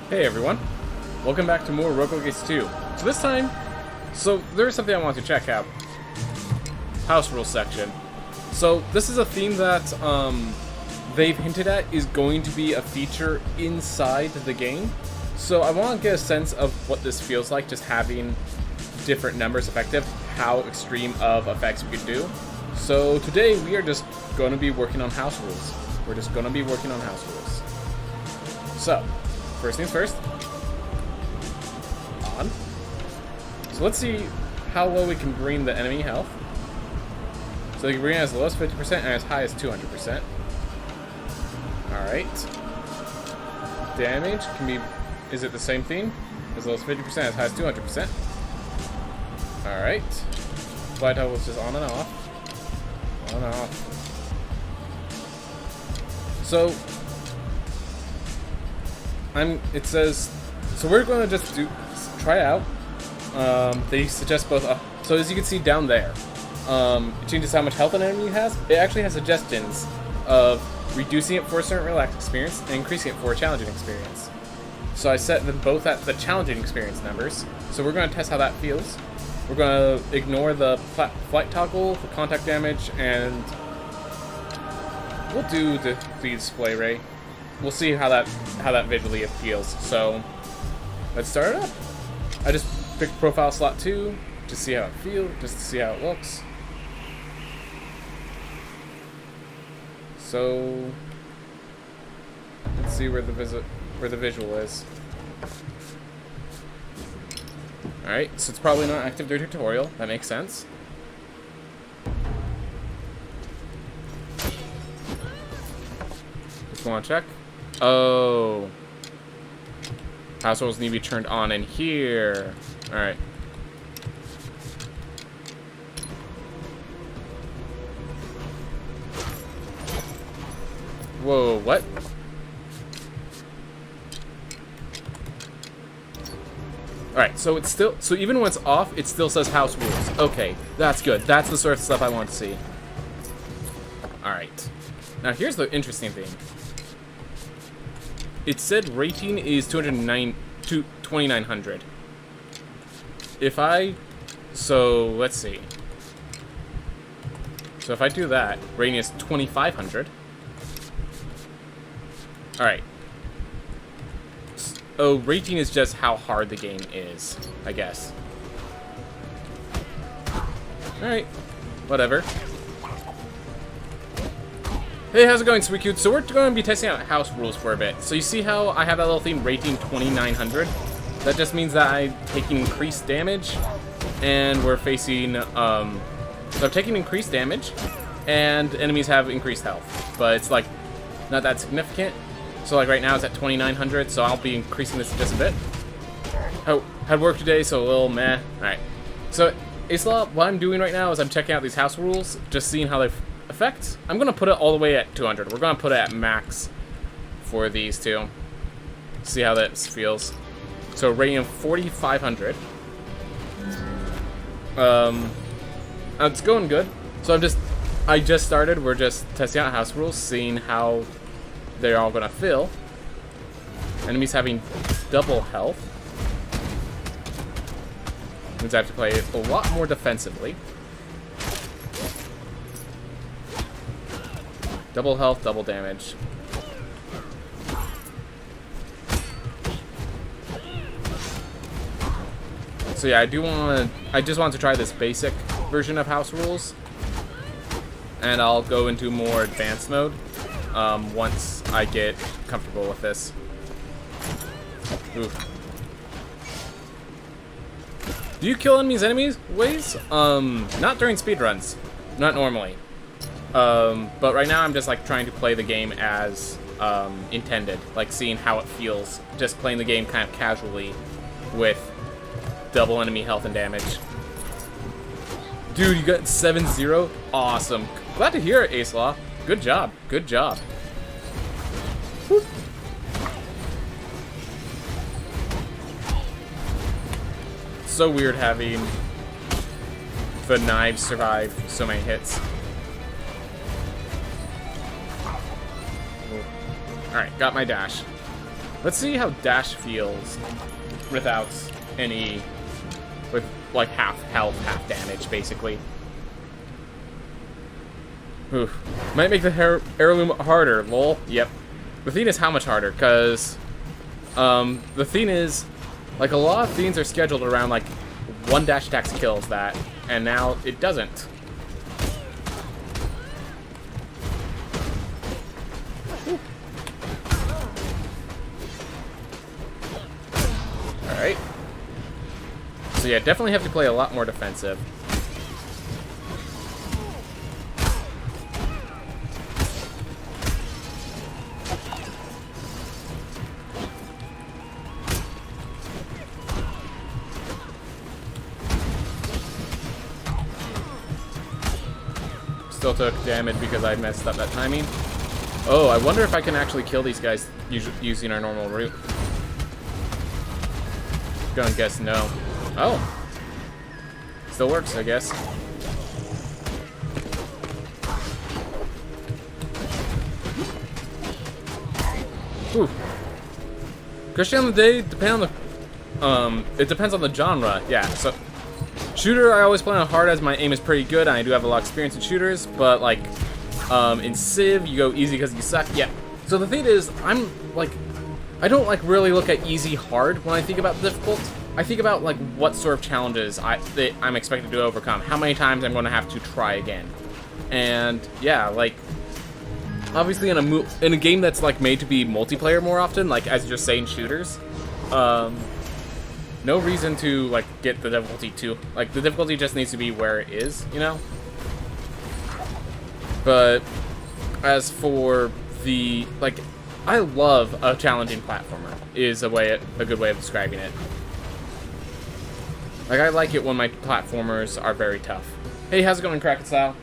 Hey everyone, welcome back to more Roguelike 2. So this time, there's something I want to check out. House rules section. So this is a theme that they've hinted at is going to be a feature inside the game. So I want to get a sense of what this feels like, just having different numbers effective, how extreme of effects we could do. So today we are just going to be working on house rules. We're just going to be working on house rules. So, first things first. On. So let's see how low we can bring the enemy health. So we can bring it as low as 50% and as high as 200%. Alright. Damage can be... Is it the same thing? As low as 50%, as high as 200%. Alright. Vital was just on and off. On and off. So... It says... So we're going to just try it out. They suggest both... so as you can see down there, it changes how much health an enemy has. It actually has suggestions of reducing it for a certain relaxed experience and increasing it for a challenging experience. So I set them both at the challenging experience numbers. So we're going to test how that feels. We're going to ignore the flight toggle, the contact damage, and we'll do the display ray. We'll see how that visually feels. So let's start it up. I just picked profile slot 2 to see how it feels, just to see how it looks. So let's see where the visual is. Alright, so it's probably not active during tutorial. That makes sense. Just want to check. Oh. House rules need to be turned on in here. Alright. Whoa, what? Alright, so it's still... So even when it's off, it still says house rules. Okay, that's good. That's the sort of stuff I want to see. Alright. Now here's the interesting thing. It said rating is 2900. If I... So, let's see. So if I do that, rating is 2500. Alright. Oh, rating is just how hard the game is, I guess. Alright. Whatever. Hey, how's it going, sweet cute? So we're going to be testing out house rules for a bit. So you see how I have that little thing, rating 2900? That just means that I'm taking increased damage, and we're facing, so I'm taking increased damage, and enemies have increased health. But it's, like, not that significant. So, like, right now it's at 2900, so I'll be increasing this just a bit. Had work today, so a little meh. Alright. So, what I'm doing right now is I'm checking out these house rules, just seeing how they affect. I'm going to put it all the way at 200. We're going to put it at max for these two. See how that feels. So, rating of 4500. It's going good. So, I just started. We're just testing out house rules, seeing how they're all gonna fill. Enemies having double health means I have to play a lot more defensively. Double health, double damage. So yeah, I just want to try this basic version of house rules, and I'll go into more advanced mode once I get comfortable with this. Oof. Do you kill enemies ways? Not during speedruns. Not normally. But right now I'm just like trying to play the game as intended. Like seeing how it feels. Just playing the game kind of casually with double enemy health and damage. Dude, you got 7-0? Awesome. Glad to hear it, Ace Law. Good job. Good job. Whew. So weird having the knives survive so many hits. Alright, got my dash. Let's see how dash feels without any, with like half health, half damage, basically. Oof. Might make the heirloom harder, lol. Yep. The thing is how much harder, because the thing is, like, a lot of things are scheduled around, like, one dash attacks kills that, and now it doesn't. Alright. So yeah, definitely have to play a lot more defensive. Still took damage because I messed up that timing. Oh, I wonder if I can actually kill these guys using our normal route. Gonna guess no. Oh. Still works, I guess. Whew. Question on the day, it depends on the genre. Yeah, so shooter, I always play on hard as my aim is pretty good, and I do have a lot of experience in shooters, but like, in Civ, you go easy because you suck. Yeah. So the thing is, I'm like, I don't like really look at easy hard when I think about difficult. I think about like what sort of challenges I'm expected to overcome, how many times I'm going to have to try again. And yeah, like, obviously in a game that's like made to be multiplayer more often, like as you're saying, shooters, no reason to like get the difficulty too. Like, the difficulty just needs to be where it is, you know? But as for the, like, I love a challenging platformer is a good way of describing it. Like, I like it when my platformers are very tough. Hey, how's it going, Cracket Style?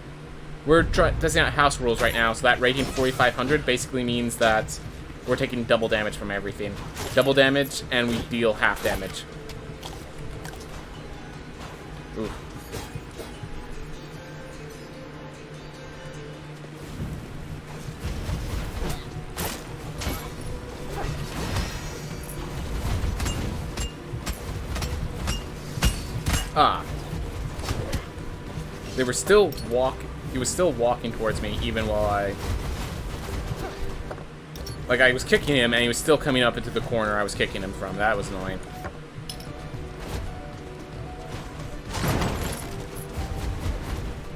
We're testing out house rules right now, so that rating 4,500 basically means that we're taking double damage from everything. Double damage, and we deal half damage. Ooh. Ah. He was still walking towards me even while I was kicking him, and he was still coming up into the corner I was kicking him from. That was annoying.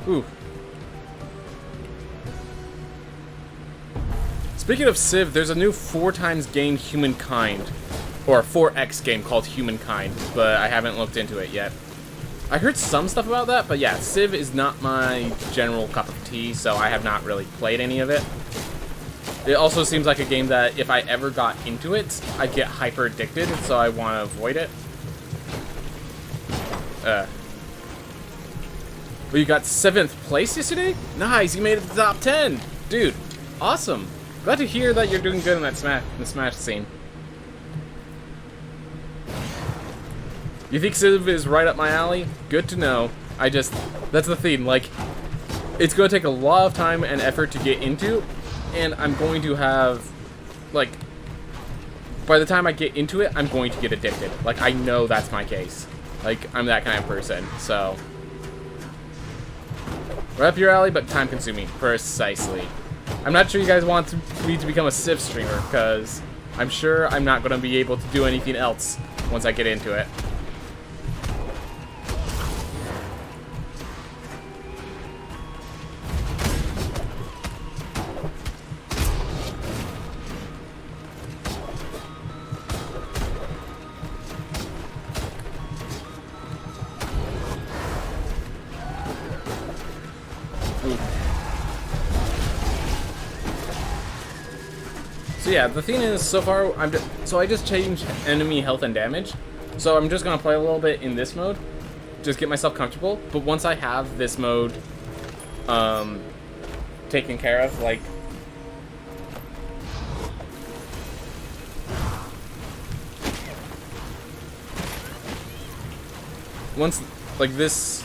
Ooh. Speaking of Civ, there's a new 4x game Humankind, or 4x game called Humankind, but I haven't looked into it yet. I heard some stuff about that, but yeah, Civ is not my general cup of tea, so I have not really played any of it. It also seems like a game that if I ever got into it, I'd get hyper addicted, so I want to avoid it. Well, you got 7th place yesterday? Nice, you made it to the top 10! Dude, awesome. Glad to hear that you're doing good in the Smash scene. You think Civ is right up my alley? Good to know. That's the thing, like, it's going to take a lot of time and effort to get into, and I'm going to have, like, by the time I get into it, I'm going to get addicted. Like, I know that's my case. Like, I'm that kind of person, so. Right up your alley, but time-consuming. Precisely. I'm not sure you guys want me to become a Civ streamer, because I'm sure I'm not going to be able to do anything else once I get into it. So yeah, the thing is, so far, I just changed enemy health and damage. So I'm just gonna play a little bit in this mode, just get myself comfortable. But once I have this mode taken care of, like, once, like, this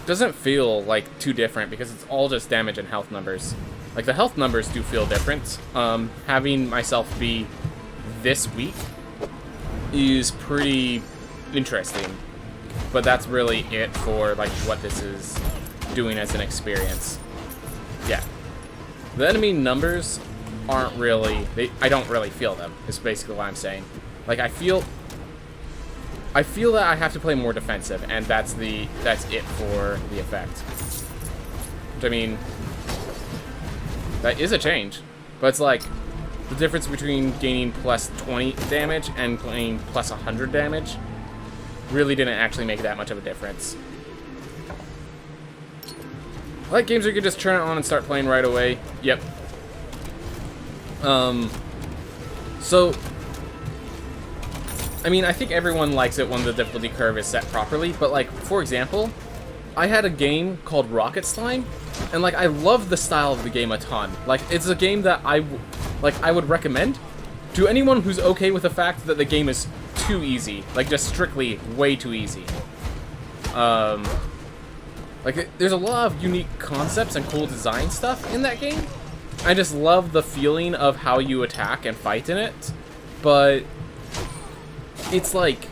doesn't feel like too different because it's all just damage and health numbers. Like, the health numbers do feel different. Having myself be this week is pretty interesting. But that's really it for like what this is doing as an experience. Yeah. The enemy numbers aren't really, I don't really feel them, is basically what I'm saying. Like I feel that I have to play more defensive, and that's it for the effect. Which, I mean, that is a change, but it's like the difference between gaining plus 20 damage and gaining plus 100 damage really didn't actually make that much of a difference. I like games where you can just turn it on and start playing right away. Yep. So, I mean, I think everyone likes it when the difficulty curve is set properly, but like, for example, I had a game called Rocket Slime, and like, I love the style of the game a ton. Like, it's a game that I would recommend to anyone who's okay with the fact that the game is too easy, like just strictly way too easy. Like, there's a lot of unique concepts and cool design stuff in that game. I just love the feeling of how you attack and fight in it, but it's like,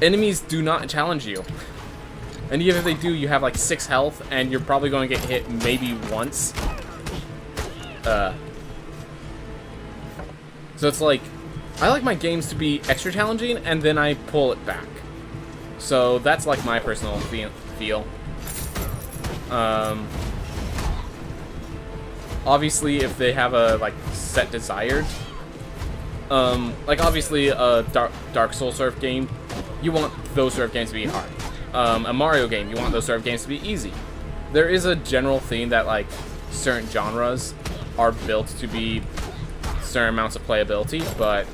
enemies do not challenge you. And even if they do, you have like 6 health, and you're probably going to get hit maybe once. So it's like, I like my games to be extra challenging, and then I pull it back. So that's like my personal feel. Obviously, if they have a like set desired, like obviously a Dark Souls sort of game, you want those sort of games to be hard. A Mario game, you want those sort of games to be easy. There is a general theme that like certain genres are built to be certain amounts of playability, but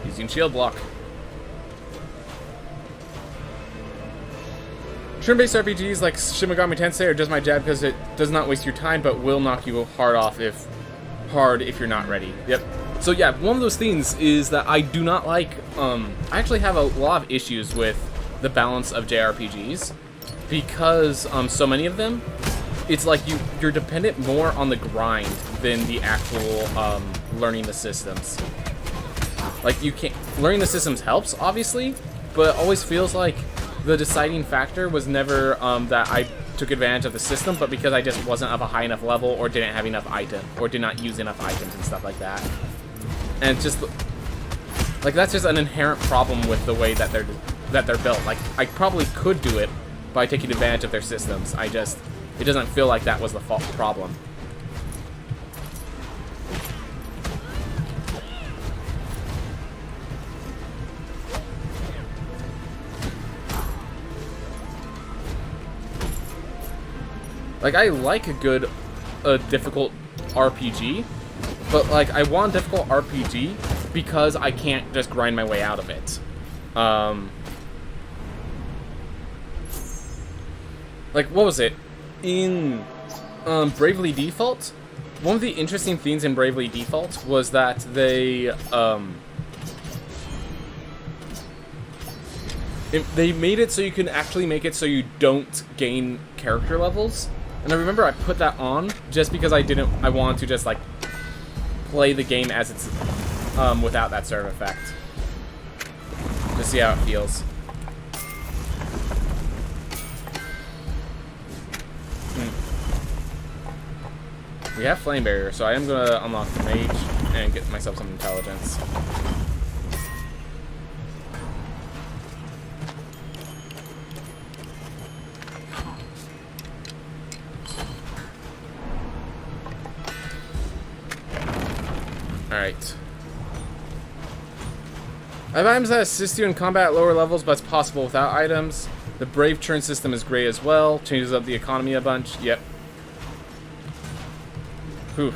using shield block. Turn-based RPGs like Shin Megami Tensei are just my jab because it does not waste your time, but will knock you hard if you're not ready. Yep. So yeah, one of those things is that I do not like. I actually have a lot of issues with the balance of JRPGs because so many of them, it's like you're dependent more on the grind than the actual learning the systems. Like, you can't... Learning the systems helps, obviously, but it always feels like the deciding factor was never that I took advantage of the system, but because I just wasn't of a high enough level or didn't have enough items, or did not use enough items and stuff like that. And just... Like, that's just an inherent problem with the way that they're built. Like, I probably could do it by taking advantage of their systems. It doesn't feel like that was the problem. Like, I like a good, difficult RPG, but, like, I want a difficult RPG because I can't just grind my way out of it. Like, what was it? In, Bravely Default, one of the interesting things in Bravely Default was that they made it so you can actually make it so you don't gain character levels. And I remember I put that on just because I wanted to just like play the game as it's without that sort of effect. Just see how it feels. We have Flame Barrier, so I am gonna unlock the Mage and get myself some intelligence. Alright. I have items that assist you in combat at lower levels, but it's possible without items. The Brave Churn system is great as well. Changes up the economy a bunch. Yep. Whew.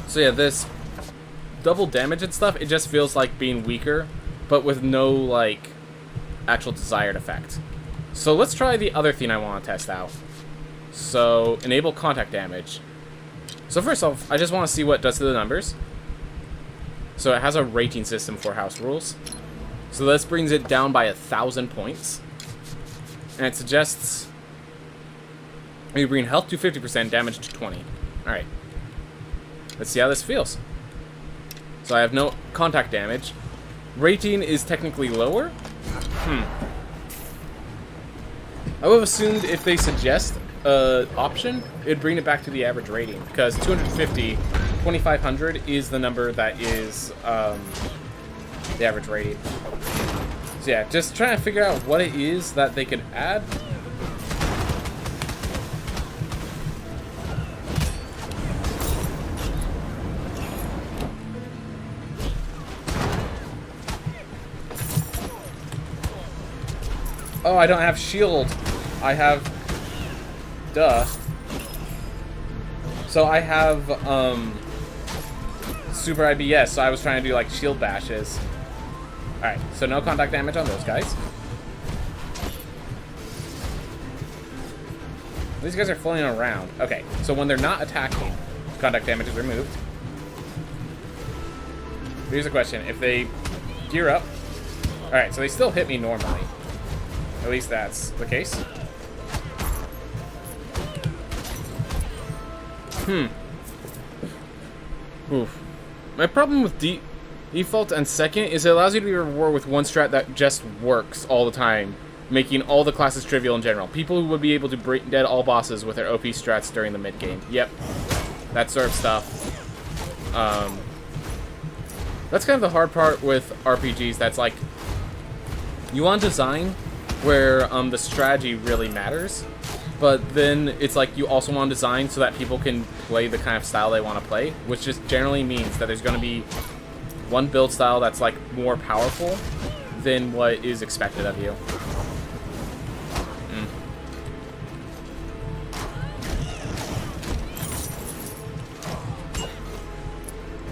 So yeah, this double damage and stuff, it just feels like being weaker, but with no, like, actual desired effect. So let's try the other thing I want to test out. So, enable contact damage. So first off, I just want to see what it does to the numbers. So it has a rating system for house rules. So this brings it down by 1,000 points. And it suggests you bring health to 50%, damage to 20. Alright. Let's see how this feels. So I have no contact damage. Rating is technically lower. I would have assumed if they suggest an option, it'd bring it back to the average rating. Because 250, 2,500 is the number that is the average rating. So yeah, just trying to figure out what it is that they could add. Oh, I don't have shield. I have... Duh. So I have, Super IBS, so I was trying to do, like, shield bashes. Alright, so no contact damage on those guys. These guys are floating around. Okay, so when they're not attacking, contact damage is removed. Here's a question. If they gear up... Alright, so they still hit me normally. At least that's the case. Oof. My problem with default and second is it allows you to be rewarded with one strat that just works all the time, making all the classes trivial in general. People who would be able to break dead all bosses with their OP strats during the mid-game. Yep. That sort of stuff. That's kind of the hard part with RPGs. That's like, you want design where the strategy really matters, but then it's like you also want to design so that people can play the kind of style they want to play, which just generally means that there's going to be one build style that's like more powerful than what is expected of you.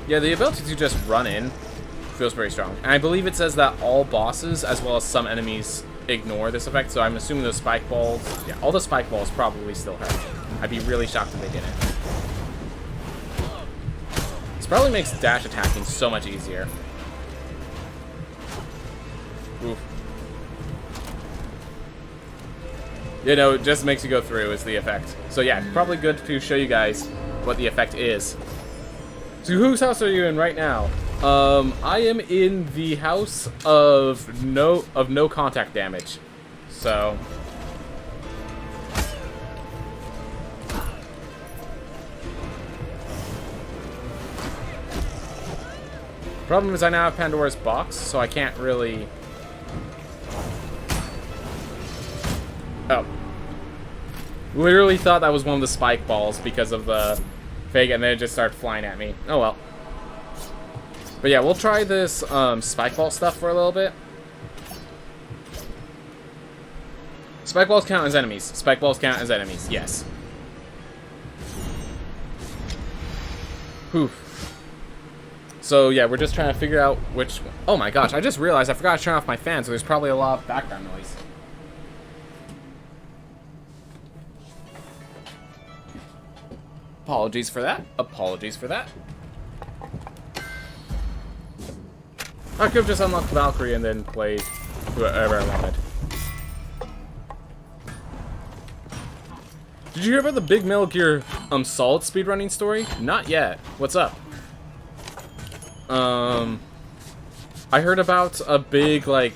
Yeah, the ability to just run in feels very strong. And I believe it says that all bosses, as well as some enemies, ignore this effect, so I'm assuming those spike balls... Yeah, all the spike balls probably still hurt. I'd be really shocked if they didn't. This probably makes dash attacking so much easier. Oof. You know, it just makes you go through is the effect. So yeah, probably good to show you guys what the effect is. So whose house are you in right now? I am in the house of no contact damage. So problem is I now have Pandora's box, so I can't really... Oh. Literally thought that was one of the spike balls because of the fake, and then it just started flying at me. Oh well. But yeah, we'll try this spike ball stuff for a little bit. Spike balls count as enemies. Spike balls count as enemies, yes. Whew. So yeah, we're just trying to figure out which... Oh my gosh, I just realized I forgot to turn off my fan, so there's probably a lot of background noise. Apologies for that. Apologies for that. I could have just unlocked Valkyrie and then played whoever I wanted. Did you hear about the big Metal Gear Solid speedrunning story? Not yet. What's up? I heard about a big, like,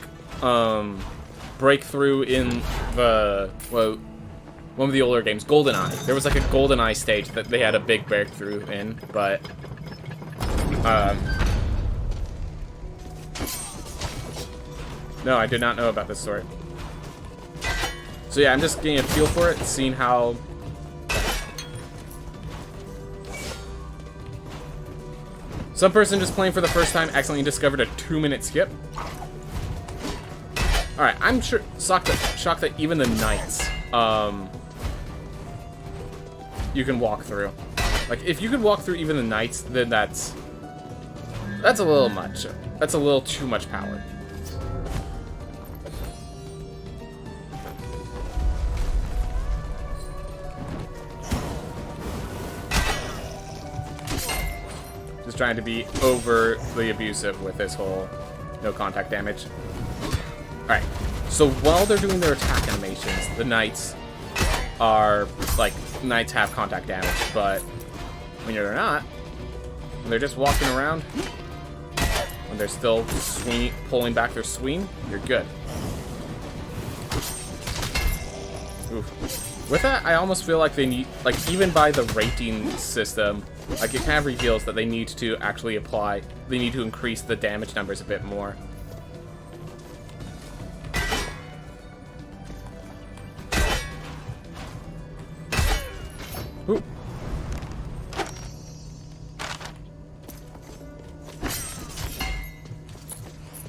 breakthrough in the, well, one of the older games, GoldenEye. There was like a GoldenEye stage that they had a big breakthrough in, but, no, I did not know about this story. So yeah, I'm just getting a feel for it, seeing how... Some person just playing for the first time accidentally discovered a 2-minute skip. Alright, I'm sure shocked that even the knights, you can walk through. Like, if you could walk through even the knights, then that's a little much. That's a little too much power. Just trying to be overly abusive with this whole no contact damage. Alright, so while they're doing their attack animations, the knights are, like, knights have contact damage, but when they're not, when they're just walking around, when they're still pulling back their swing, you're good. Oof. With that, I almost feel like they need, like, even by the rating system, like, it kind of reveals that they need to actually they need to increase the damage numbers a bit more. Ooh.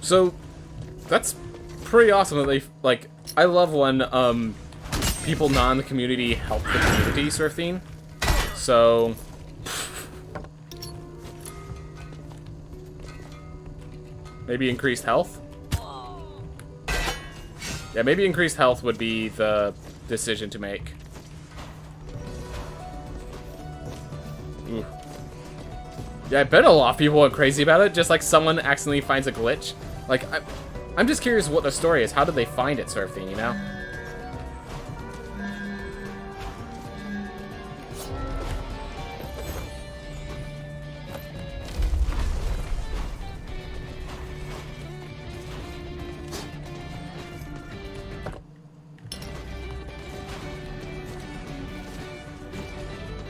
So, that's pretty awesome that they, like, I love when, people not in the community help the community sort of thing. So, maybe increased health? Yeah, maybe increased health would be the decision to make. Ooh. Yeah, I bet a lot of people went crazy about it, just like someone accidentally finds a glitch. Like, I'm just curious what the story is. How did they find it, sort of thing, you know?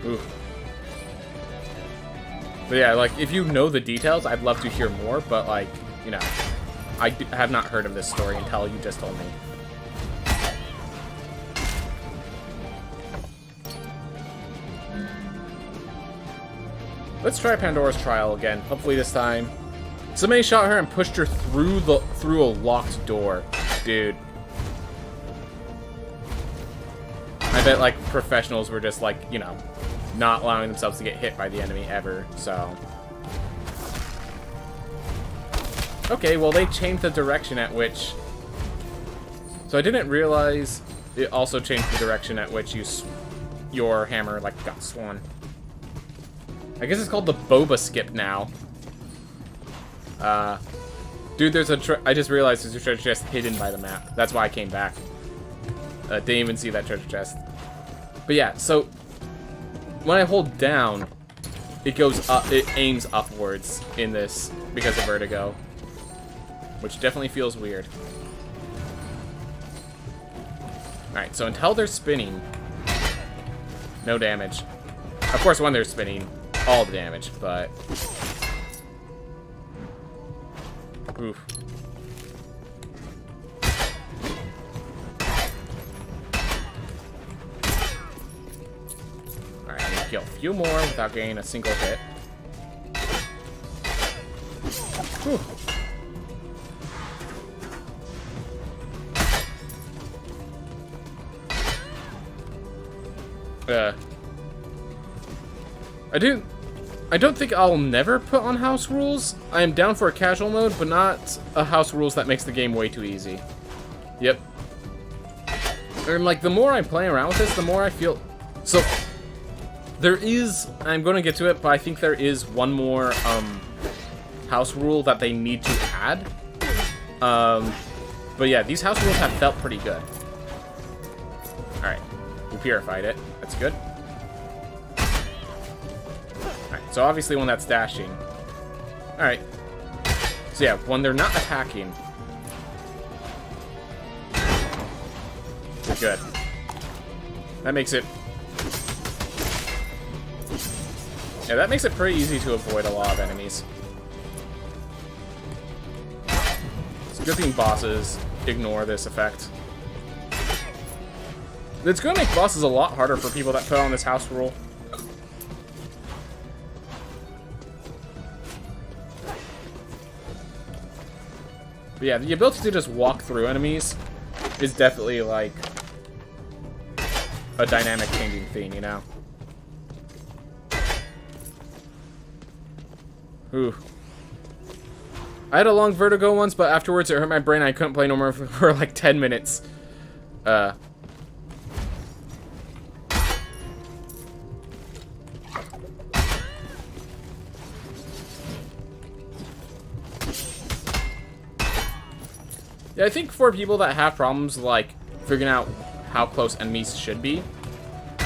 Ooh. But yeah, like, if you know the details, I'd love to hear more, but, like, you know, I have not heard of this story until you just told me. Let's try Pandora's Trial again. Hopefully this time. Somebody shot her and pushed her through a locked door. Dude. I bet, like, professionals were just, like, you know, not allowing themselves to get hit by the enemy ever, so. Okay, well, they changed the direction at which... So I didn't realize it also changed the direction at which your hammer, like, got swung. I guess it's called the boba skip now. Dude, there's I just realized there's a treasure chest hidden by the map. That's why I came back. Didn't even see that treasure chest. But yeah, so when I hold down, it goes up, it aims upwards in this because of vertigo, which definitely feels weird. Alright, so until they're spinning, no damage. Of course, when they're spinning, all the damage, but... Oof. Alright, I'm gonna kill a few more without getting a single hit. Whew. I don't think I'll never put on house rules. I am down for a casual mode, but not a house rules that makes the game way too easy. Yep. And like, the more I'm playing around with this, the more I feel... So, there is... I'm going to get to it, but I think there is one more, house rule that they need to add. But yeah, these house rules have felt pretty good. Alright. We purified it. That's good. Alright, so obviously when that's dashing. Alright. So yeah, when they're not attacking, they're good. That makes it... Yeah, that makes it pretty easy to avoid a lot of enemies. It's a good thing bosses ignore this effect. It's going to make bosses a lot harder for people that put on this house rule. But yeah, the ability to just walk through enemies is definitely, like, a dynamic changing thing, you know? Ooh. I had a long vertigo once, but afterwards it hurt my brain. I couldn't play no more for like 10 minutes. Yeah, I think for people that have problems like figuring out how close enemies should be,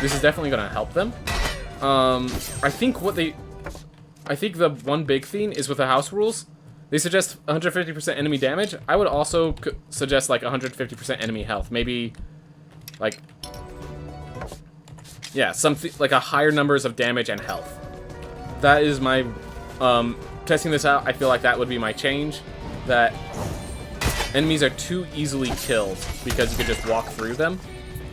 this is definitely going to help them. I think the one big thing is with the house rules. They suggest 150% enemy damage. I would also suggest like 150% enemy health. Maybe like, yeah, something like a higher numbers of damage and health. That is my, testing this out, I feel like that would be my change. That enemies are too easily killed because you could just walk through them.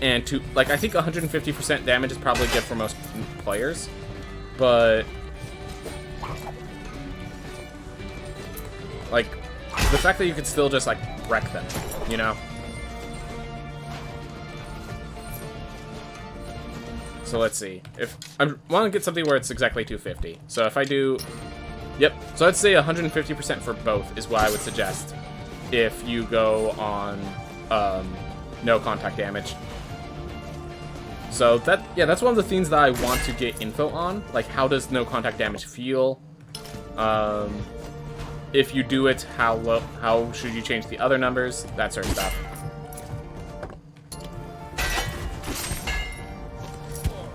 And to, like, I think 150% damage is probably good for most players. But like, the fact that you could still just, like, wreck them, you know? So let's see. If I want to get something where it's exactly 250. So if I do... Yep. So I'd say 150% for both is what I would suggest if you go on no contact damage. So that, yeah, that's one of the things that I want to get info on. Like, how does no contact damage feel? If you do it, how should you change the other numbers? That sort of stuff.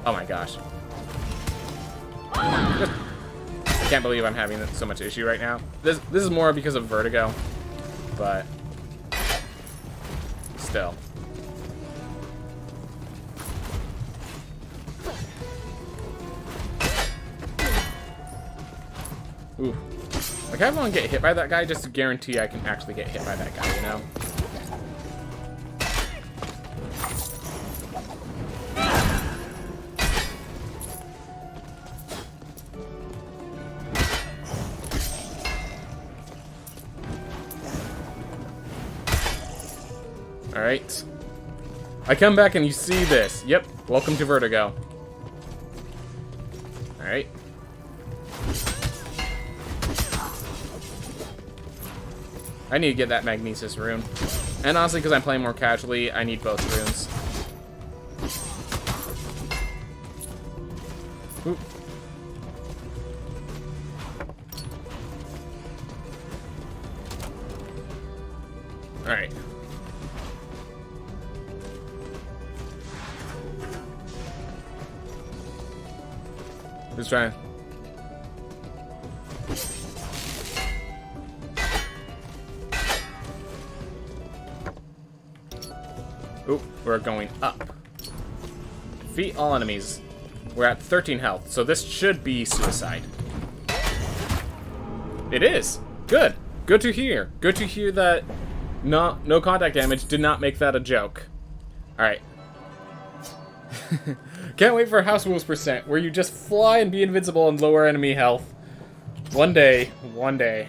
Oh my gosh. I can't believe I'm having so much issue right now. This is more because of vertigo, but still. Ooh. Like, I want to get hit by that guy just to guarantee I can actually get hit by that guy, you know? Alright. I come back and you see this. Yep. Welcome to Vertigo. Alright. I need to get that Magnesis rune. And honestly, because I'm playing more casually, I need both runes. Oop. Alright. Who's trying? Oop, we're going up. Defeat all enemies. We're at 13 health, so this should be suicide. It is! Good! Good to hear. Good to hear that no contact damage did not make that a joke. Alright. Can't wait for House Rules %, where you just fly and be invincible and lower enemy health. One day. One day.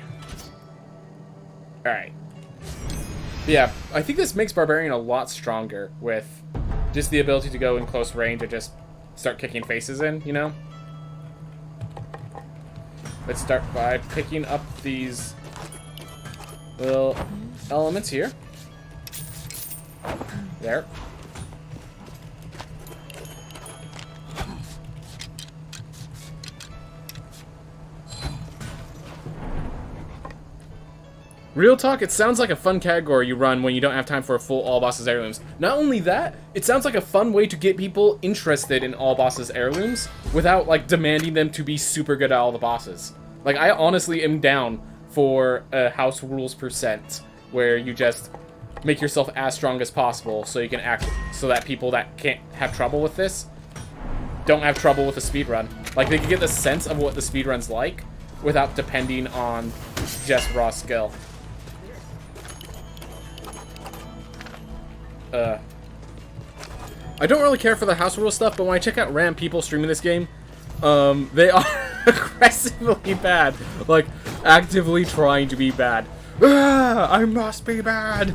Alright. Yeah, I think this makes Barbarian a lot stronger with just the ability to go in close range and just start kicking faces in, you know? Let's start by picking up these little elements here. There. Real talk, it sounds like a fun category you run when you don't have time for a full All Bosses Heirlooms. Not only that, it sounds like a fun way to get people interested in All Bosses Heirlooms without, like, demanding them to be super good at all the bosses. Like, I honestly am down for a House Rules % where you just make yourself as strong as possible so you can act, so that people that can't have trouble with this don't have trouble with the speedrun. Like, they can get the sense of what the speedrun's like without depending on just raw skill. I don't really care for the House Rule stuff, but when I check out random people streaming this game, they are aggressively bad. Like, actively trying to be bad. I must be bad!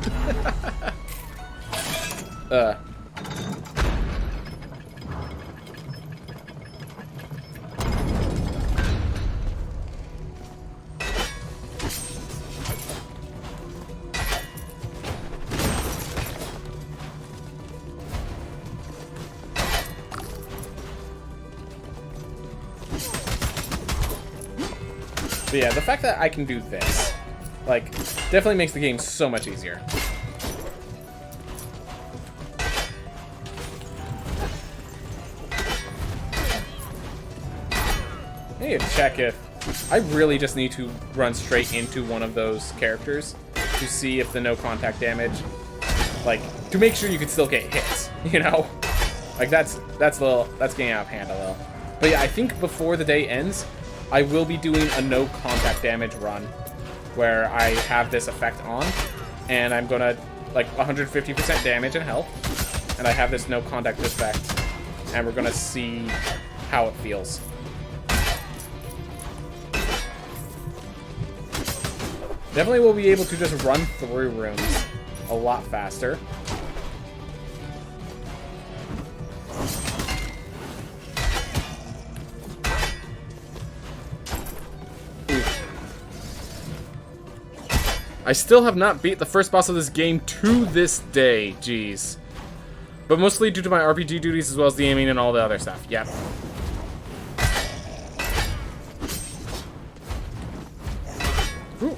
But yeah, the fact that I can do this, like, definitely makes the game so much easier. I need to check if... I really just need to run straight into one of those characters to see if the no contact damage, like, to make sure you can still get hits, you know? Like, that's getting out of hand a little. But yeah, I think before the day ends, I will be doing a no contact damage run where I have this effect on, and I'm gonna, like, 150% damage and health, and I have this no contact effect, and we're gonna see how it feels. Definitely will be able to just run through rooms a lot faster. I still have not beat the first boss of this game to this day, jeez. But mostly due to my RPG duties as well as the aiming and all the other stuff, yep. Ooh.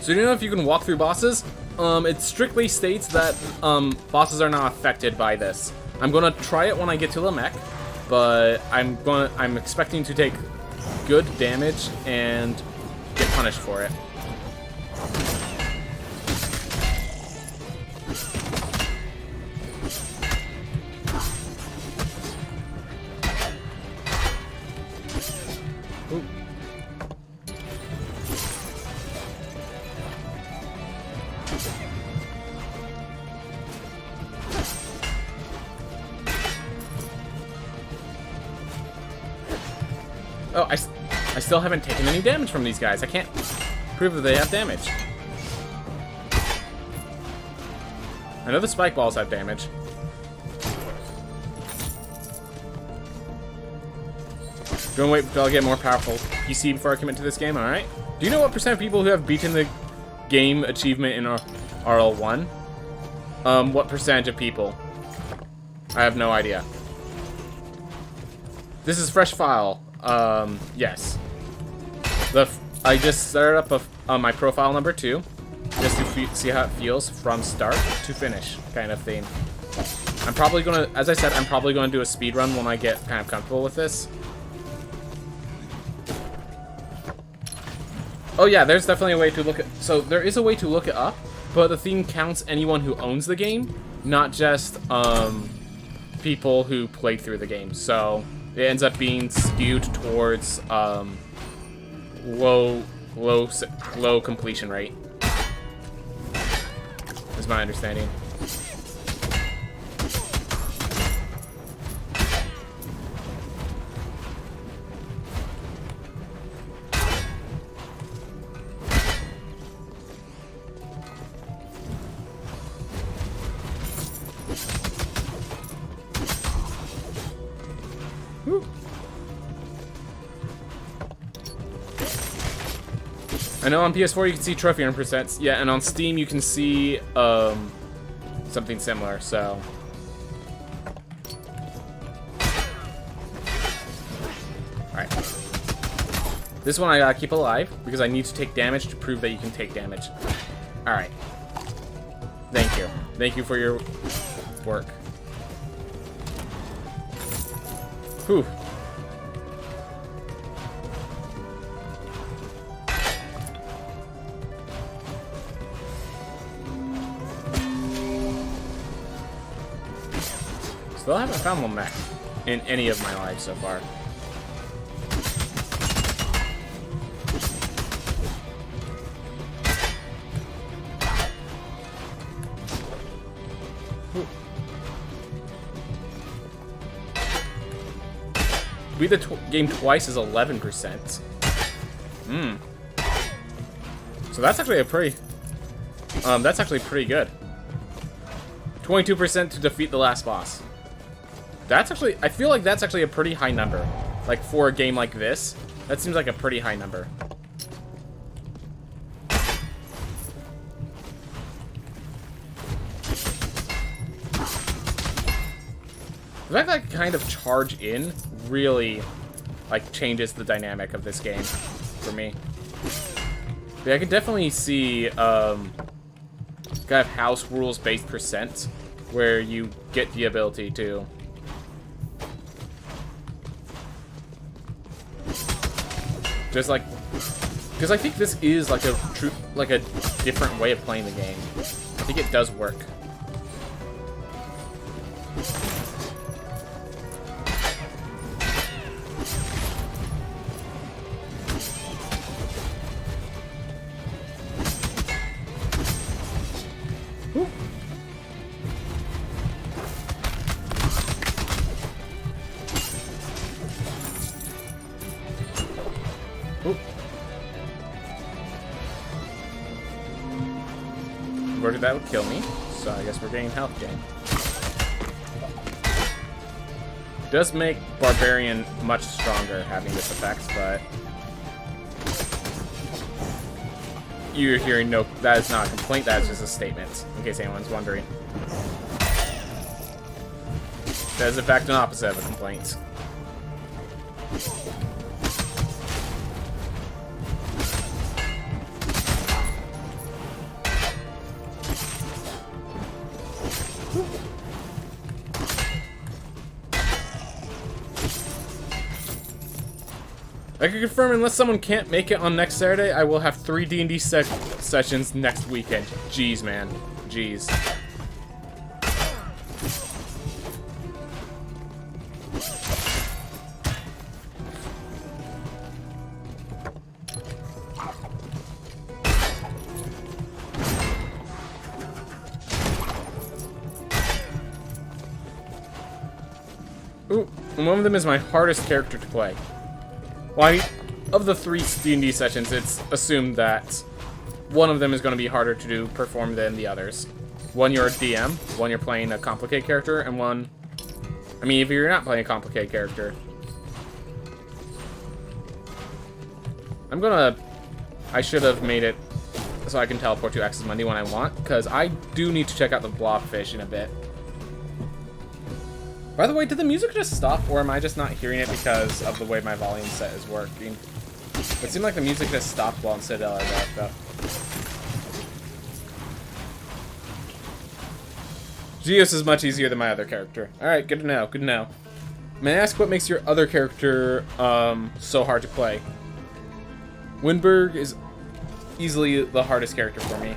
So do you know if you can walk through bosses? It strictly states that bosses are not affected by this. I'm gonna try it when I get to Lamech, but I'm expecting to take good damage and get punished for it. Ooh. Oh, I still haven't taken any damage from these guys. I can't prove that they have damage. I know the spike balls have damage. Gonna wait until I get more powerful PC before I commit to this game, alright? Do you know what percent of people who have beaten the game achievement in RL1? What percentage of people? I have no idea. This is fresh file. Yes. I just started up my profile number 2, just to see how it feels from start to finish, kind of thing. I'm probably gonna, as I said, I'm probably gonna do a speed run when I get kind of comfortable with this. Oh yeah, there's definitely a way to look at, so there is a way to look it up, but the thing counts anyone who owns the game, not just, people who played through the game, so it ends up being skewed towards low completion rate. Is my understanding. I know on PS4 you can see trophy earn percents, yeah, and on Steam you can see something similar, so. Alright. This one I gotta keep alive, because I need to take damage to prove that you can take damage. Alright. Thank you. Thank you for your work. Whew. Still haven't found one mech in any of my lives so far. Beat the game twice is 11%. So that's actually a pretty, that's actually pretty good. 22% to defeat the last boss. That's actually, I feel like that's actually a pretty high number. Like, for a game like this, that seems like a pretty high number. The fact that I can kind of charge in really, like, changes the dynamic of this game for me. But yeah, I can definitely see, kind of house rules based percent where you get the ability to. Just like, because I think this is like a different way of playing the game. I think it does work. Converted, that would kill me, so I guess we're getting health gain. Does make Barbarian much stronger having this effect, but you're hearing no, that is not a complaint, that is just a statement, in case anyone's wondering. That is in fact an opposite of a complaint. I can confirm, unless someone can't make it on next Saturday, I will have 3 D&D sessions next weekend. Jeez, man. Jeez. Ooh, and one of them is my hardest character to play. Well, I mean, of the 3 D&D sessions, it's assumed that one of them is going to be harder to perform than the others. One, you're a DM, one, you're playing a complicated character, and one... I mean, if you're not playing a complicated character... I should have made it so I can teleport to X's Monday when I want, because I do need to check out the Blobfish in a bit. By the way, did the music just stop, or am I just not hearing it because of the way my volume set is working? It seemed like the music just stopped while Citadel I wrapped up. Geos is much easier than my other character. Alright, good to know, good to know. May I ask what makes your other character so hard to play? Winberg is easily the hardest character for me.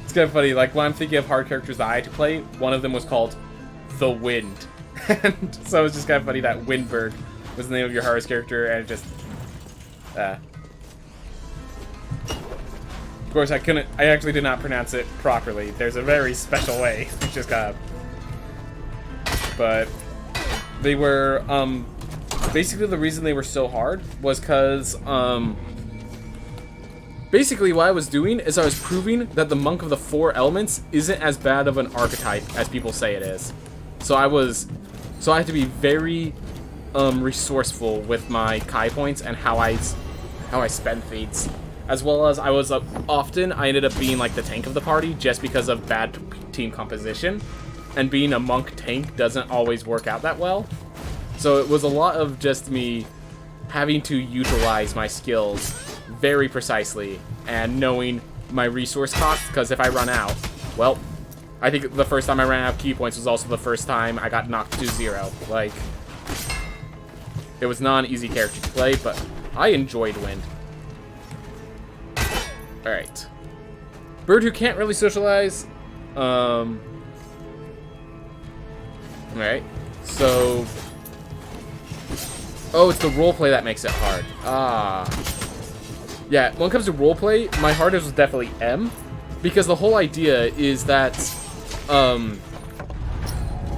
It's kind of funny, like, when I'm thinking of hard characters that I had to play, one of them was called The Wind. And so it's just kind of funny that Winberg was the name of your hardest character, and it just... Of course, I actually did not pronounce it properly. There's a very special way. It's just kind of... But they were, basically the reason they were so hard was because, basically, what I was doing is I was proving that the Monk of the Four Elements isn't as bad of an archetype as people say it is. So I had to be very resourceful with my Kai points and how I spend feats, as well as I ended up being like the tank of the party just because of bad team composition, and being a monk tank doesn't always work out that well. So it was a lot of just me having to utilize my skills very precisely and knowing my resource costs, because if I run out, well, I think the first time I ran out of key points was also the first time I got knocked to 0. Like, it was not an easy character to play, but I enjoyed Wind. Alright. Bird who can't really socialize. Alright. So... Oh, it's the roleplay that makes it hard. Yeah, when it comes to roleplay, my hardest was definitely M, because the whole idea is that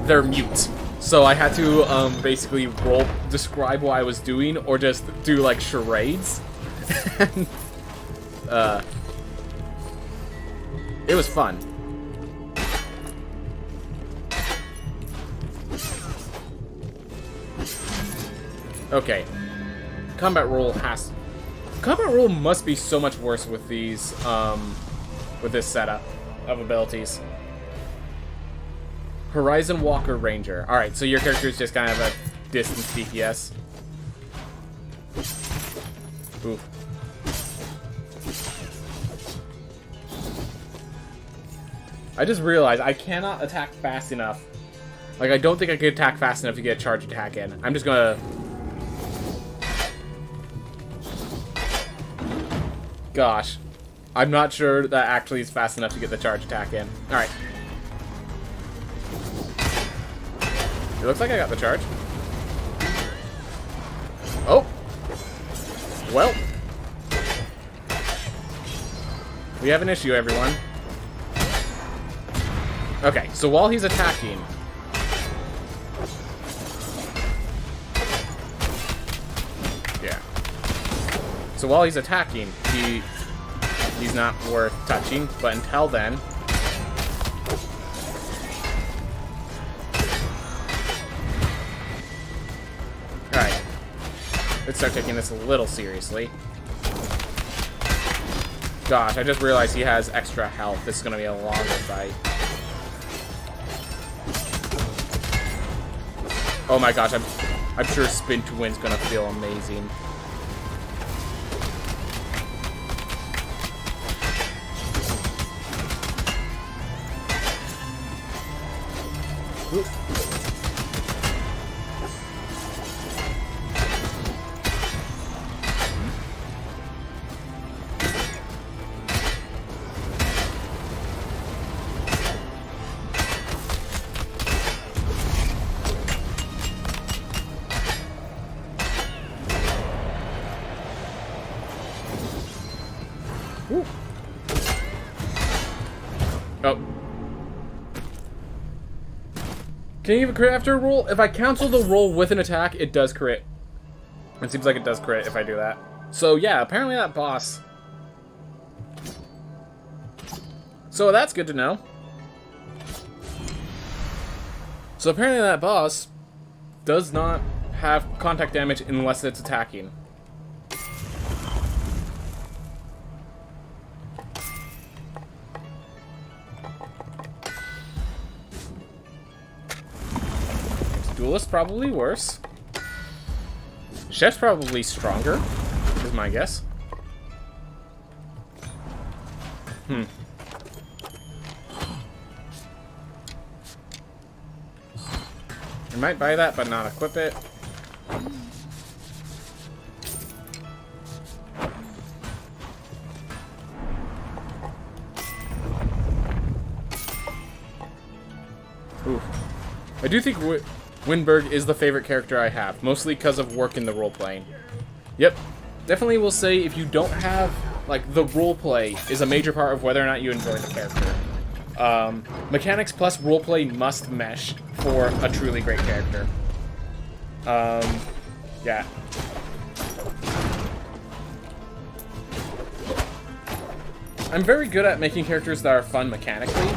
they're mute. So I had to basically describe what I was doing, or just do like charades. And, it was fun. Okay. Combat roll must be so much worse with these, with this setup of abilities. Horizon Walker Ranger. Alright, so your character is just kind of a distance DPS. Oof. I just realized I cannot attack fast enough. Like, I don't think I could attack fast enough to get a charge attack in. I'm just gonna... Gosh. I'm not sure that actually is fast enough to get the charge attack in. Alright. It looks like I got the charge. Oh! Well. We have an issue, everyone. Okay, so while he's attacking... Yeah. So while he's attacking, he's not worth touching, but until then... Alright. Let's start taking this a little seriously. Gosh, I just realized he has extra health. This is going to be a longer fight. Oh my gosh, I'm sure Spin to Win's going to feel amazing. Ooh. Ooh. Oh. Can you even crit after a roll? If I cancel the roll with an attack, it does crit. It seems like it does crit if I do that. So yeah, apparently that boss... So that's good to know. So apparently that boss does not have contact damage unless it's attacking. Duelist probably worse. Chef's probably stronger, is my guess. I might buy that, but not equip it. Ooh. I do think Winberg is the favorite character I have, mostly because of work in the role-playing. Yep, definitely will say if you don't have, like, the role-play is a major part of whether or not you enjoy the character. Mechanics plus role-play must mesh for a truly great character. Yeah. I'm very good at making characters that are fun mechanically,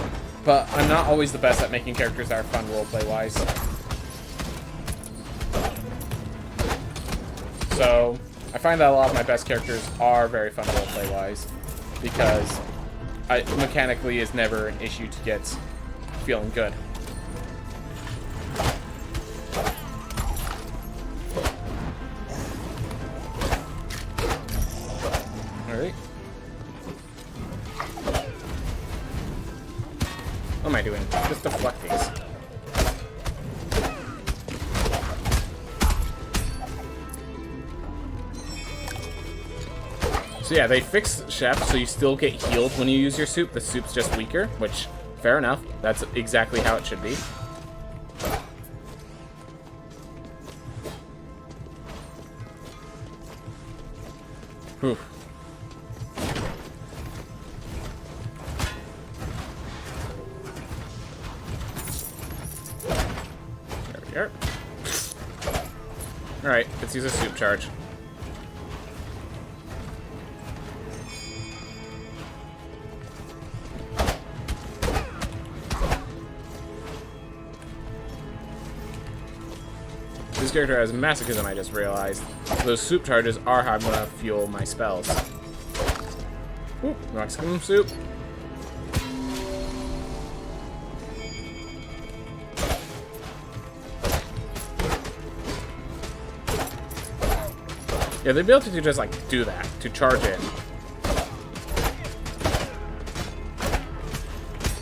but I'm not always the best at making characters that are fun role-play-wise. So, I find that a lot of my best characters are very fun roleplay-wise, because mechanically is never an issue to get feeling good. Alright. What am I doing? Just deflect these. So yeah, they fixed Chef, so you still get healed when you use your soup. The soup's just weaker, which, fair enough. That's exactly how it should be. Whew. There we are. Alright, let's use a soup charge. This character has masochism, I just realized. Those soup charges are how I'm gonna fuel my spells. Ooh, Roxicum soup. Yeah, the ability to just, like, do that, to charge in.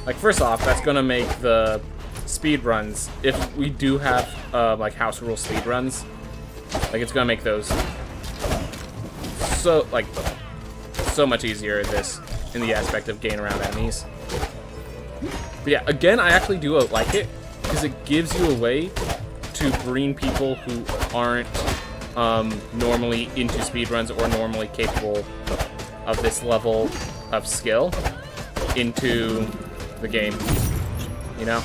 Like, first off, that's gonna make the speed runs, if we do have, like, house rule speed runs, like, it's gonna make those so, like, so much easier in the aspect of getting around enemies. But yeah, again, I actually do like it, because it gives you a way to bring people who aren't normally into speedruns or normally capable of this level of skill into the game, you know?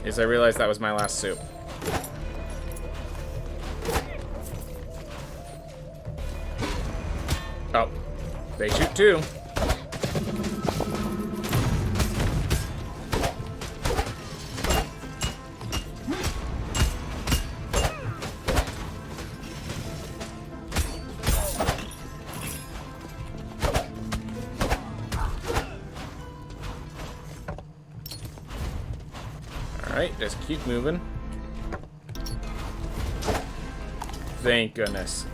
Is I realized that was my last soup. Oh, they shoot too. Alright, just keep moving. Thank goodness.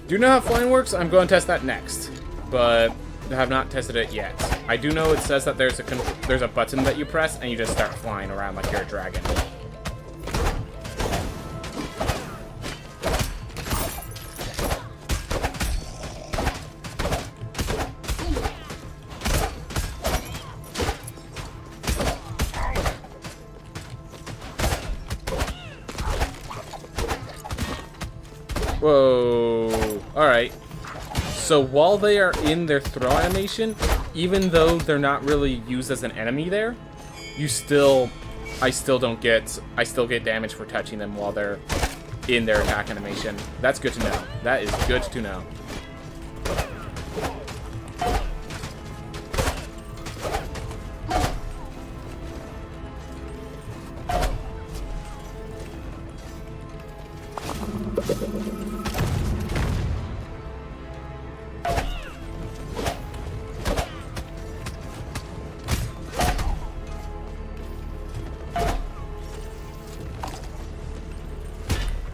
Do you know how flying works? I'm going to test that next, but I have not tested it yet. I do know it says that there's a button that you press and you just start flying around like you're a dragon. Whoa. Alright. So while they are in their throw animation, even though they're not really used as an enemy there, I still get damage for touching them while they're in their attack animation. That's good to know. That is good to know.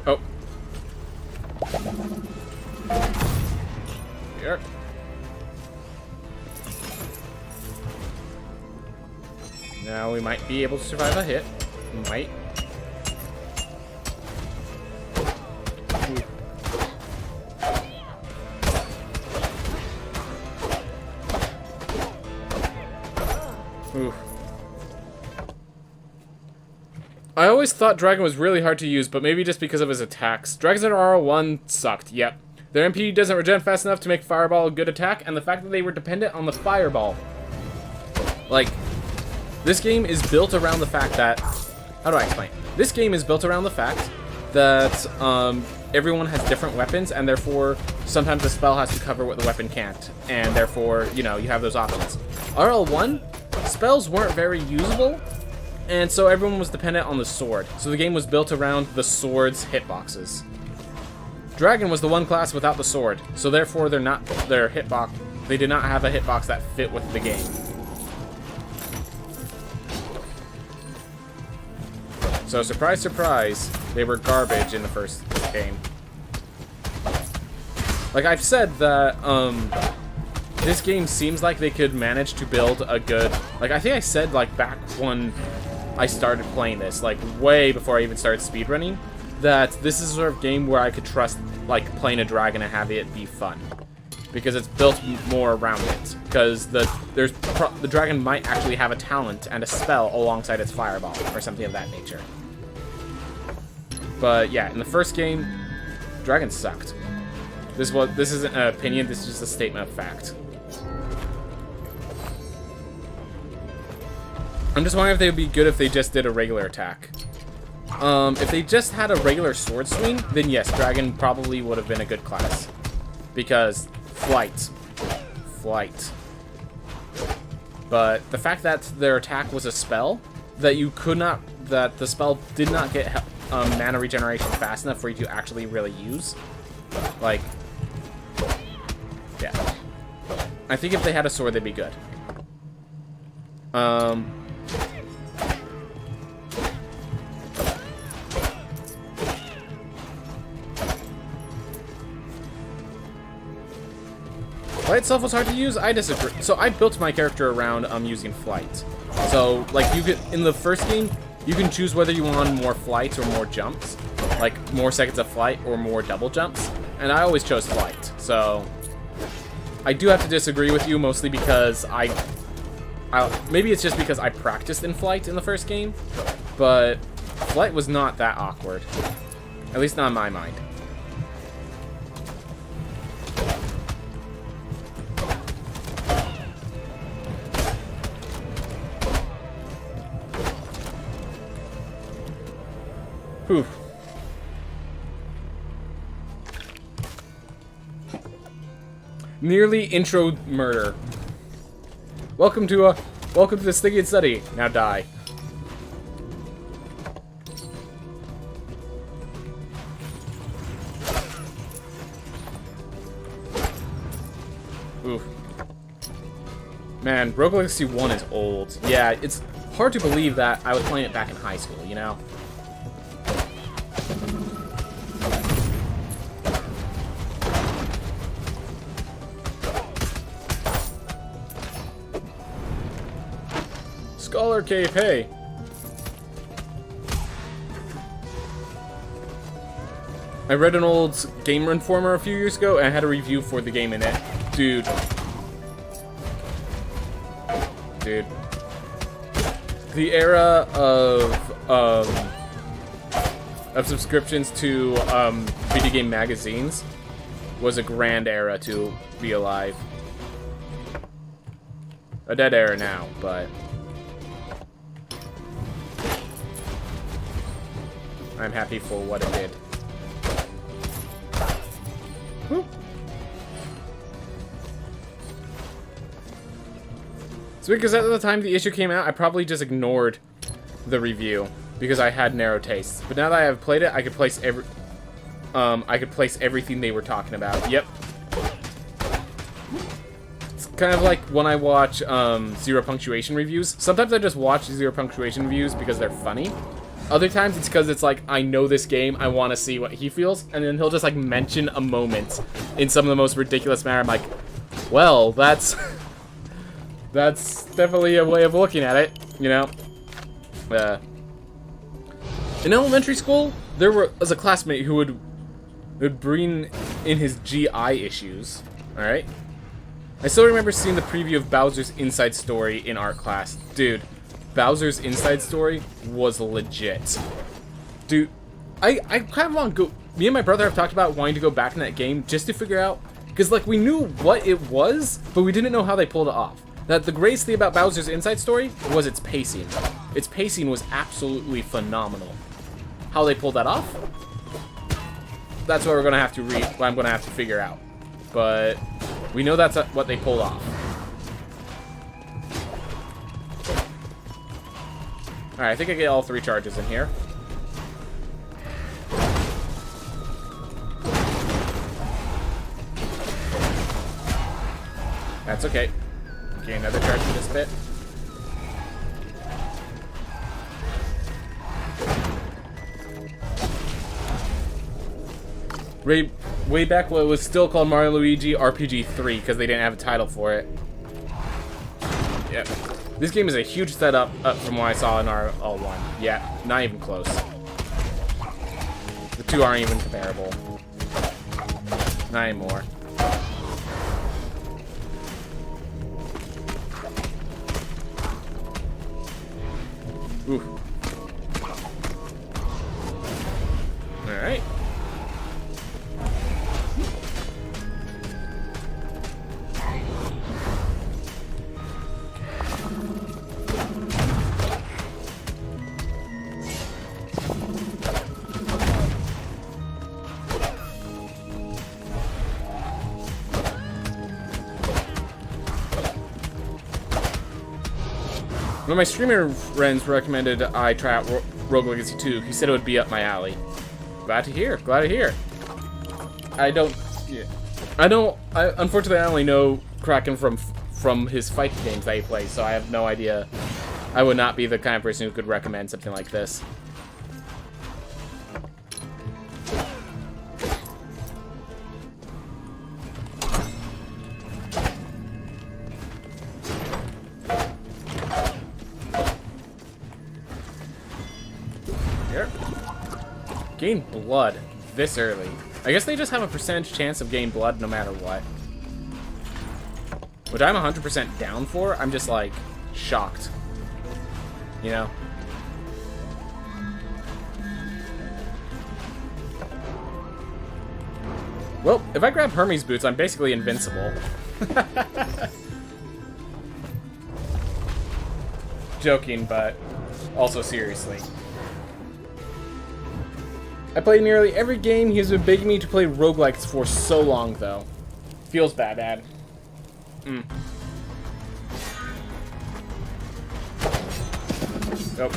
Oh. Here. Now we might be able to survive a hit. We might. Oof. I always thought Dragon was really hard to use, but maybe just because of his attacks. Dragons in RL1 sucked, yep. Their MP doesn't regen fast enough to make Fireball a good attack, and the fact that they were dependent on the Fireball. Like, this game is built around the fact that... How do I explain? This game is built around the fact that everyone has different weapons, and therefore sometimes the spell has to cover what the weapon can't. And therefore, you know, you have those options. RL1, spells weren't very usable, and so everyone was dependent on the sword. So the game was built around the sword's hitboxes. Dragon was the one class without the sword, so therefore they did not have a hitbox that fit with the game. So surprise, surprise, they were garbage in the first game. Like I've said that, this game seems like they could manage to build a good... Like, I think I said, like, back when I started playing this, like, way before I even started speedrunning, that this is a sort of game where I could trust, like, playing a dragon and having it be fun. Because it's built more around it. Because the dragon might actually have a talent and a spell alongside its fireball, or something of that nature. But, yeah, in the first game, dragon sucked. This isn't an opinion, this is just a statement of fact. I'm just wondering if they would be good if they just did a regular attack. If they just had a regular sword swing, then yes, Dragon probably would have been a good class. because flight. But the fact that their attack was a spell, that the spell did not get mana regeneration fast enough for you to actually really use. Like, yeah. I think if they had a sword, they'd be good. Flight itself was hard to use? I disagree. So I built my character around using flight. So, like, you could, in the first game, you can choose whether you want more flights or more jumps. Like, more seconds of flight or more double jumps. And I always chose flight. So, I do have to disagree with you, mostly because maybe it's just because I practiced in flight in the first game. But flight was not that awkward. At least not in my mind. Whew. Nearly intro murder. Welcome to the Sticky and Study. Now die. Oof. Man, Rogue Legacy 1 is old. Yeah, it's hard to believe that I was playing it back in high school, you know? Scholar Cave, hey! I read an old Gamer Informer a few years ago and I had a review for the game in it. Dude. The era of subscriptions to video game magazines was a grand era to be alive. A dead era now, but I'm happy for what it did. Whew. So because at the time the issue came out, I probably just ignored the review because I had narrow tastes. But now that I have played it, I could place everything they were talking about. Yep. It's kind of like when I watch zero punctuation reviews. Sometimes I just watch zero punctuation reviews because they're funny. Other times it's because it's like, I know this game, I want to see what he feels, and then he'll just like mention a moment in some of the most ridiculous manner. I'm like, well, that's definitely a way of looking at it, you know? In elementary school, there was a classmate who would bring in his GI issues, alright? I still remember seeing the preview of Bowser's Inside Story in art class. Dude. Bowser's Inside Story was legit. Dude, I kind of want to go... Me and my brother have talked about wanting to go back in that game just to figure out... Because, like, we knew what it was, but we didn't know how they pulled it off. That the greatest thing about Bowser's Inside Story was its pacing. Its pacing was absolutely phenomenal. How they pulled that off? That's what we're going to have to what I'm going to have to figure out. But we know that's what they pulled off. Alright, I think I get all 3 charges in here. That's okay. Okay, another charge in this bit. Way back when it was still called Mario Luigi RPG 3 because they didn't have a title for it. Yep. This game is a huge step up from what I saw in RL1. Yeah, not even close. The two aren't even comparable. Not anymore. Ooh. Alright. One of my streamer friends recommended I try out Rogue Legacy 2. He said it would be up my alley. Glad to hear. Glad to hear. Unfortunately, I only know Kraken from his fighting games that he plays, so I have no idea. I would not be the kind of person who could recommend something like this. Here. Gain blood this early. I guess they just have a percentage chance of gaining blood no matter what. Which I'm 100% down for. I'm just, like, shocked. You know? Well, if I grab Hermes boots, I'm basically invincible. Joking, but also seriously. I played nearly every game. He's been begging me to play roguelikes for so long, though. Feels bad, Dad. Nope.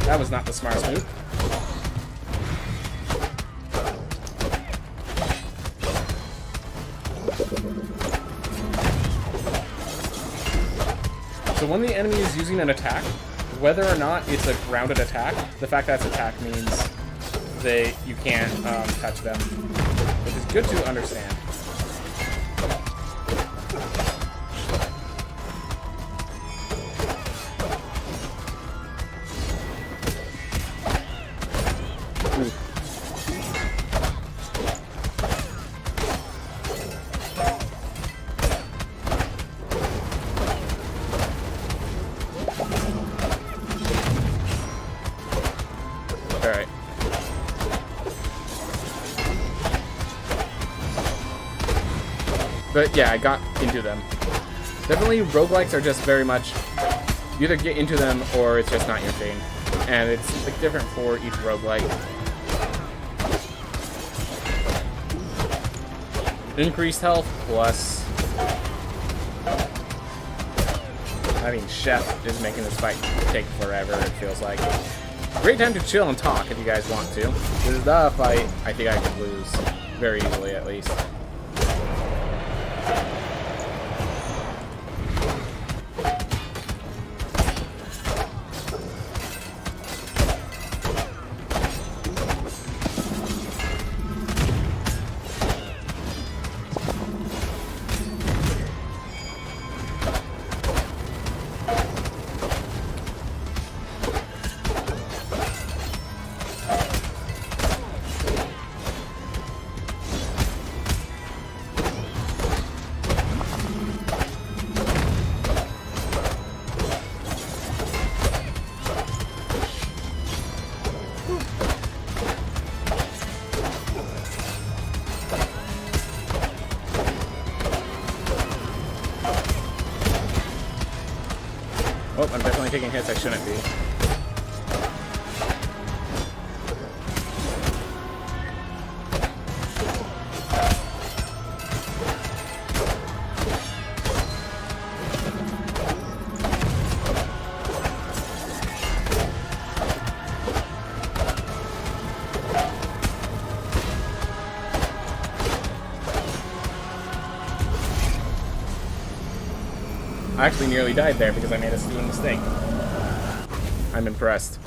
That was not the smartest move. So when the enemy is using an attack, whether or not it's a grounded attack, the fact that it's attack means you can't touch them, which is good to understand. Alright. But yeah, I got into them. Definitely, roguelikes are just very much, you either get into them or it's just not your thing. And it's like different for each roguelike. Increased health plus having Chef is making this fight take forever, it feels like. Great time to chill and talk if you guys want to. This is the fight I think I could lose very easily, at least. Oh, I'm definitely taking hits I shouldn't be. I actually nearly died there because I made a stupid mistake. I'm impressed.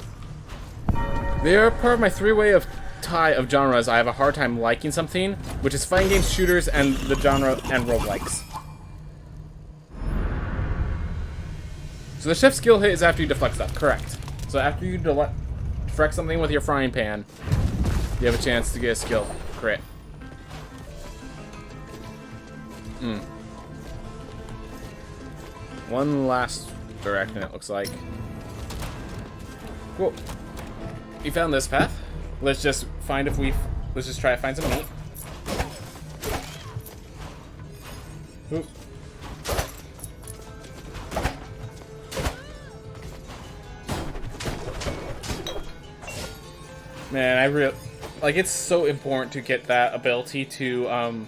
They are part of my three-way of tie of genres I have a hard time liking something, which is fighting games, shooters, and the genre and roguelikes. So the chef skill hit is after you deflect stuff, correct. So after you deflect something with your frying pan, you have a chance to get a skill crit. One last direction, it looks like. Cool. We found this path. Let's just try to find some meat. Oop. Man, it's so important to get that ability to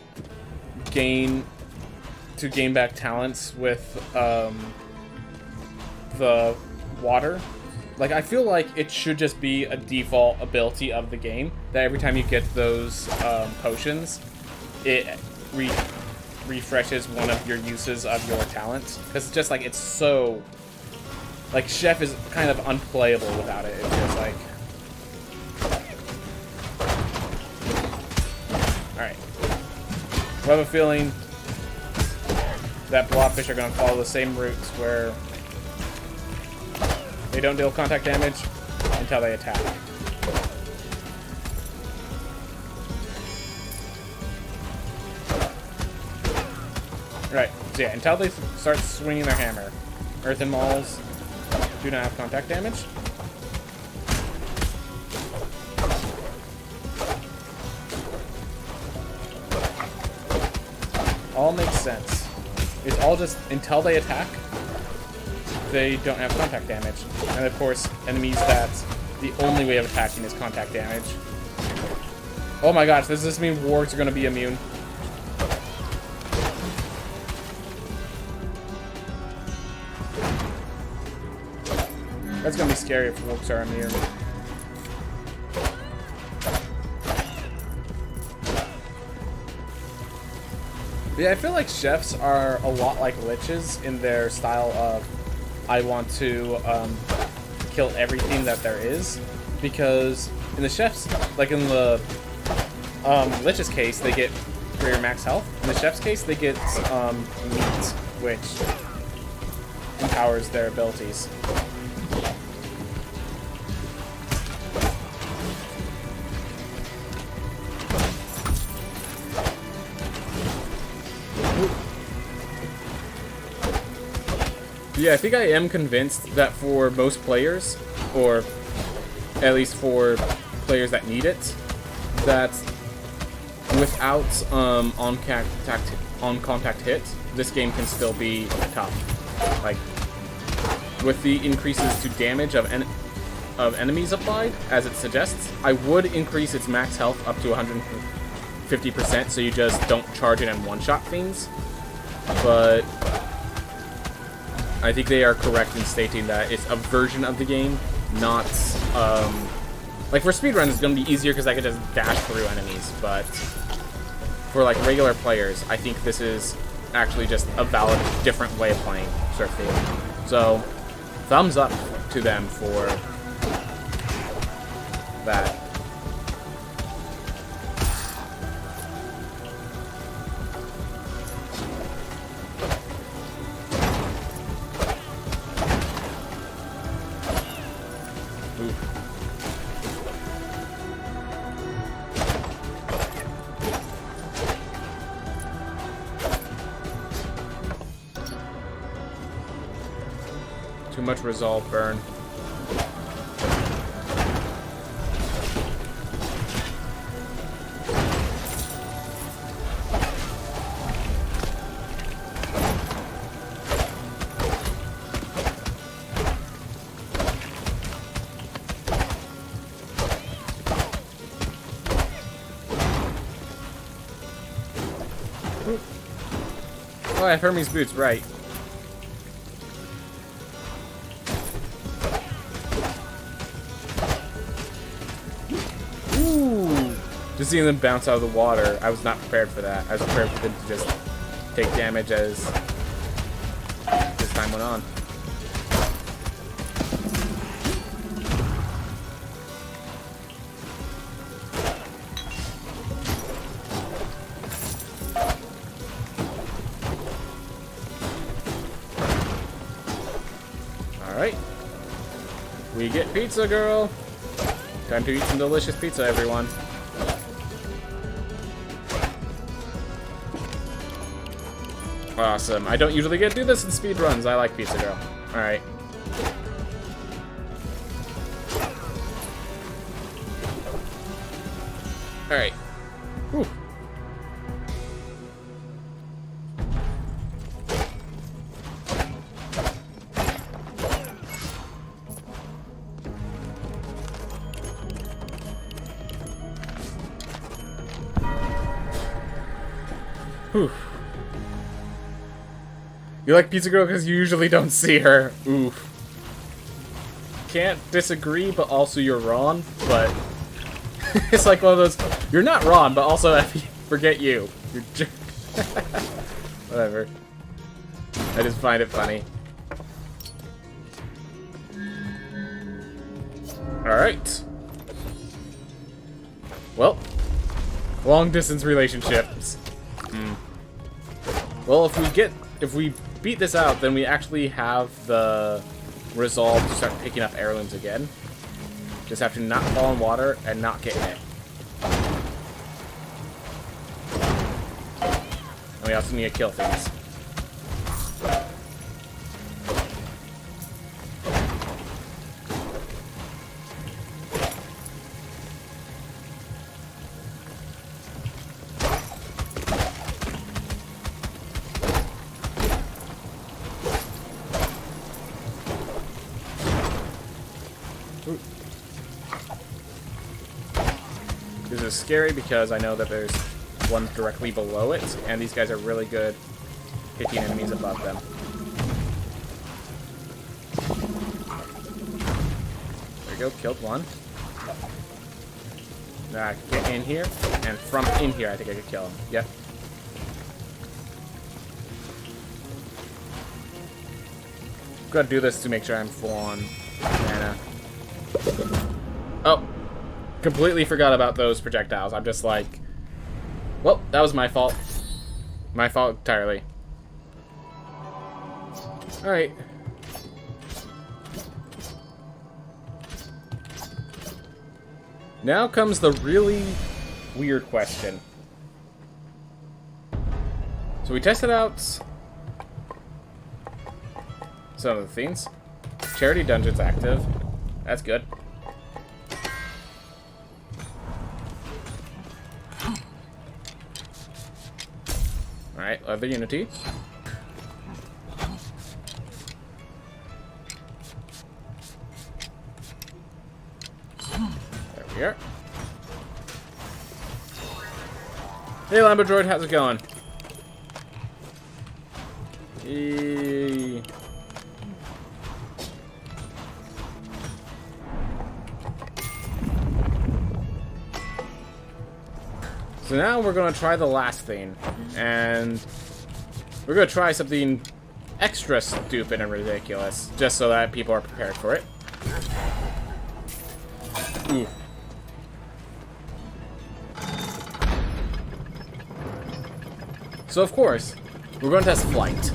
gain back talents with the water. Like, I feel like it should just be a default ability of the game that every time you get those potions, it refreshes one of your uses of your talents. Because it's just like, it's so... Like, Chef is kind of unplayable without it. It feels like... Alright. I have a feeling that Blobfish are going to follow the same routes where they don't deal contact damage until they attack. Right, so yeah, until they start swinging their hammer. Earthen Mauls do not have contact damage. All makes sense. It's all just until they attack, they don't have contact damage. And of course, enemies that the only way of attacking is contact damage. Oh my gosh, does this mean wargs are going to be immune? That's going to be scary if wargs are immune. Yeah, I feel like chefs are a lot like liches in their style of I want to kill everything that there is, because in the chef's, like in the lich's case, they get greater max health. In the chef's case, they get meat, which empowers their abilities. Yeah, I think I am convinced that for most players, or at least for players that need it, that without on-contact hit, this game can still be tough. Like, with the increases to damage of enemies applied, as it suggests, I would increase its max health up to 150%, so you just don't charge it and one-shot things. But I think they are correct in stating that it's a version of the game, not, like, for speedruns it's going to be easier because I could just dash through enemies, but for, like, regular players, I think this is actually just a valid, different way of playing Surf Theme. So, thumbs up to them for that. Too much resolve burn. Oh, I have Hermes boots, right. Just seeing them bounce out of the water, I was not prepared for that. I was prepared for them to just take damage as time went on. Alright. We get pizza, girl! Time to eat some delicious pizza, everyone. Awesome. I don't usually get to do this in speedruns. I like Pizza Girl. Alright. Alright. Whew. Whew. You like Pizza Girl because you usually don't see her. Oof. can't disagree, but also you're wrong. But it's like one of those, you're not wrong, but also forget you. You're whatever. I just find it funny. Alright. Well, long distance relationships. Well, if we beat this out, then we actually have the resolve to start picking up heirlooms again. Just have to not fall in water and not get hit. And we also need to kill things. This is scary because I know that there's one directly below it, and these guys are really good hitting enemies above them. There we go, killed one. Now I can get in here, and from in here I think I could kill him. Yep. Gotta do this to make sure I'm full on mana. Oh! Completely forgot about those projectiles. I'm just like, well, that was my fault. My fault entirely. Alright. Now comes the really weird question. So we tested out some of the things. Charity Dungeon's active. That's good. Alright, Leather Unity. There we are. Hey, Lambo Droid, how's it going? Hey. So now we're going to try the last thing, and we're going to try something extra stupid and ridiculous, just so that people are prepared for it. Ooh. So of course, we're going to test flight.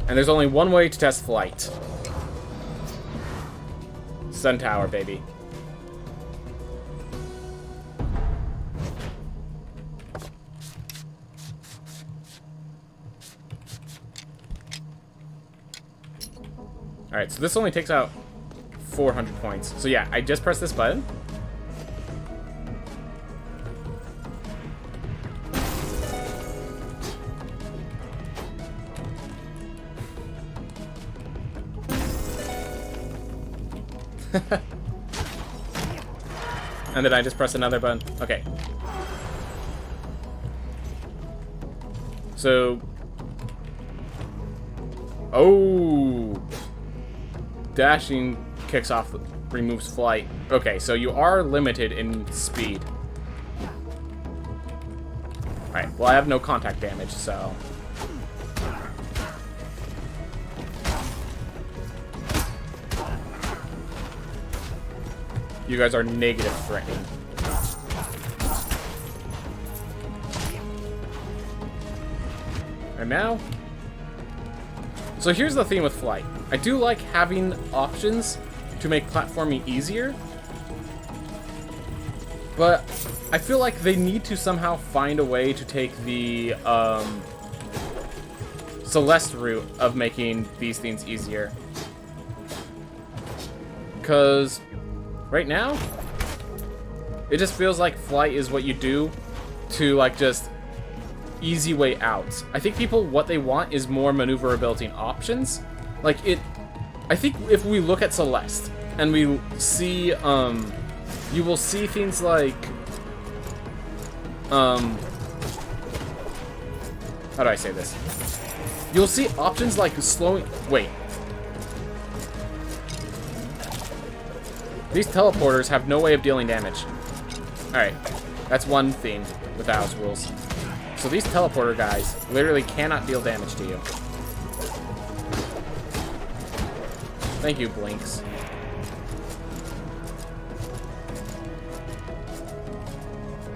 And there's only one way to test flight. Sun Tower, baby. Alright, so this only takes out 400 points. So yeah, I just pressed this button. And then I just press another button. Okay. So... Oh! Dashing kicks off, removes flight. Okay, so you are limited in speed. Alright, well I have no contact damage, so... You guys are negative threatening. And now... So here's the thing with flight. I do like having options to make platforming easier, but I feel like they need to somehow find a way to take the Celeste route of making these things easier. Because right now, it just feels like flight is what you do to like just easy way out. I think people, what they want is more maneuverability and options. Like it, I think if we look at Celeste and we see, you will see things like, how do I say this? You'll see options like slowing, wait. These teleporters have no way of dealing damage. Alright, that's one theme with the house rules. So these teleporter guys literally cannot deal damage to you. Thank you, Blinks.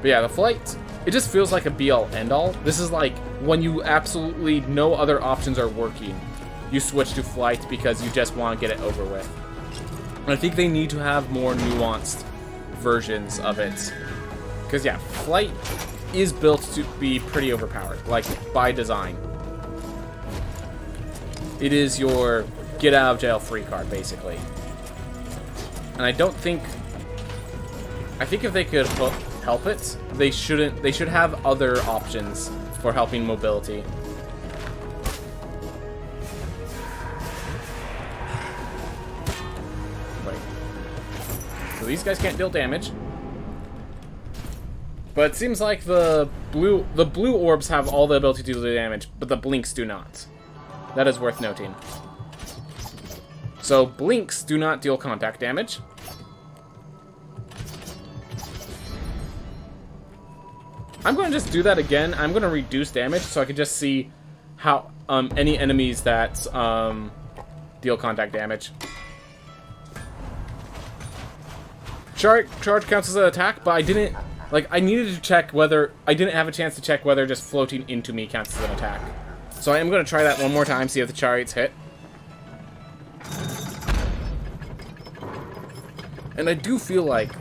But yeah, the flight, it just feels like a be-all, end-all. This is like when you absolutely no other options are working, you switch to flight because you just want to get it over with. And I think they need to have more nuanced versions of it. Because yeah, flight is built to be pretty overpowered, like by design. It is your get out of jail free card, basically. And I don't think, I think if they could help it, they should have other options for helping mobility. Wait. So these guys can't deal damage. But it seems like the blue orbs have all the ability to do damage, but the blinks do not. That is worth noting. So blinks do not deal contact damage. I'm going to just do that again. I'm going to reduce damage so I can just see how any enemies that deal contact damage. Charge counts as an attack, but I didn't, like, I needed to check whether, I didn't have a chance to check whether just floating into me counts as an attack. So I am going to try that one more time, see if the chariots hit. And I do feel like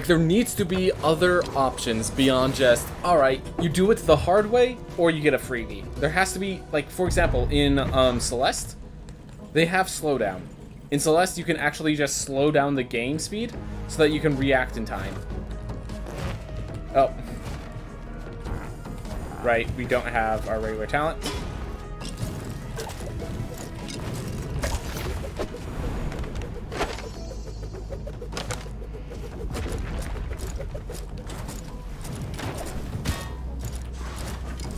there needs to be other options beyond just, alright, you do it the hard way, or you get a freebie. There has to be, like, for example, in Celeste, they have slowdown. In Celeste, you can actually just slow down the game speed so that you can react in time. Oh. Right, we don't have our regular talent.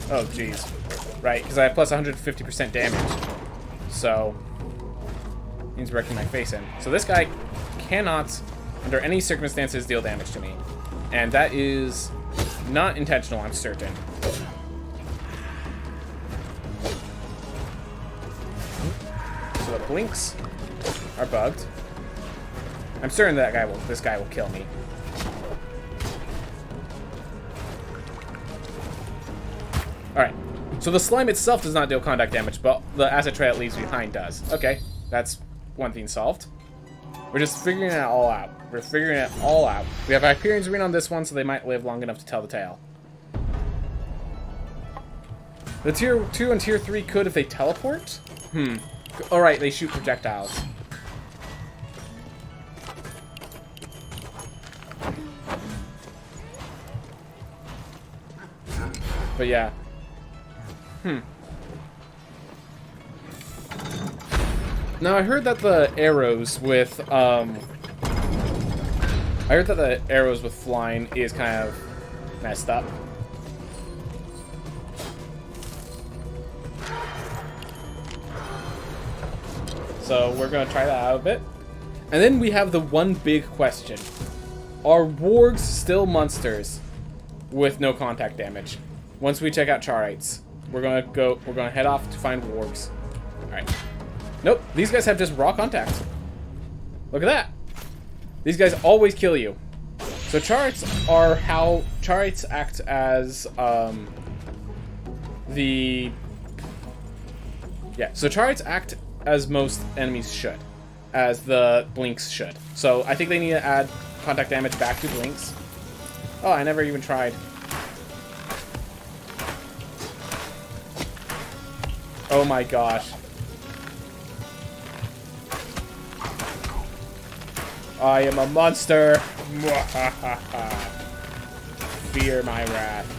Oh, jeez. Right, because I have plus 150% damage. So, means wrecking my face in. So this guy cannot, under any circumstances, deal damage to me. And that is not intentional, I'm certain. So the blinks are bugged. I'm certain that this guy will kill me. Alright, so the slime itself does not deal contact damage, but the acid trail it leaves behind does. Okay, that's one thing solved. We're just figuring it all out. We're figuring it all out. We have Hyperion's Ring on this one, so they might live long enough to tell the tale. The Tier 2 and Tier 3 could if they teleport? Alright, they shoot projectiles. But yeah. Now I heard that the arrows with flying is kind of messed up. So we're gonna try that out a bit. And then we have the one big question. Are wargs still monsters with no contact damage? Once we check out charites, we're gonna head off to find wargs. Alright. Nope, these guys have just raw contact. Look at that. These guys always kill you. So charites are how charites act as so charites act as most enemies should, as the blinks should. So I think they need to add contact damage back to blinks. Oh, I never even tried. Oh my gosh. I am a monster. Fear my wrath.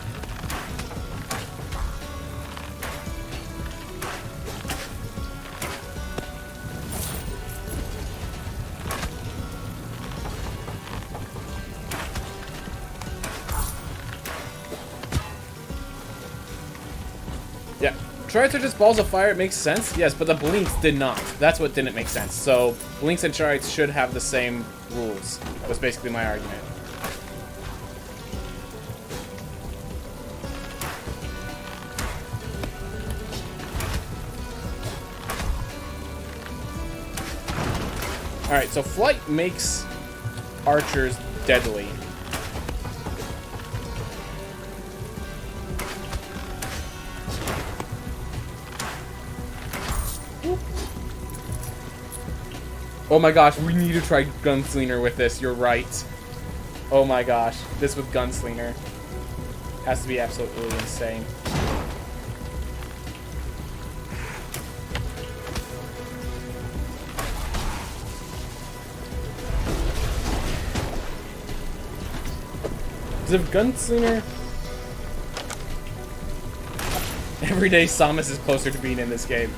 Yeah, Chariots are just balls of fire, it makes sense. Yes, but the Blinks did not. That's what didn't make sense. So, Blinks and Chariots should have the same rules. That was basically my argument. Alright, so Flight makes archers deadly. Oh my gosh, we need to try Gunslinger with this, you're right. Oh my gosh, this with Gunslinger has to be absolutely insane. Because if Gunslinger... Every day Samus is closer to being in this game.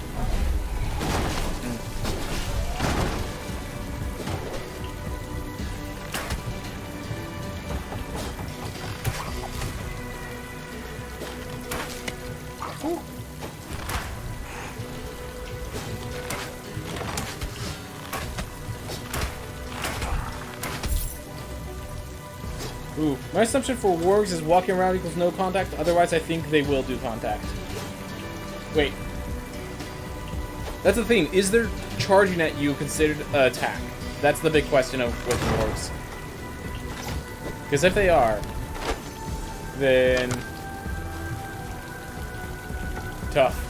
Ooh, my assumption for wargs is walking around equals no contact, otherwise I think they will do contact. Wait. That's the thing, is their charging at you considered an attack? That's the big question with wargs. Because if they are, then... tough.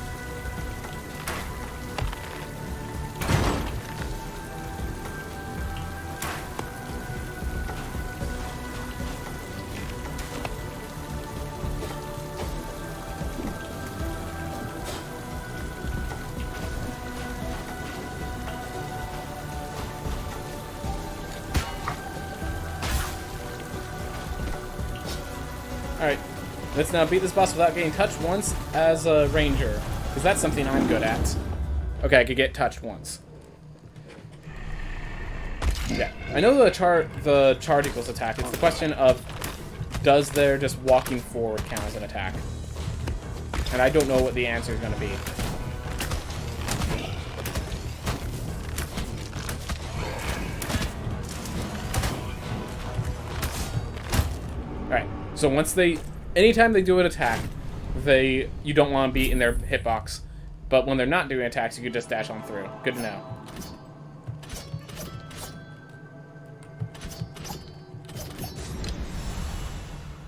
Alright, let's now beat this boss without getting touched once as a ranger. Because that's something I'm good at. Okay, I could get touched once. Yeah, I know the charge equals attack. It's the question of, does their just walking forward count as an attack? And I don't know what the answer is going to be. Alright. So once anytime they do an attack, you don't want to be in their hitbox. But when they're not doing attacks, you can just dash on through. Good to know.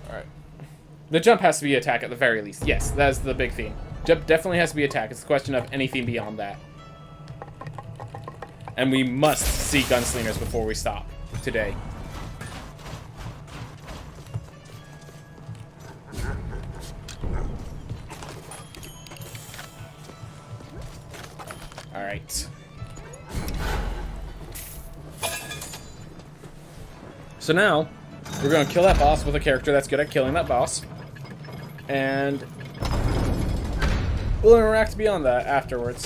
Alright. The jump has to be attack at the very least. Yes, that's the big theme. Jump definitely has to be attack. It's a question of anything beyond that. And we must see Gunslingers before we stop today. Alright. So now, we're going to kill that boss with a character that's good at killing that boss. And we'll interact beyond that afterwards.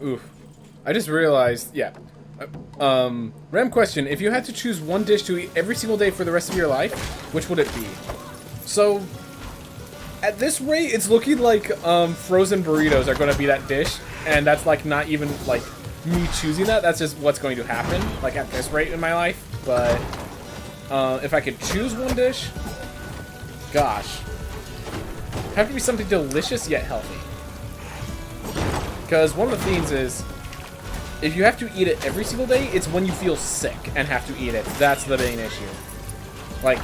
Oof. I just realized, yeah. Random question, if you had to choose one dish to eat every single day for the rest of your life, which would it be? So, at this rate, it's looking like, frozen burritos are gonna be that dish, and that's, like, not even, like, me choosing that, that's just what's going to happen, like, at this rate in my life, but, if I could choose one dish, gosh. It'd have to be something delicious yet healthy. Because one of the things is, if you have to eat it every single day, it's when you feel sick and have to eat it. That's the main issue. Like,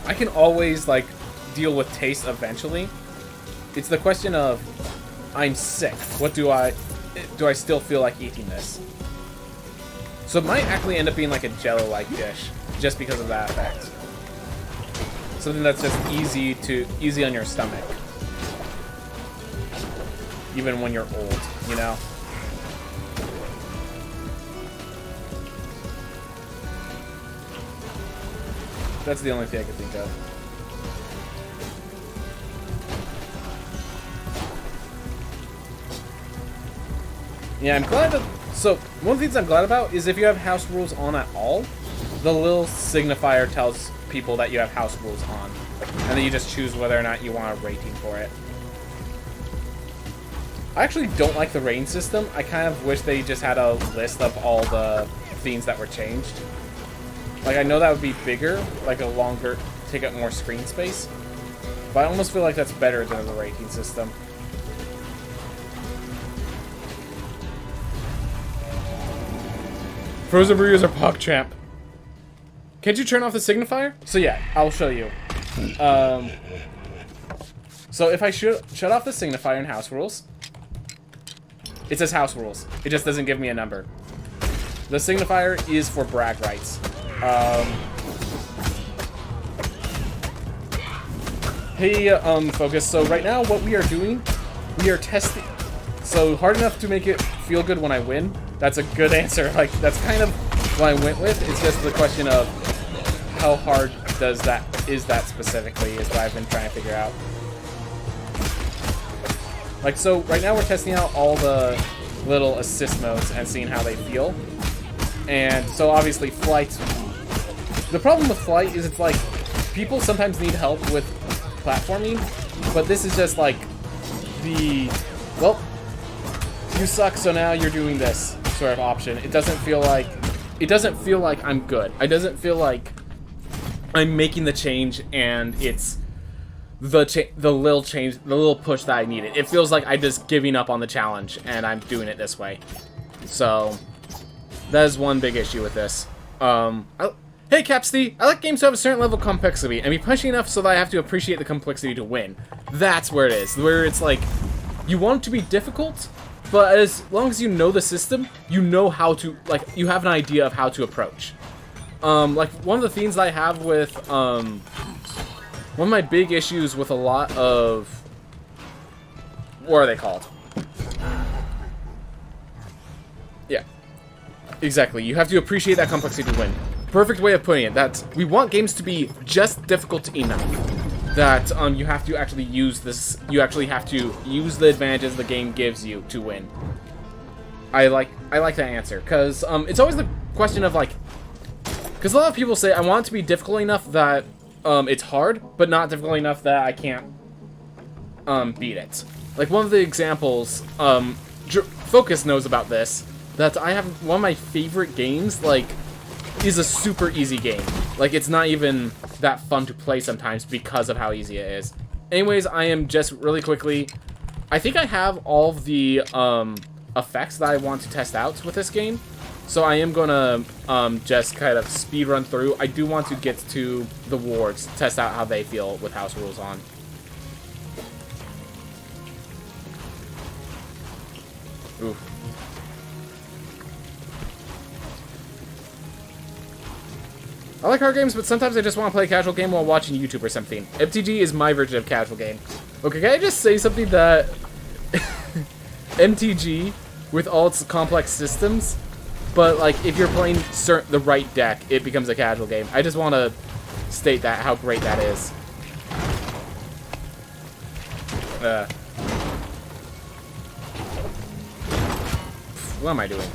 I can always, like, deal with taste eventually. It's the question of, I'm sick. What do I still feel like eating this? So it might actually end up being like a Jello-like dish, just because of that effect. Something that's just easy on your stomach. Even when you're old, you know? That's the only thing I can think of. Yeah, I'm glad that... So, one of the things I'm glad about is if you have house rules on at all, the little signifier tells people that you have house rules on. And then you just choose whether or not you want a rating for it. I actually don't like the rating system. I kind of wish they just had a list of all the themes that were changed. Like, I know that would be bigger, like a longer, take up more screen space. But I almost feel like that's better than the rating system. Frozen burritos are PogChamp. Can't you turn off the signifier? So yeah, I'll show you. So if I shut off the signifier in house rules, it says house rules. It just doesn't give me a number. The signifier is for brag rights. Hey, Focus. So right now, what we are doing, we are testing. So hard enough to make it feel good when I win. That's a good answer. Like, that's kind of what I went with. It's just the question of how hard is that specifically is what I've been trying to figure out. Like, so right now we're testing out all the little assist modes and seeing how they feel. And so obviously flight. The problem with flight is it's like people sometimes need help with platforming, but this is just like well, you suck, so now you're doing this sort of option. It doesn't feel like I'm good. It doesn't feel like I'm making the change and it's the little change, the little push that I needed. It feels like I'm just giving up on the challenge and I'm doing it this way. So that is one big issue with this. Hey Capsty, I like games to have a certain level of complexity and be pushing enough so that I have to appreciate the complexity to win. That's where it is, where it's like you want it to be difficult, but as long as you know the system, you know how to, like, you have an idea of how to approach. Like, one of the themes I have with, one of my big issues with a lot of, what are they called? Yeah, exactly. You have to appreciate that complexity to win. Perfect way of putting it. That we want games to be just difficult enough. That you have to actually use this. You actually have to use the advantages the game gives you to win. I like that answer because it's always the question of like, because a lot of people say I want it to be difficult enough that it's hard, but not difficult enough that I can't beat it. Like one of the examples, Focus knows about this. That I have one of my favorite games like is a super easy game. Like it's not even that fun to play sometimes because of how easy it is. Anyways, I am just really quickly, I think I have all of the effects that I want to test out with this game. So I am gonna just kind of speed run through. I do want to get to the wards, test out how they feel with house rules on. Oof. I like hard games, but sometimes I just want to play a casual game while watching YouTube or something. MTG is my version of casual game. Okay, can I just say something that MTG, with all its complex systems, but like if you're playing the right deck, it becomes a casual game. I just want to state that, how great that is. What am I doing?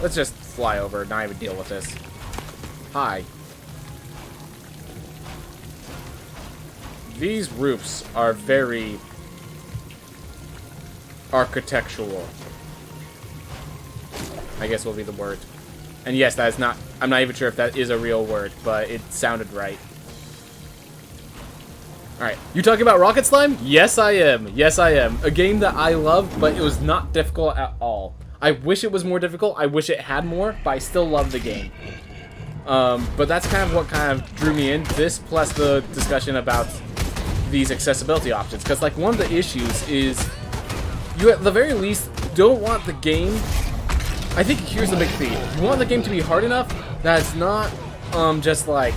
Let's just fly over, not even deal with this. Hi. These roofs are very architectural, I guess will be the word. And yes, that is not, I'm not even sure if that is a real word, but it sounded right. Alright, you talking about Rocket Slime? Yes, I am. Yes, I am. A game that I love, but it was not difficult at all. I wish it was more difficult. I wish it had more, but I still love the game. But that's kind of what kind of drew me in. This plus the discussion about these accessibility options, because like one of the issues is you at the very least don't want the game, I think here's the big thing, you want the game to be hard enough that it's not just like,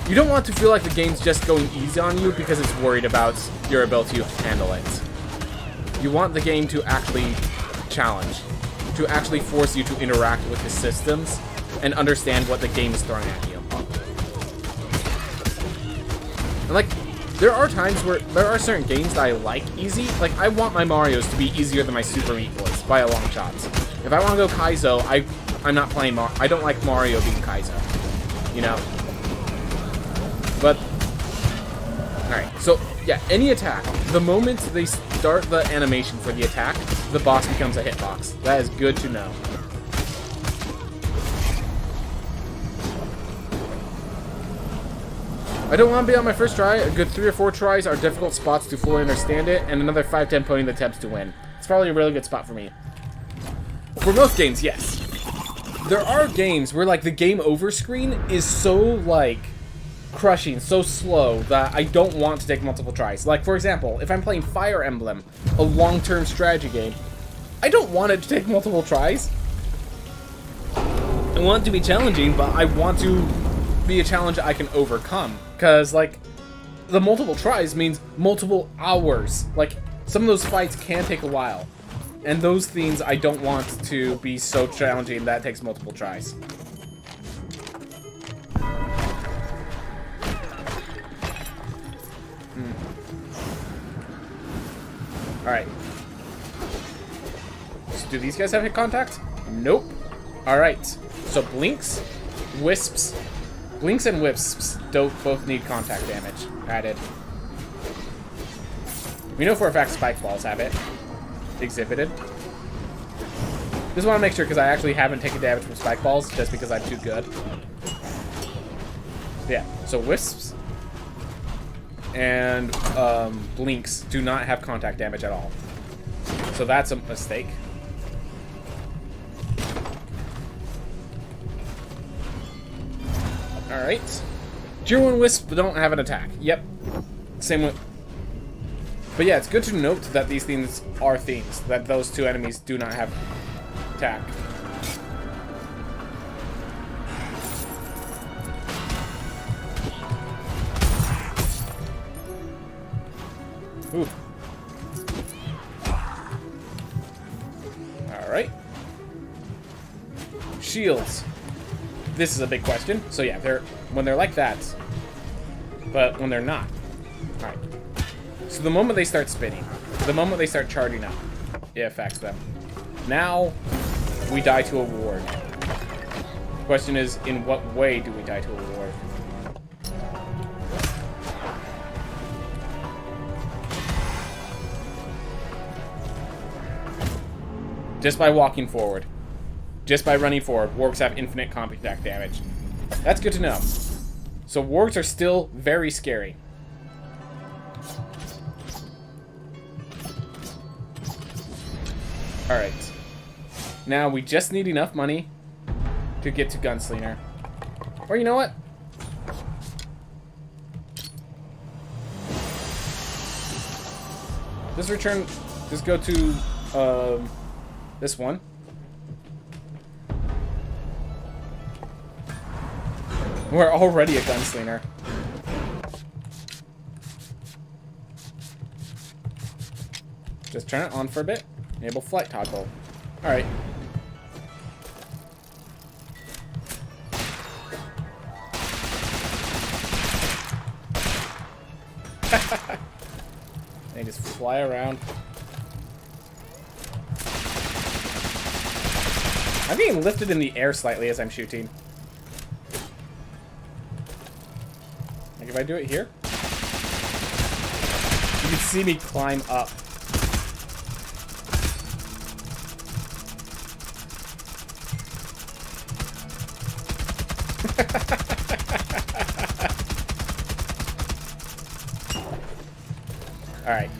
you don't want to feel like the game's just going easy on you because it's worried about your ability to handle it. You want the game to actually challenge, to actually force you to interact with the systems and understand what the game is throwing at you. And like, there are times where there are certain games that I like easy. Like, I want my Marios to be easier than my Super Meat Boys by a long shot. If I want to go Kaizo, I'm not playing I don't like Mario being Kaizo. You know? But, alright, so, yeah, any attack. The moment they start the animation for the attack, the boss becomes a hitbox. That is good to know. I don't want to be on my first try. A good 3 or 4 tries are difficult spots to fully understand it, and another 5-10 podium attempts to win. It's probably a really good spot for me. For most games, yes. There are games where, like, the game over screen is so, like, crushing, so slow that I don't want to take multiple tries. Like, for example, if I'm playing Fire Emblem, a long-term strategy game, I don't want it to take multiple tries. I want it to be challenging, but I want to be a challenge I can overcome. Because, like, the multiple tries means multiple hours. Like, some of those fights can take a while. And those things I don't want to be so challenging that it takes multiple tries. Alright. So do these guys have hit contact? Nope. Alright. So Blinks, Wisps. Blinks and Wisps both need contact damage added. We know for a fact Spike Balls have it exhibited. Just want to make sure because I actually haven't taken damage from Spike Balls just because I'm too good. Yeah, so Wisps and Blinks do not have contact damage at all. So that's a mistake. Alright. Tier 1 Wisp don't have an attack. Yep. Same with... But yeah, it's good to note that these things are things. That those two enemies do not have attack. Ooh. Alright. Shields. This is a big question. So yeah, when they're like that. But when they're not. Alright. So the moment they start spinning, the moment they start charging up, it affects them. Now, we die to a ward. The question is, in what way do we die to a ward? Just by walking forward. Just by running forward, wargs have infinite contact damage. That's good to know. So wargs are still very scary. Alright. Now we just need enough money to get to Gunslinger. Or you know what? Just go to this one. We're already a Gunslinger. Just turn it on for a bit. Enable flight toggle. Alright. They just fly around. I'm getting lifted in the air slightly as I'm shooting. Like if I do it here, you can see me climb up. Alright.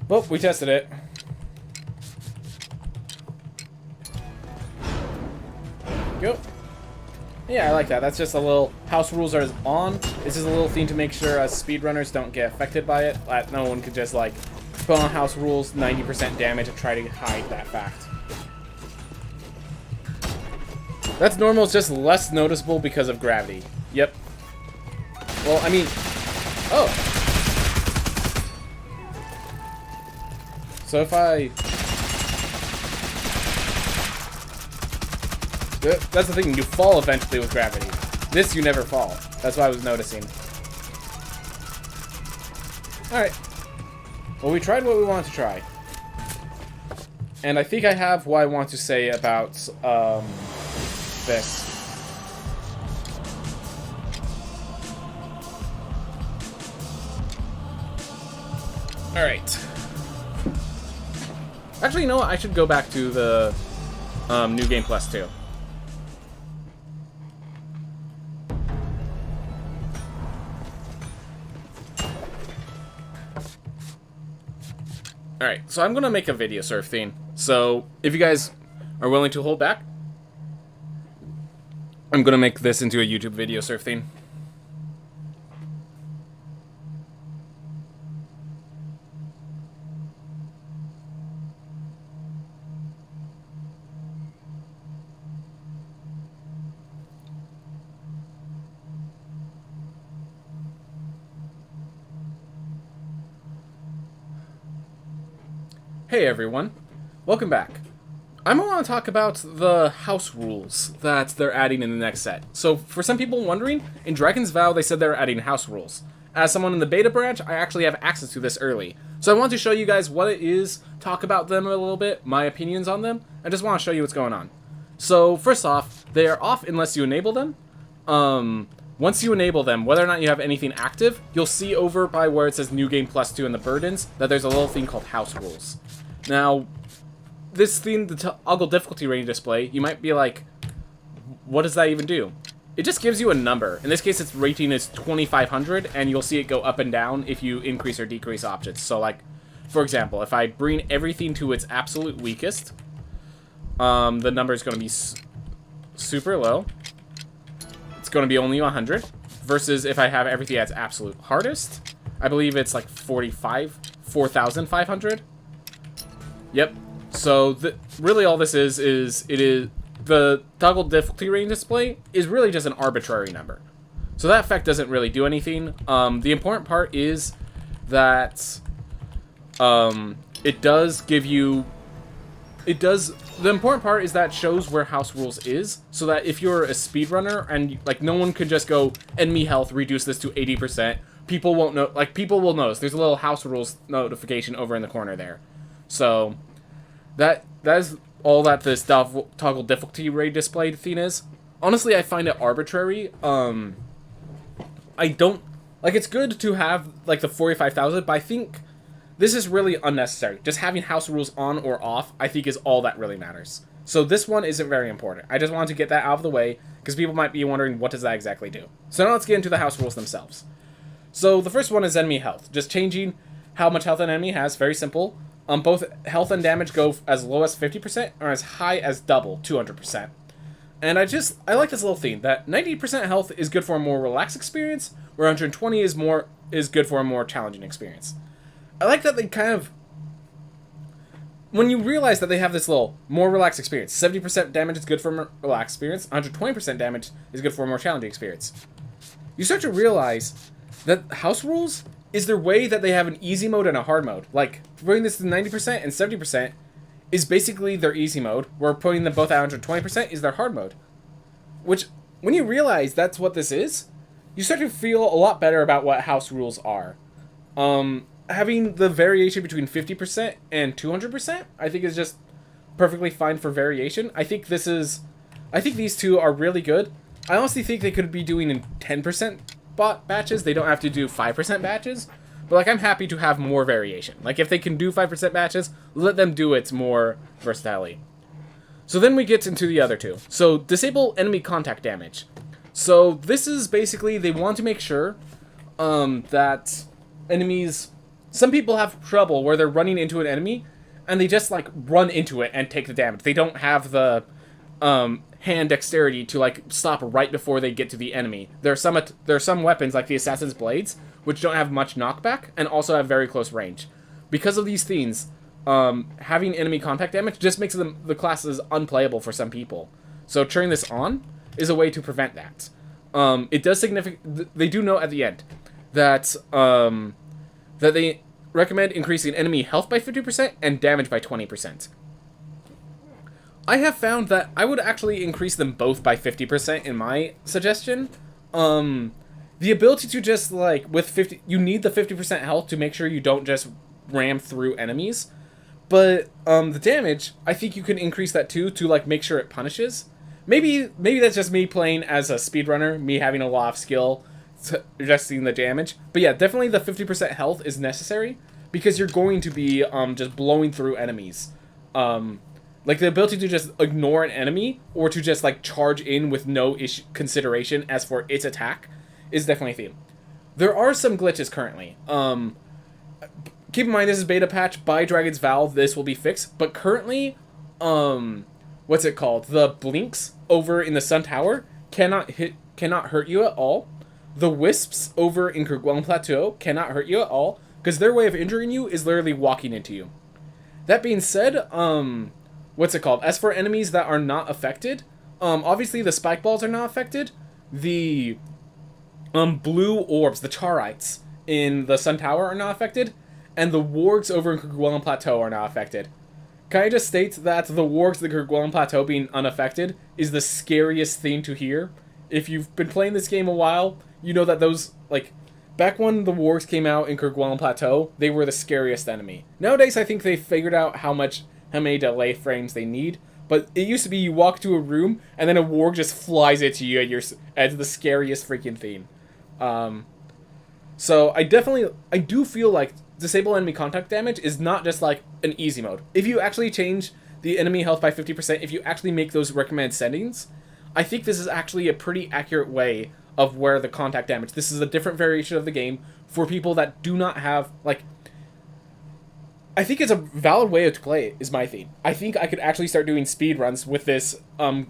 Well, we tested it. Go. Yeah, I like that. That's just a little... House rules are on. This is a little thing to make sure speedrunners don't get affected by it. No one could just, like, put on house rules, 90% damage, and try to hide that fact. That's normal. It's just less noticeable because of gravity. Yep. Well, I mean... Oh. So if I That's the thing, you fall eventually with gravity. This, you never fall. That's what I was noticing. Alright. Well, we tried what we wanted to try. And I think I have what I want to say about, this. Alright. Actually, you know what? I should go back to the, New Game Plus 2. Alright, so I'm gonna make a video surf theme. So, if you guys are willing to hold back, I'm gonna make this into a YouTube video surf theme. Hey everyone, welcome back. I'm going to talk about the house rules that they're adding in the next set. So, for some people wondering, in Dragon's Vow they said they're adding house rules. As someone in the beta branch, I actually have access to this early. So I want to show you guys what it is, talk about them a little bit, my opinions on them, I just want to show you what's going on. So, first off, they are off unless you enable them. Once you enable them, whether or not you have anything active, you'll see over by where it says New Game Plus 2 in the burdens, that there's a little thing called house rules. Now, this thing, the toggle difficulty rating display, you might be like, what does that even do? It just gives you a number. In this case, its rating is 2500, and you'll see it go up and down if you increase or decrease options. So, like, for example, if I bring everything to its absolute weakest, the number is going to be super low. It's going to be only 100, versus if I have everything at its absolute hardest, I believe it's like 4,500. Yep. So, really all this is the toggle difficulty rating display is really just an arbitrary number. So that effect doesn't really do anything. The important part is that it does give you... The important part is that it shows where house rules is, so that if you're a speedrunner and, like, no one could just go, enemy health, reduce this to 80%, people won't know, like, people will notice. There's a little house rules notification over in the corner there. So, that is all that this toggle difficulty rate display thing is. Honestly, I find it arbitrary. I don't... Like, it's good to have, like, the 45,000, but I think this is really unnecessary. Just having house rules on or off, I think, is all that really matters. So this one isn't very important. I just wanted to get that out of the way, because people might be wondering, what does that exactly do? So now let's get into the house rules themselves. So the first one is enemy health. Just changing how much health an enemy has. Very simple. Both health and damage go as low as 50% or as high as double, 200%. And I like this little theme, that 90% health is good for a more relaxed experience, where 120 is good for a more challenging experience. I like that they kind of... When you realize that they have this little more relaxed experience, 70% damage is good for a relaxed experience, 120% damage is good for a more challenging experience. You start to realize that house rules is their way that they have an easy mode and a hard mode. Like, putting this to 90% and 70% is basically their easy mode, where putting them both at 120% is their hard mode. Which, when you realize that's what this is, you start to feel a lot better about what house rules are. Having the variation between 50% and 200%, I think is just perfectly fine for variation. I think these two are really good. I honestly think they could be doing in 10% batches. They don't have to do 5% batches. But, like, I'm happy to have more variation. Like, if they can do 5% batches, let them do it more versatility. So then we get into the other two. So, disable enemy contact damage. So, this is basically, they want to make sure that enemies... Some people have trouble where they're running into an enemy, and they just, like, run into it and take the damage. They don't have the hand dexterity to, like, stop right before they get to the enemy. There are some weapons, like the Assassin's Blades, which don't have much knockback, and also have very close range. Because of these things, having enemy contact damage just makes the classes unplayable for some people. So turning this on is a way to prevent that. It does they do note at the end that that they recommend increasing enemy health by 50% and damage by 20%. I have found that I would actually increase them both by 50% in my suggestion. The ability to just, like, with 50... You need the 50% health to make sure you don't just ram through enemies. But, the damage, I think you can increase that too to, like, make sure it punishes. Maybe that's just me playing as a speedrunner, me having a lot of skill, adjusting the damage. But yeah, definitely the 50% health is necessary, because you're going to be, just blowing through enemies. Like, the ability to just ignore an enemy, or to just, like, charge in with no consideration as for its attack, is definitely a theme. There are some glitches currently. Keep in mind, this is beta patch. By Dragon's Vow, this will be fixed. But currently, what's it called? The blinks over in the Sun Tower cannot hurt you at all. The wisps over in Kerguelen Plateau cannot hurt you at all, because their way of injuring you is literally walking into you. That being said, what's it called? As for enemies that are not affected, obviously the spike balls are not affected. The blue orbs, the charites in the Sun Tower are not affected, and the wargs over in Kerguelen Plateau are not affected. Can I just state that the wargs in the Kerguelen Plateau being unaffected is the scariest thing to hear? If you've been playing this game a while, you know that those, like, back when the wargs came out in Kerguelen Plateau, they were the scariest enemy. Nowadays, I think they've figured out how many delay frames they need, but it used to be you walk to a room, and then a warg just flies into you as the scariest freaking thing. So I do feel like disable enemy contact damage is not just like an easy mode. If you actually change the enemy health by 50%, if you actually make those recommended settings, I think this is actually a pretty accurate way of where the contact damage. This is a different variation of the game for people that do not have, like, I think it's a valid way to play it, is my theme. I think I could actually start doing speedruns with this,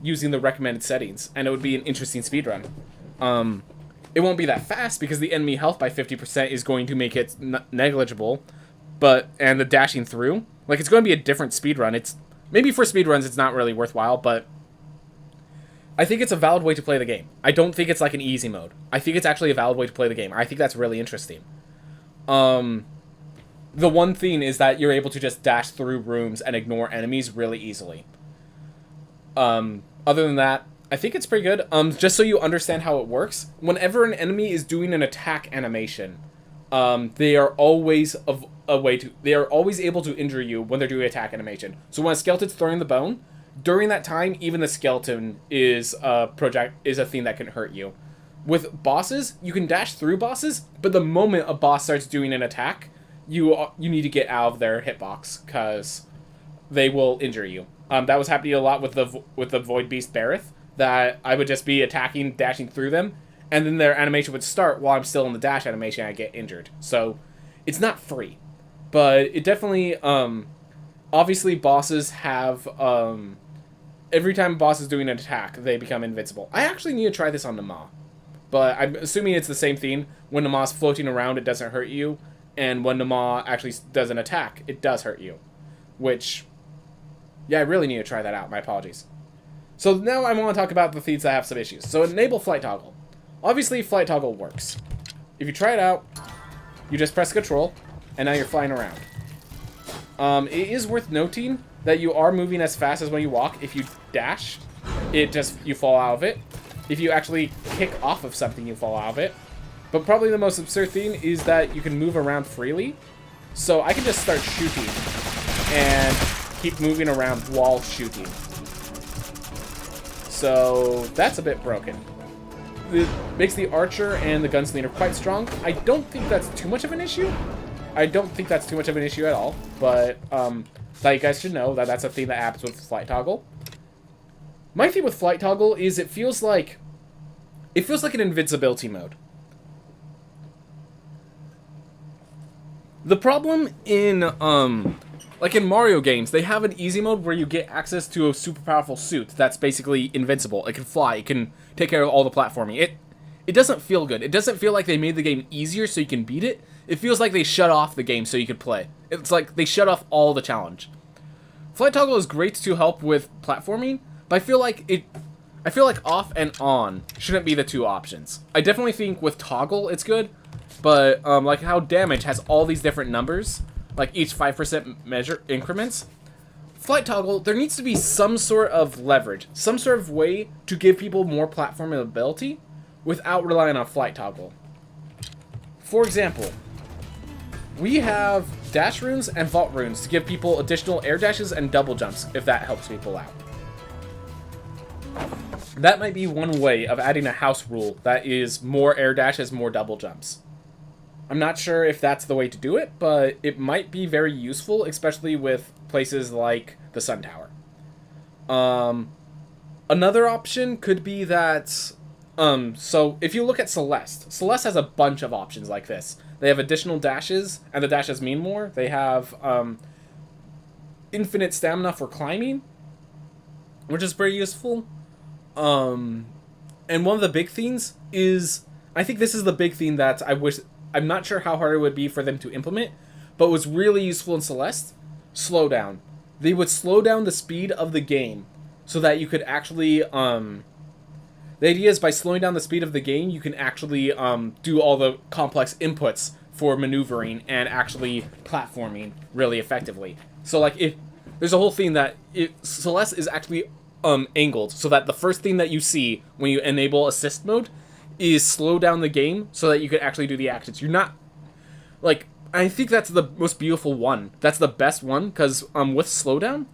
using the recommended settings, and it would be an interesting speedrun. It won't be that fast, because the enemy health by 50% is going to make it negligible, and the dashing through, like, it's going to be a different speedrun. Maybe for speedruns it's not really worthwhile, but I think it's a valid way to play the game. I don't think it's like an easy mode. I think it's actually a valid way to play the game. I think that's really interesting. The one thing is that you're able to just dash through rooms and ignore enemies really easily. Other than that, I think it's pretty good. Just so you understand how it works, whenever an enemy is doing an attack animation, they are always able to injure you when they're doing attack animation. So when a skeleton's throwing the bone, during that time, even the skeleton is a thing that can hurt you. With bosses, you can dash through bosses, but the moment a boss starts doing an attack, you need to get out of their hitbox, because they will injure you. That was happening a lot with the Void Beast Barith, that I would just be attacking, dashing through them, and then their animation would start while I'm still in the dash animation and I get injured. So, it's not free. But it definitely, obviously bosses have, every time a boss is doing an attack, they become invincible. I actually need to try this on Nama. But I'm assuming it's the same thing. When Nama's floating around, it doesn't hurt you. And when Nama actually does an attack, it does hurt you. Which, yeah, I really need to try that out. My apologies. So now I want to talk about the things that have some issues. So enable flight toggle. Obviously, flight toggle works. If you try it out, you just press control, and now you're flying around. It is worth noting that you are moving as fast as when you walk. If you dash, you fall out of it. If you actually kick off of something, you fall out of it. But probably the most absurd thing is that you can move around freely. So I can just start shooting and keep moving around while shooting. So that's a bit broken. It makes the archer and the gunslinger quite strong. I don't think that's too much of an issue. At all. But that you guys should know that that's a thing that happens with flight toggle. My thing with flight toggle is it feels like an invincibility mode. The problem in like in Mario games, they have an easy mode where you get access to a super powerful suit that's basically invincible. It can fly, it can take care of all the platforming. It doesn't feel good. It doesn't feel like they made the game easier so you can beat it. It feels like they shut off the game so you could play. It's like they shut off all the challenge. Flight toggle is great to help with platforming, but I feel like off and on shouldn't be the two options. I definitely think with toggle it's good, but like how damage has all these different numbers, like each 5% measure increments. flight toggle, there needs to be some sort of leverage, some sort of way to give people more platforming ability without relying on flight toggle. For example, we have dash runes and vault runes to give people additional air dashes and double jumps if that helps people out. That might be one way of adding a house rule that is more air dashes, more double jumps. I'm not sure if that's the way to do it, but it might be very useful, especially with places like the Sun Tower. Another option could be that, so if you look at Celeste, Celeste has a bunch of options like this. They have additional dashes, and the dashes mean more. They have infinite stamina for climbing, which is pretty useful. And one of the big things is, I think this is the big thing that I'm not sure how hard it would be for them to implement, but was really useful in Celeste, slowdown. They would slow down the speed of the game so that you could actually, the idea is by slowing down the speed of the game, you can actually do all the complex inputs for maneuvering and actually platforming really effectively. So like if there's a whole thing that Celeste is actually angled so that the first thing that you see when you enable assist mode is slow down the game so that you can actually do the actions. You're not, like, I think that's the most beautiful one. That's the best one, because with slowdown,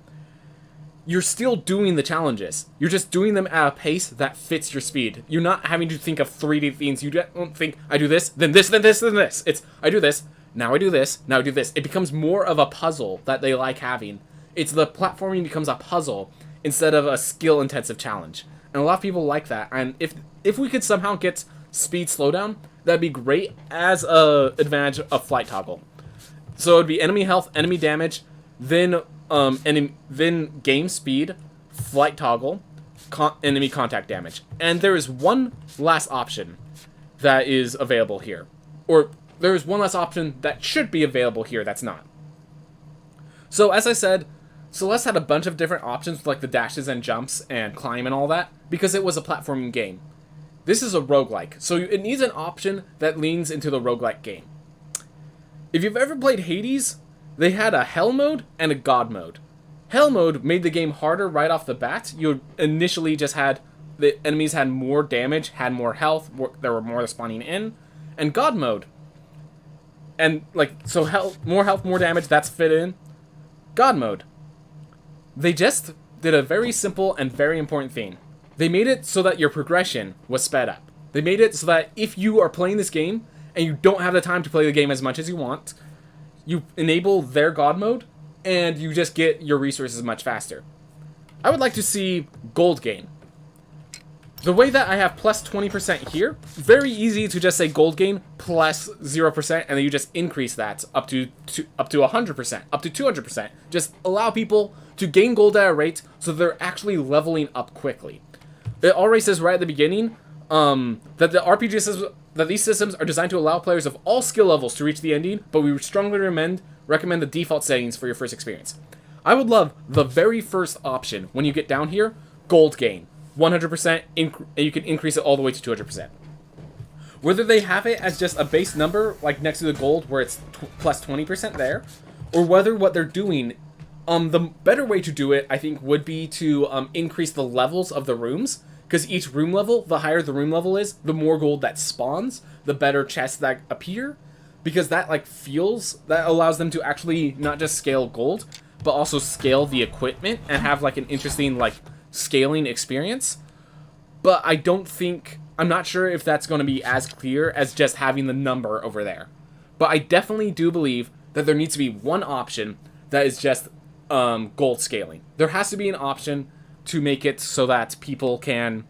you're still doing the challenges. You're just doing them at a pace that fits your speed. You're not having to think of 3D things. You don't think, I do this, then this, then this, then this. It's, I do this, now I do this, now I do this. It becomes more of a puzzle that they like having. It's the platforming becomes a puzzle instead of a skill-intensive challenge. And a lot of people like that. And if we could somehow get speed slowdown, that'd be great as a advantage of flight toggle. So it'd be enemy health, enemy damage, then then game speed, flight toggle, enemy contact damage. And there is one last option that is available here. Or there is one last option that should be available here that's not. So as I said, Celeste had a bunch of different options like the dashes and jumps and climb and all that because it was a platforming game. This is a roguelike, so it needs an option that leans into the roguelike game. If you've ever played Hades, they had a Hell mode and a God mode. Hell mode made the game harder right off the bat. You initially just had, the enemies had more damage, had more health, there were more spawning in. And God mode, and like, so more health, more damage, that's fit in. God mode. They just did a very simple and very important thing. They made it so that your progression was sped up. They made it so that if you are playing this game and you don't have the time to play the game as much as you want, you enable their God mode and you just get your resources much faster. I would like to see gold gain. The way that I have plus 20% here, very easy to just say gold gain plus 0%, and then you just increase that up to 100%, up to 200%. Just allow people to gain gold at a rate so they're actually leveling up quickly. It already says right at the beginning that the RPG systems, that these systems are designed to allow players of all skill levels to reach the ending, but we strongly recommend the default settings for your first experience. I would love the very first option when you get down here, gold gain. 100%, you can increase it all the way to 200%. Whether they have it as just a base number, like next to the gold, where it's plus 20% there, or whether what they're doing, the better way to do it, I think, would be to increase the levels of the rooms, because each room level, the higher the room level is, the more gold that spawns, the better chests that appear, because that that allows them to actually not just scale gold, but also scale the equipment and have like an interesting scaling experience. But I'm not sure if that's going to be as clear as just having the number over there. But I definitely do believe that there needs to be one option that is just gold scaling. There has to be an option to make it so that people can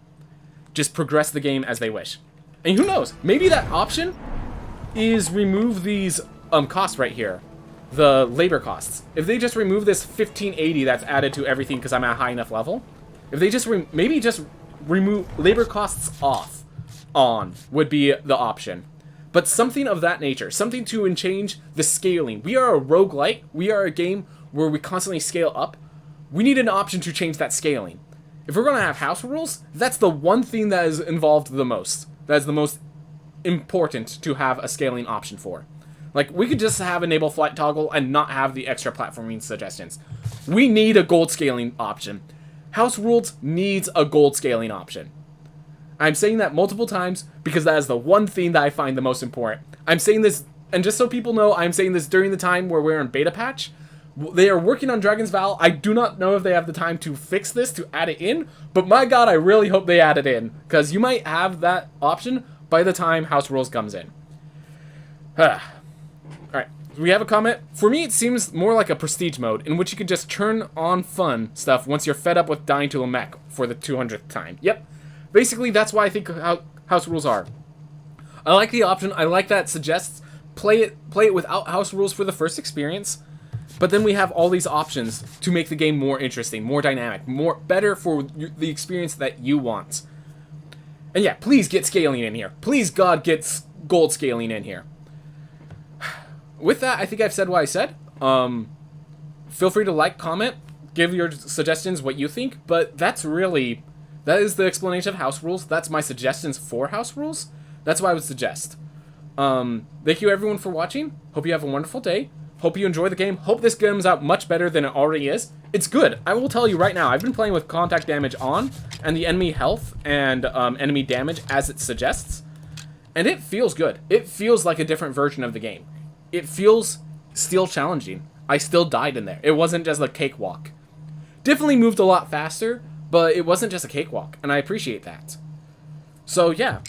just progress the game as they wish. And who knows, maybe that option is remove these costs right here, the labor costs. If they just remove this 1580 that's added to everything because I'm at a high enough level, if they just maybe just remove labor costs on would be the option. But something of that nature, something to change the scaling. We are a roguelike, we are a game where we constantly scale up. We need an option to change that scaling. If we're going to have house rules, that's the one thing that is involved the most. That is the most important to have a scaling option for. Like, we could just have enable flight toggle and not have the extra platforming suggestions. We need a gold scaling option. House Rules needs a gold scaling option. I'm saying that multiple times because that is the one thing that I find the most important. I'm saying this, and just so people know, I'm saying this during the time where we're in beta patch. They are working on Dragon's Vow. I do not know if they have the time to fix this, to add it in, but my god, I really hope they add it in, because you might have that option by the time House Rules comes in. Alright, we have a comment. For me, it seems more like a prestige mode, in which you can just turn on fun stuff once you're fed up with dying to a mech for the 200th time. Yep. Basically, that's why I think House Rules are. I like the option. I like that it suggests play it without House Rules for the first experience. But then we have all these options to make the game more interesting, more dynamic, better for the experience that you want. And yeah, please get scaling in here. Please, God, get gold scaling in here. With that, I think I've said what I said. Feel free to like, comment, give your suggestions, what you think. But that is the explanation of House Rules. That's my suggestions for House Rules. That's what I would suggest. Thank you everyone for watching. Hope you have a wonderful day. Hope you enjoy the game. Hope this comes out much better than it already is. It's good. I will tell you right now, I've been playing with contact damage on, and the enemy health and enemy damage as it suggests. And it feels good. It feels like a different version of the game. It feels still challenging. I still died in there. It wasn't just a cakewalk. Definitely moved a lot faster, but it wasn't just a cakewalk, and I appreciate that. So yeah,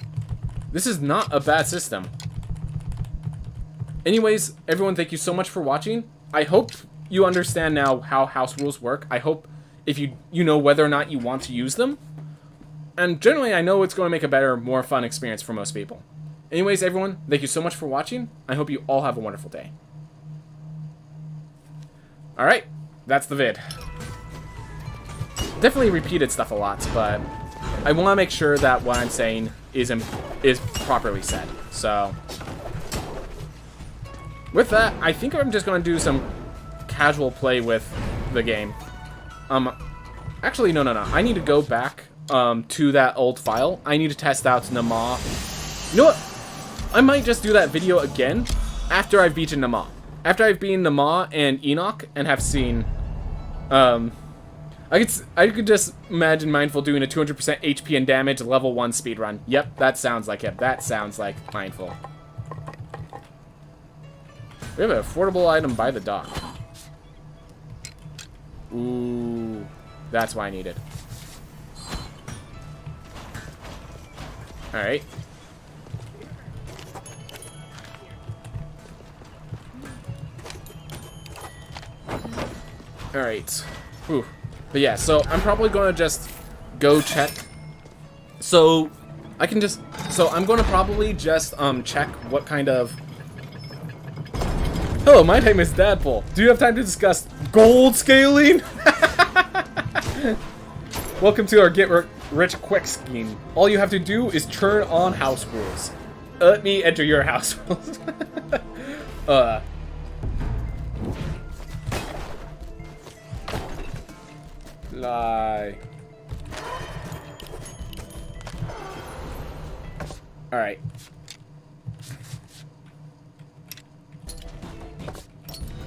this is not a bad system. Anyways, everyone, thank you so much for watching. I hope you understand now how House Rules work. I hope if you know whether or not you want to use them. And generally, I know it's going to make a better, more fun experience for most people. Anyways, everyone, thank you so much for watching. I hope you all have a wonderful day. Alright, that's the vid. Definitely repeated stuff a lot, but I want to make sure that what I'm saying is properly said. So with that, I think I'm just going to do some casual play with the game. Actually, no. I need to go back to that old file. I need to test out Nama. You know what? I might just do that video again after I've beaten Nama. After I've beaten Nama and Enoch and have seen... I could just imagine Mindful doing a 200% HP and damage level 1 speedrun. Yep, that sounds like it. That sounds like Mindful. We have an affordable item by the dock. Ooh, that's what I needed. Alright. Alright. Whew. But yeah, so I'm probably going to just go check. So I'm going to probably just check what kind of... Hello, my name is Dadpool. Do you have time to discuss gold scaling? Welcome to our Get Rich Quick scheme. All you have to do is turn on House Rules. Let me enter your House Rules. Lie. Alright.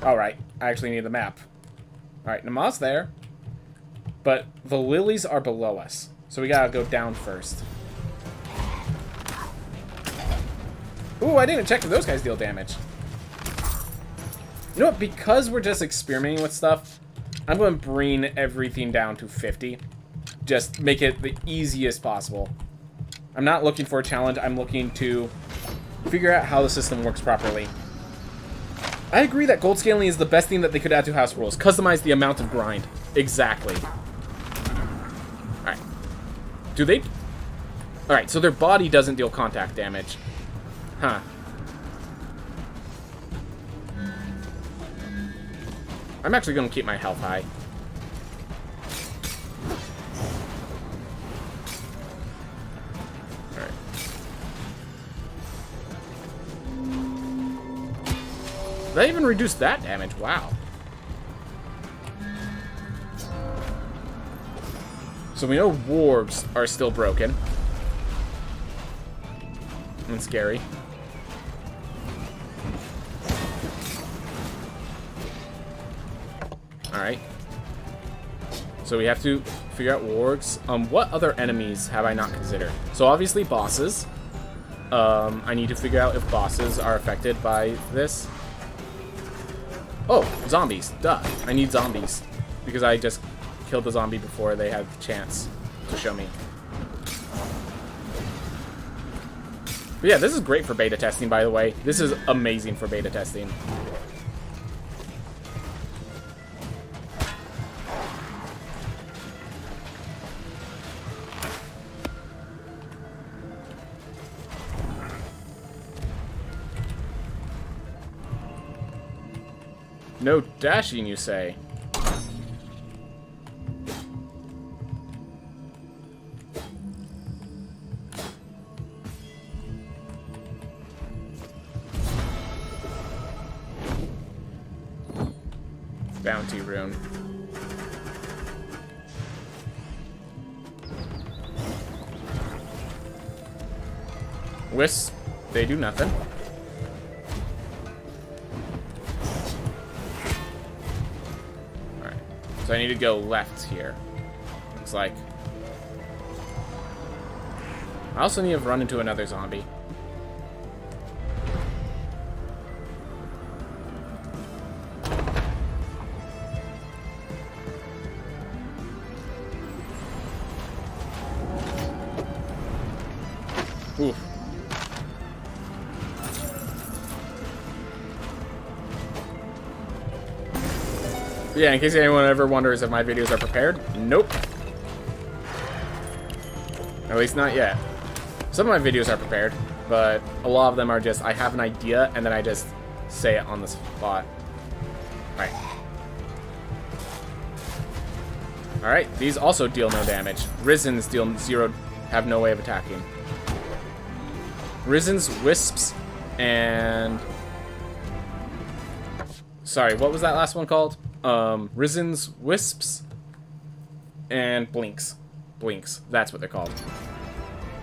Alright, I actually need the map. Alright, Nama's there. But the lilies are below us. So we gotta go down first. Ooh, I didn't check if those guys deal damage. You know what? Because we're just experimenting with stuff, I'm going to bring everything down to 50. Just make it the easiest possible. I'm not looking for a challenge. I'm looking to figure out how the system works properly. I agree that gold scaling is the best thing that they could add to House Rules. Customize the amount of grind. Exactly. Alright. Do they... Alright, so their body doesn't deal contact damage. Huh. I'm actually going to keep my health high. Alright. That even reduced that damage. Wow. So we know warps are still broken. And scary. Alright. So we have to figure out wargs. What other enemies have I not considered? So obviously bosses. I need to figure out if bosses are affected by this. Oh, zombies. Duh. I need zombies. Because I just killed the zombie before they had the chance to show me. But yeah, this is great for beta testing, by the way. This is amazing for beta testing. No dashing, you say? Bounty rune. Wisps, they do nothing. Alright, so I need to go left here. Looks like. I also need to run into another zombie. Oof. Yeah, in case anyone ever wonders if my videos are prepared, nope. At least not yet. Some of my videos are prepared, but a lot of them are just, I have an idea, and then I just say it on the spot. Alright. Alright, these also deal no damage. Risens deal zero, have no way of attacking. Risen's wisps and... Sorry, what was that last one called? Risen's wisps and blinks. Blinks, that's what they're called.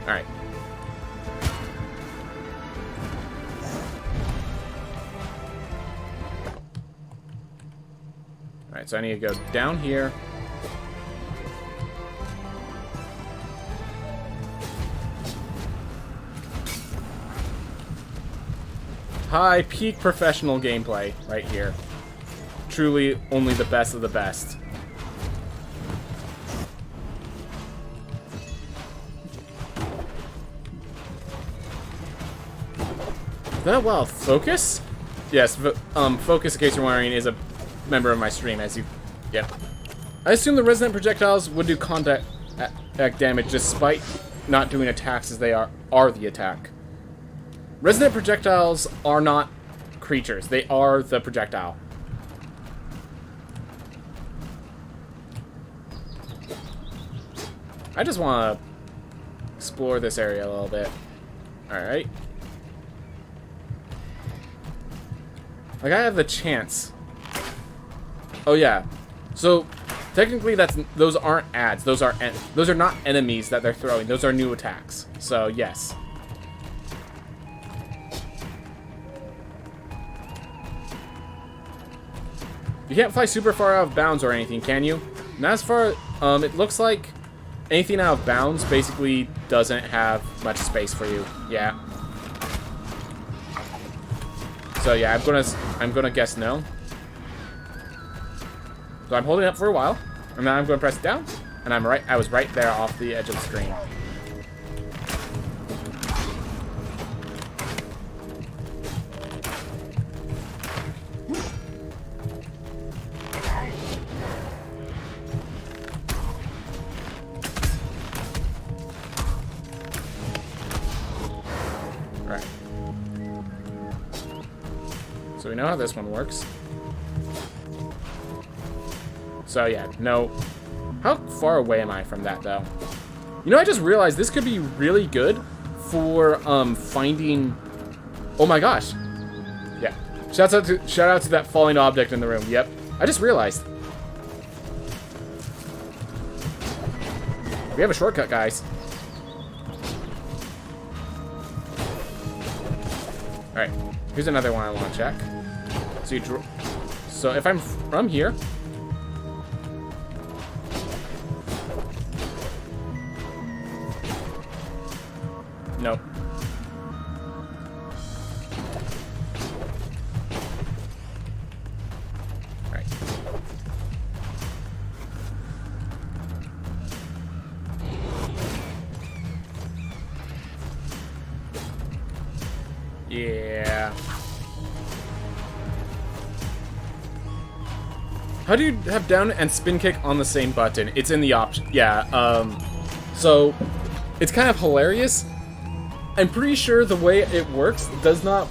Alright. Alright, so I need to go down here. High peak professional gameplay right here. Truly only the best of the best. Is that wild focus? Yes, Focus, in case you're wondering, is a member of my stream, as you... Yep. I assume the resonant projectiles would do contact damage despite not doing attacks as they are the attack. Resonant projectiles are not creatures. They are the projectile. I just want to explore this area a little bit. Alright. Like, I have the chance. Oh, yeah. So, technically, those aren't ads. Those are not enemies that they're throwing. Those are new attacks. So, yes. You can't fly super far out of bounds or anything, can you? Not as far... it looks like anything out of bounds basically doesn't have much space for you. Yeah. So yeah, I'm gonna guess no. So I'm holding it up for a while, and then I'm gonna press it down, and I was right there off the edge of the screen. So we know how this one works. So yeah, no. How far away am I from that, though? You know, I just realized this could be really good for finding... Oh my gosh. Yeah. Shout out to that falling object in the room. Yep. I just realized. We have a shortcut, guys. Alright. Here's another one I want to check. So if I'm from here, Nope. Right. Yeah. How do you have down and spin kick on the same button? It's in the option. Yeah, so it's kind of hilarious. I'm pretty sure the way it works does not...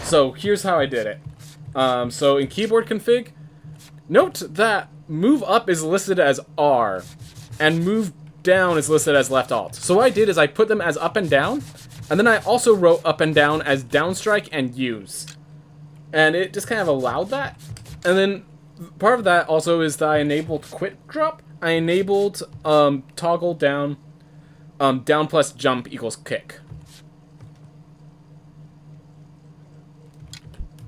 So here's how I did it. So in keyboard config, note that move up is listed as R, and move down is listed as left alt. So what I did is I put them as up and down, and then I also wrote up and down as down strike and use. And it just kind of allowed that. And then part of that also is that I enabled quick drop. I enabled toggle down, down plus jump equals kick.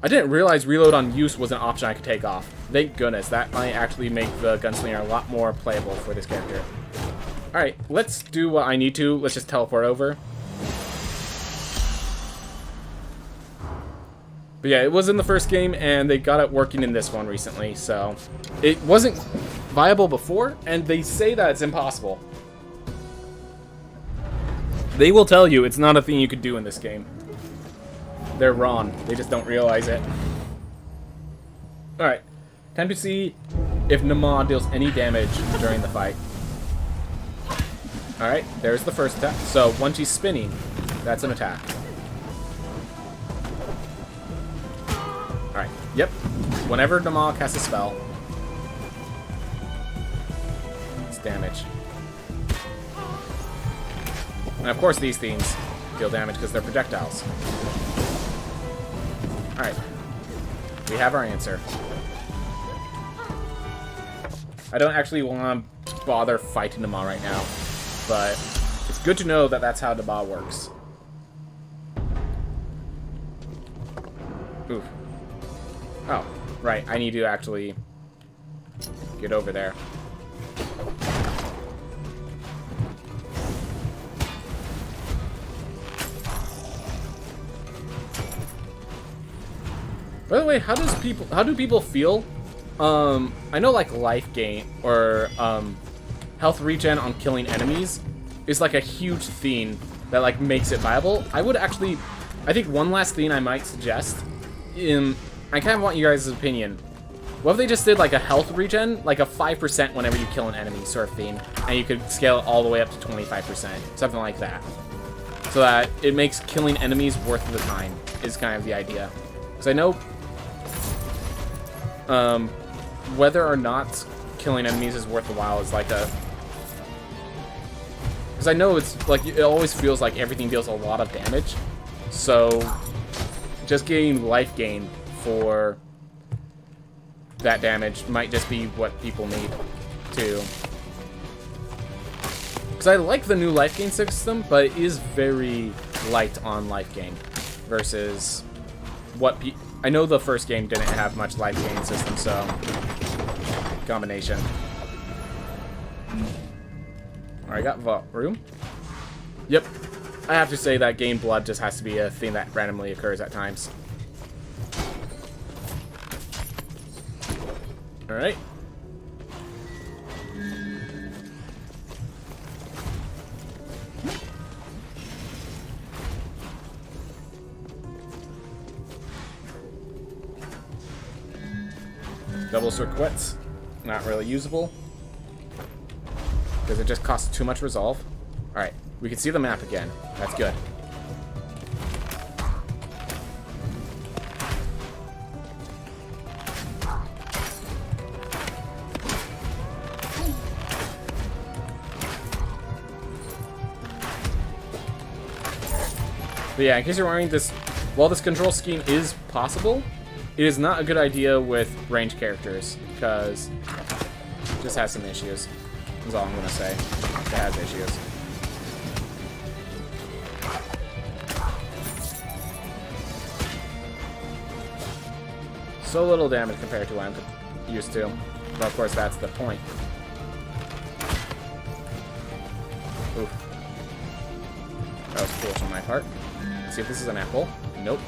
I didn't realize reload on use was an option I could take off. Thank goodness, that might actually make the gunslinger a lot more playable for this character. Alright, let's do what I need to. Let's just teleport over. But yeah, it was in the first game, and they got it working in this one recently, so... It wasn't viable before, and they say that it's impossible. They will tell you it's not a thing you could do in this game. They're wrong. They just don't realize it. Alright. Time to see if Nama deals any damage during the fight. Alright, there's the first attack. So, once she's spinning, that's an attack. Alright, yep. Whenever Nama casts a spell, it's damage. And of course these things deal damage because they're projectiles. Alright. We have our answer. I don't actually want to bother fighting Nama right now, but it's good to know that that's how Nama works. Oof. Oh, right. I need to actually get over there. By the way, how do people feel? I know like life gain or health regen on killing enemies is like a huge theme that like makes it viable. I think one last thing I might suggest, I kind of want you guys' opinion. What if they just did like a health regen, like a 5% whenever you kill an enemy sort of thing, and you could scale it all the way up to 25%, something like that. So that it makes killing enemies worth the time, is kind of the idea. Because I know whether or not killing enemies is worth the while is like a... Because I know it's like, it always feels like everything deals a lot of damage. So just getting life gain for that damage might just be what people need to... Because I like the new life gain system, but it is very light on life gain versus what I know the first game didn't have much life gain system, so combination. Alright, got room. Yep. I have to say that gain blood just has to be a thing that randomly occurs at times. Alright. Double circuits, not really usable because it just costs too much resolve. Alright, we can see the map again. That's good. But yeah, in case you're wondering, while this control scheme is possible, it is not a good idea with ranged characters, because it just has some issues. That's all I'm going to say. It has issues. So little damage compared to what I'm used to. But of course, that's the point. Oof. That was foolish on my part. Let's see if this is an apple. Nope.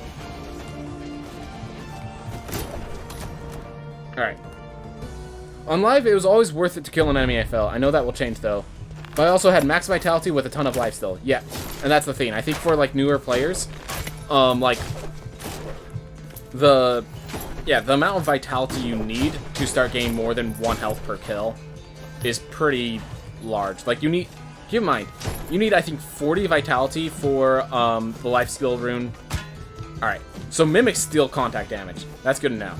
Alright. On live, it was always worth it to kill an enemy I felt. I know that will change, though. But I also had max vitality with a ton of life still. Yeah, and that's the thing. I think for, like, newer players, like, the amount of vitality you need to start gaining more than 1 health per kill is pretty large. Like, you need, keep in mind, you need, I think, 40 vitality for, the life skill rune. Alright, so mimics deal contact damage. That's good to know.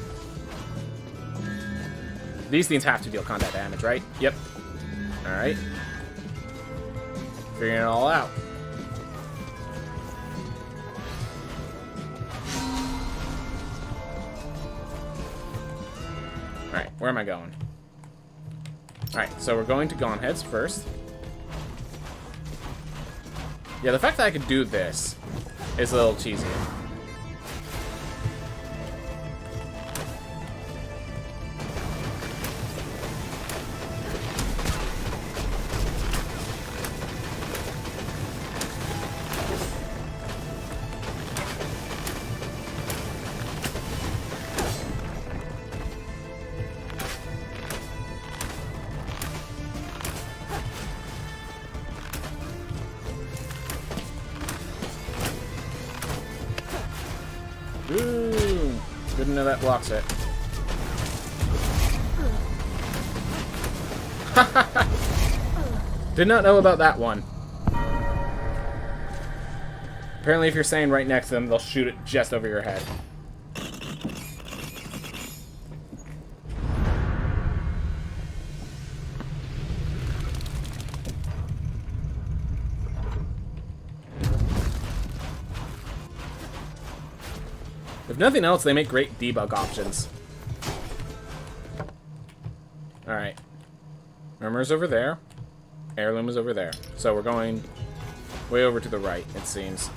These things have to deal contact damage, right? Yep. Alright. Figuring it all out. Alright, where am I going? Alright, so we're going to Gauntheads first. Yeah, the fact that I could do this is a little cheesy. Ooh, good to know that blocks it. Did not know about that one. Apparently if you're staying right next to them, they'll shoot it just over your head. If nothing else, they make great debug options. Alright. Armor's over there. Heirloom is over there. So we're going way over to the right, it seems.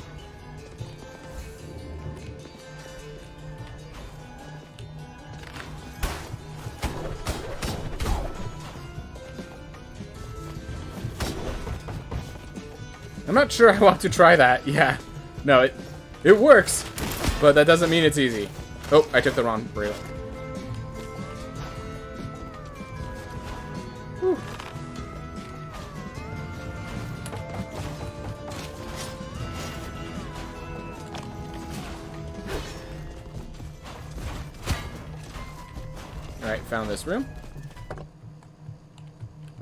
I'm not sure I want to try that. Yeah. No, it works. But that doesn't mean it's easy. Oh, I took the wrong rail. Whew. Alright, found this room.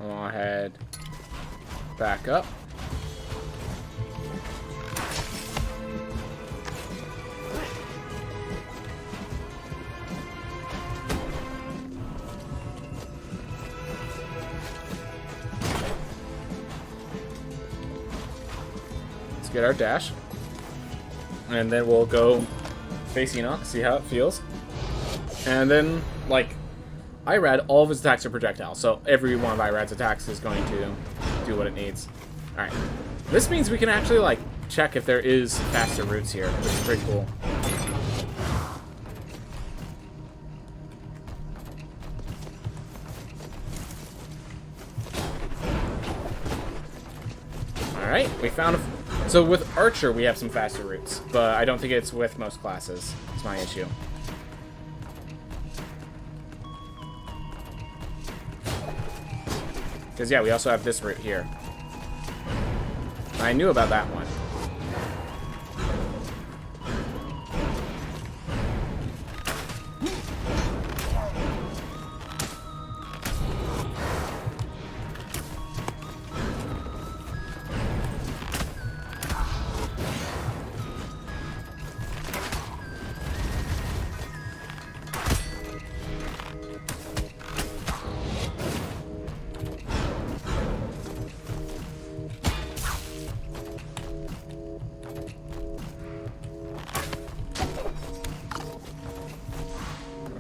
I'll head back up. Get our dash, and then we'll go face Enoch, see how it feels, and then, like, Irad, all of his attacks are projectiles, so every one of Irad's attacks is going to do what it needs. Alright, this means we can actually, like, check if there is faster routes here, which is pretty cool. Alright, we found a... So with Archer, we have some faster routes, but I don't think it's with most classes. It's my issue. Because, yeah, we also have this route here. I knew about that one.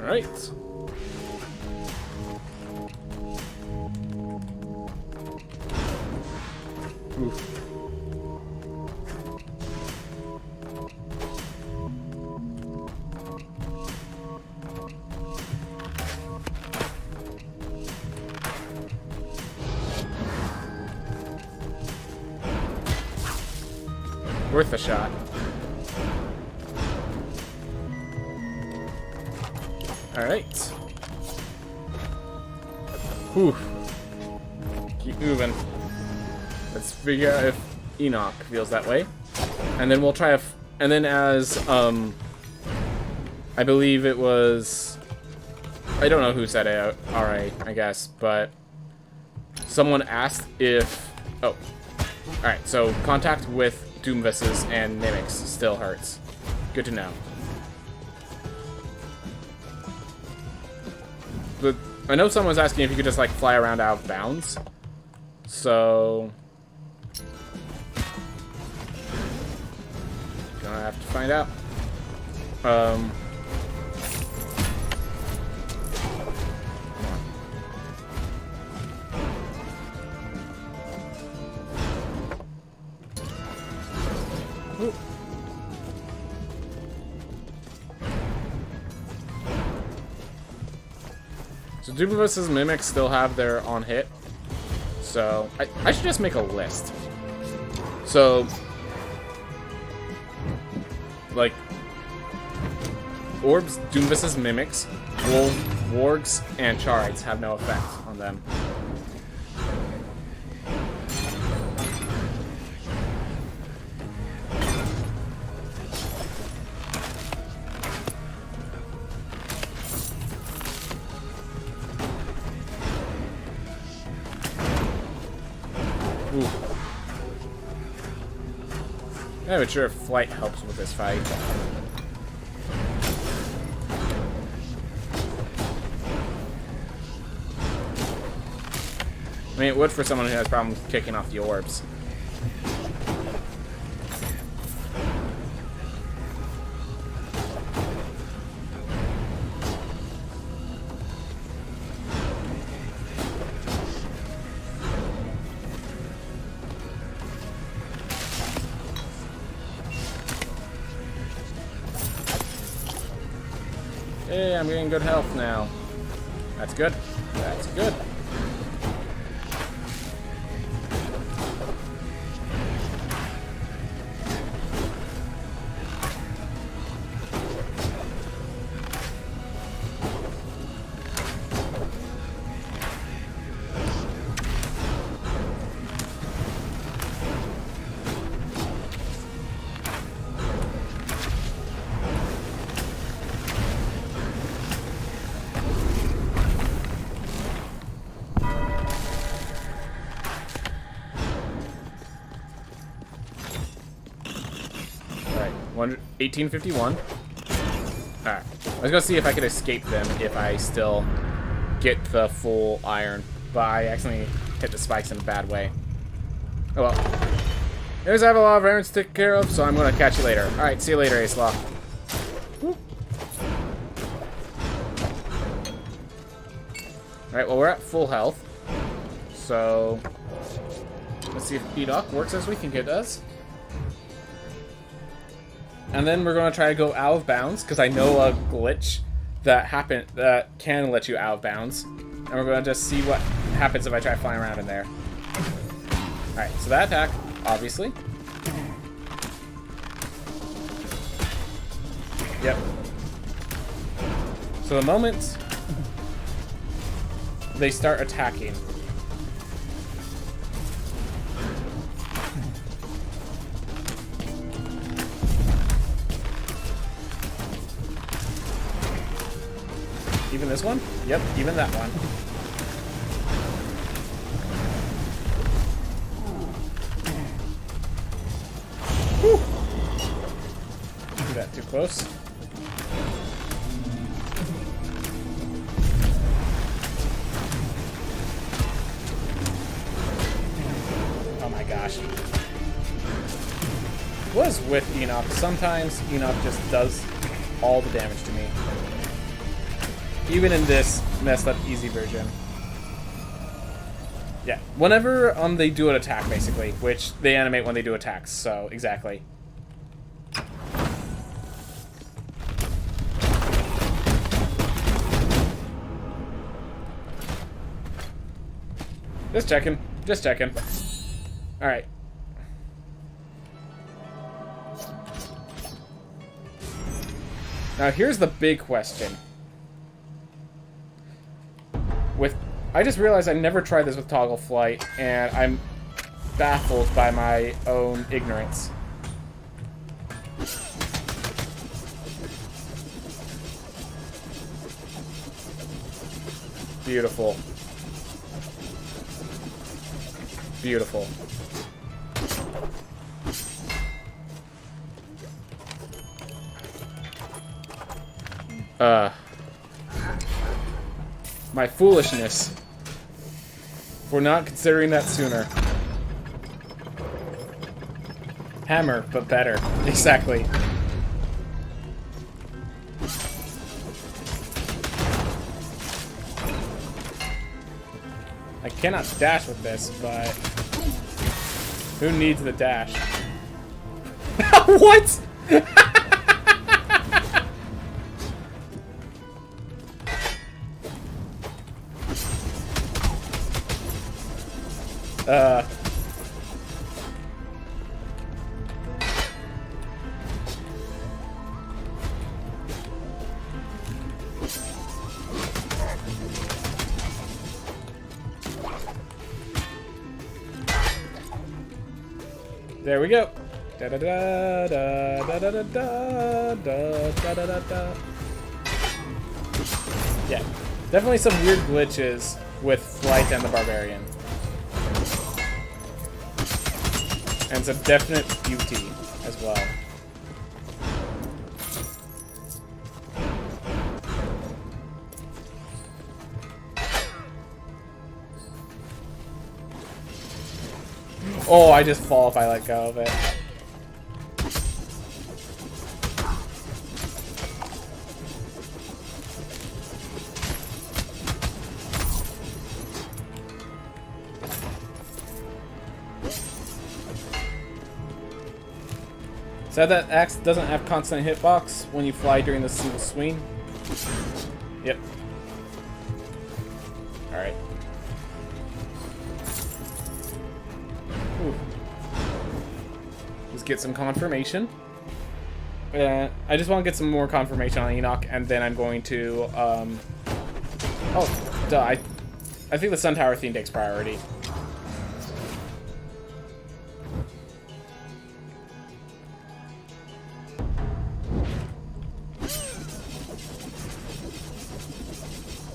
Alright. Oof. worth a shot. Alright. Whew. Keep moving. Let's figure out if Enoch feels that way. And then we'll try and then as, I believe it was, I don't know who said it, alright, I guess, but someone asked if, oh, alright, so contact with Doomvisses and Mimics still hurts. Good to know. But I know someone was asking if you could just, like, fly around out of bounds. So gonna have to find out. Come on. Ooh. So Doomvisses Mimics still have their on hit. So I should just make a list. So like Orbs, Doomvisses, Mimics, Wolves, Wargs, and Charites have no effect on them. Ooh. I'm not sure if flight helps with this fight. I mean, it would for someone who has problems kicking off the orbs. Hey, I'm getting good health now. That's good. That's good. Alright, 1851. Alright. I was gonna see if I could escape them if I still get the full iron, but I accidentally hit the spikes in a bad way. Oh well. Anyways, I have a lot of errands to take care of, so I'm gonna catch you later. Alright, see you later, Ace-Law. Alright, well, we're at full health. So let's see if Enoch works as we think it does. And then we're going to try to go out of bounds, because I know a glitch that can let you out of bounds. And we're going to just see what happens if I try flying around in there. Alright, so that attack, obviously. Yep. So the moment they start attacking, even this one? Yep, even that one. Whew. Do that too close. Oh my gosh. What is with Enoch? Sometimes Enoch just does all the damage to me. Even in this messed up easy version. Yeah, whenever they do an attack, basically, which they animate when they do attacks, so exactly. Just checking. Just checking. Alright. Now here's the big question. I just realized I never tried this with toggle flight, and I'm baffled by my own ignorance. Beautiful. Beautiful. My foolishness for not considering that sooner. Hammer, but better. Exactly. I cannot dash with this, but who needs the dash? What? There we go. Da da da da da da da da da da da da. Yeah, definitely some weird glitches with Flight and the Barbarian, and some definite beauty as well. Oh, I just fall if I let go of it. So that axe doesn't have constant hitbox when you fly during the single swing? Yep. Alright. Just get some confirmation. I just want to get some more confirmation on Enoch, and then I'm going to, oh, duh, I think the Sun Tower theme takes priority.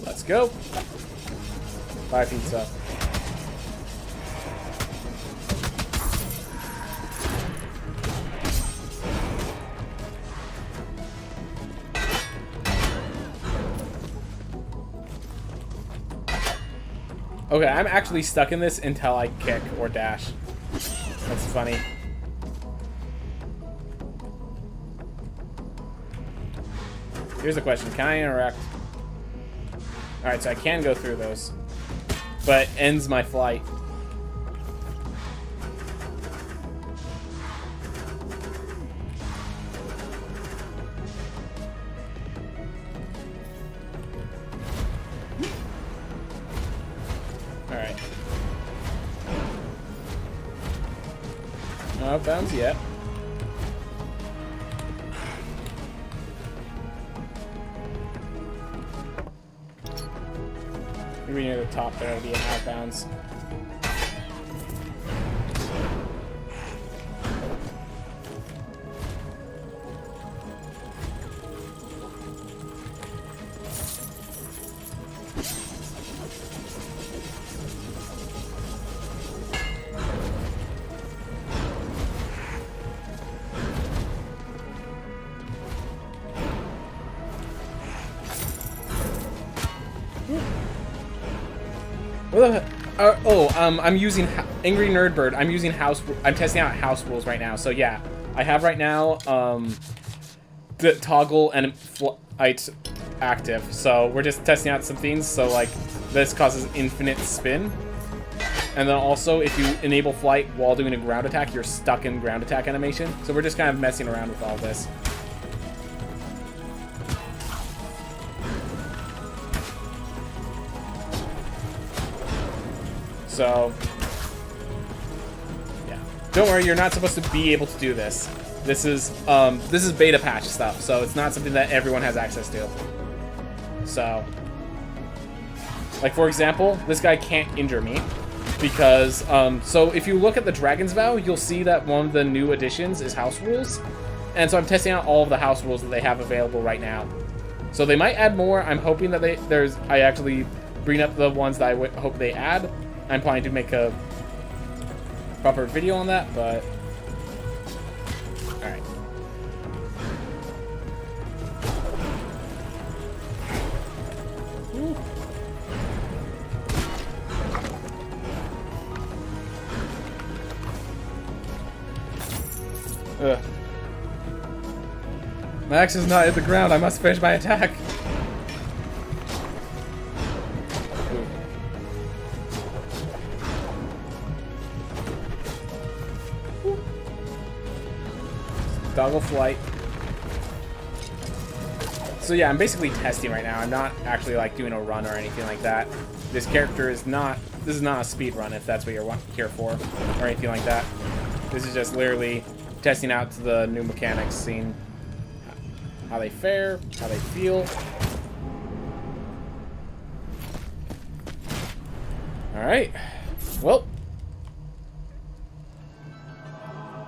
Let's go. Bye, pizza. Okay, I'm actually stuck in this until I kick or dash. That's funny. Here's the question. Can I interact? Alright, so I can go through those. But it ends my flight. Alright. No outbounds yet. Maybe near the top there will be an outbounds. I'm using Angry Nerdbird. I'm testing out house rules right now. So yeah, I have right now the toggle and flight active. So we're just testing out some things. So like this causes infinite spin, and then also if you enable flight while doing a ground attack, you're stuck in ground attack animation. So we're just kind of messing around with all this. So, yeah. Don't worry, you're not supposed to be able to do this. This is beta patch stuff, so it's not something that everyone has access to. So, like for example, this guy can't injure me because so if you look at the Dragon's Vow, you'll see that one of the new additions is house rules, and so I'm testing out all of the house rules that they have available right now. So they might add more. I'm hoping that I actually bring up the ones that I hope they add. I'm planning to make a proper video on that, but alright. Ugh. My axe is not hit the ground. I must finish my attack. Doggle flight. So yeah, I'm basically testing right now. I'm not actually like doing a run or anything like that. This character is not. This is not a speed run if that's what you're here for, or anything like that. This is just literally testing out the new mechanics, seeing how they fare, how they feel. All right. Well.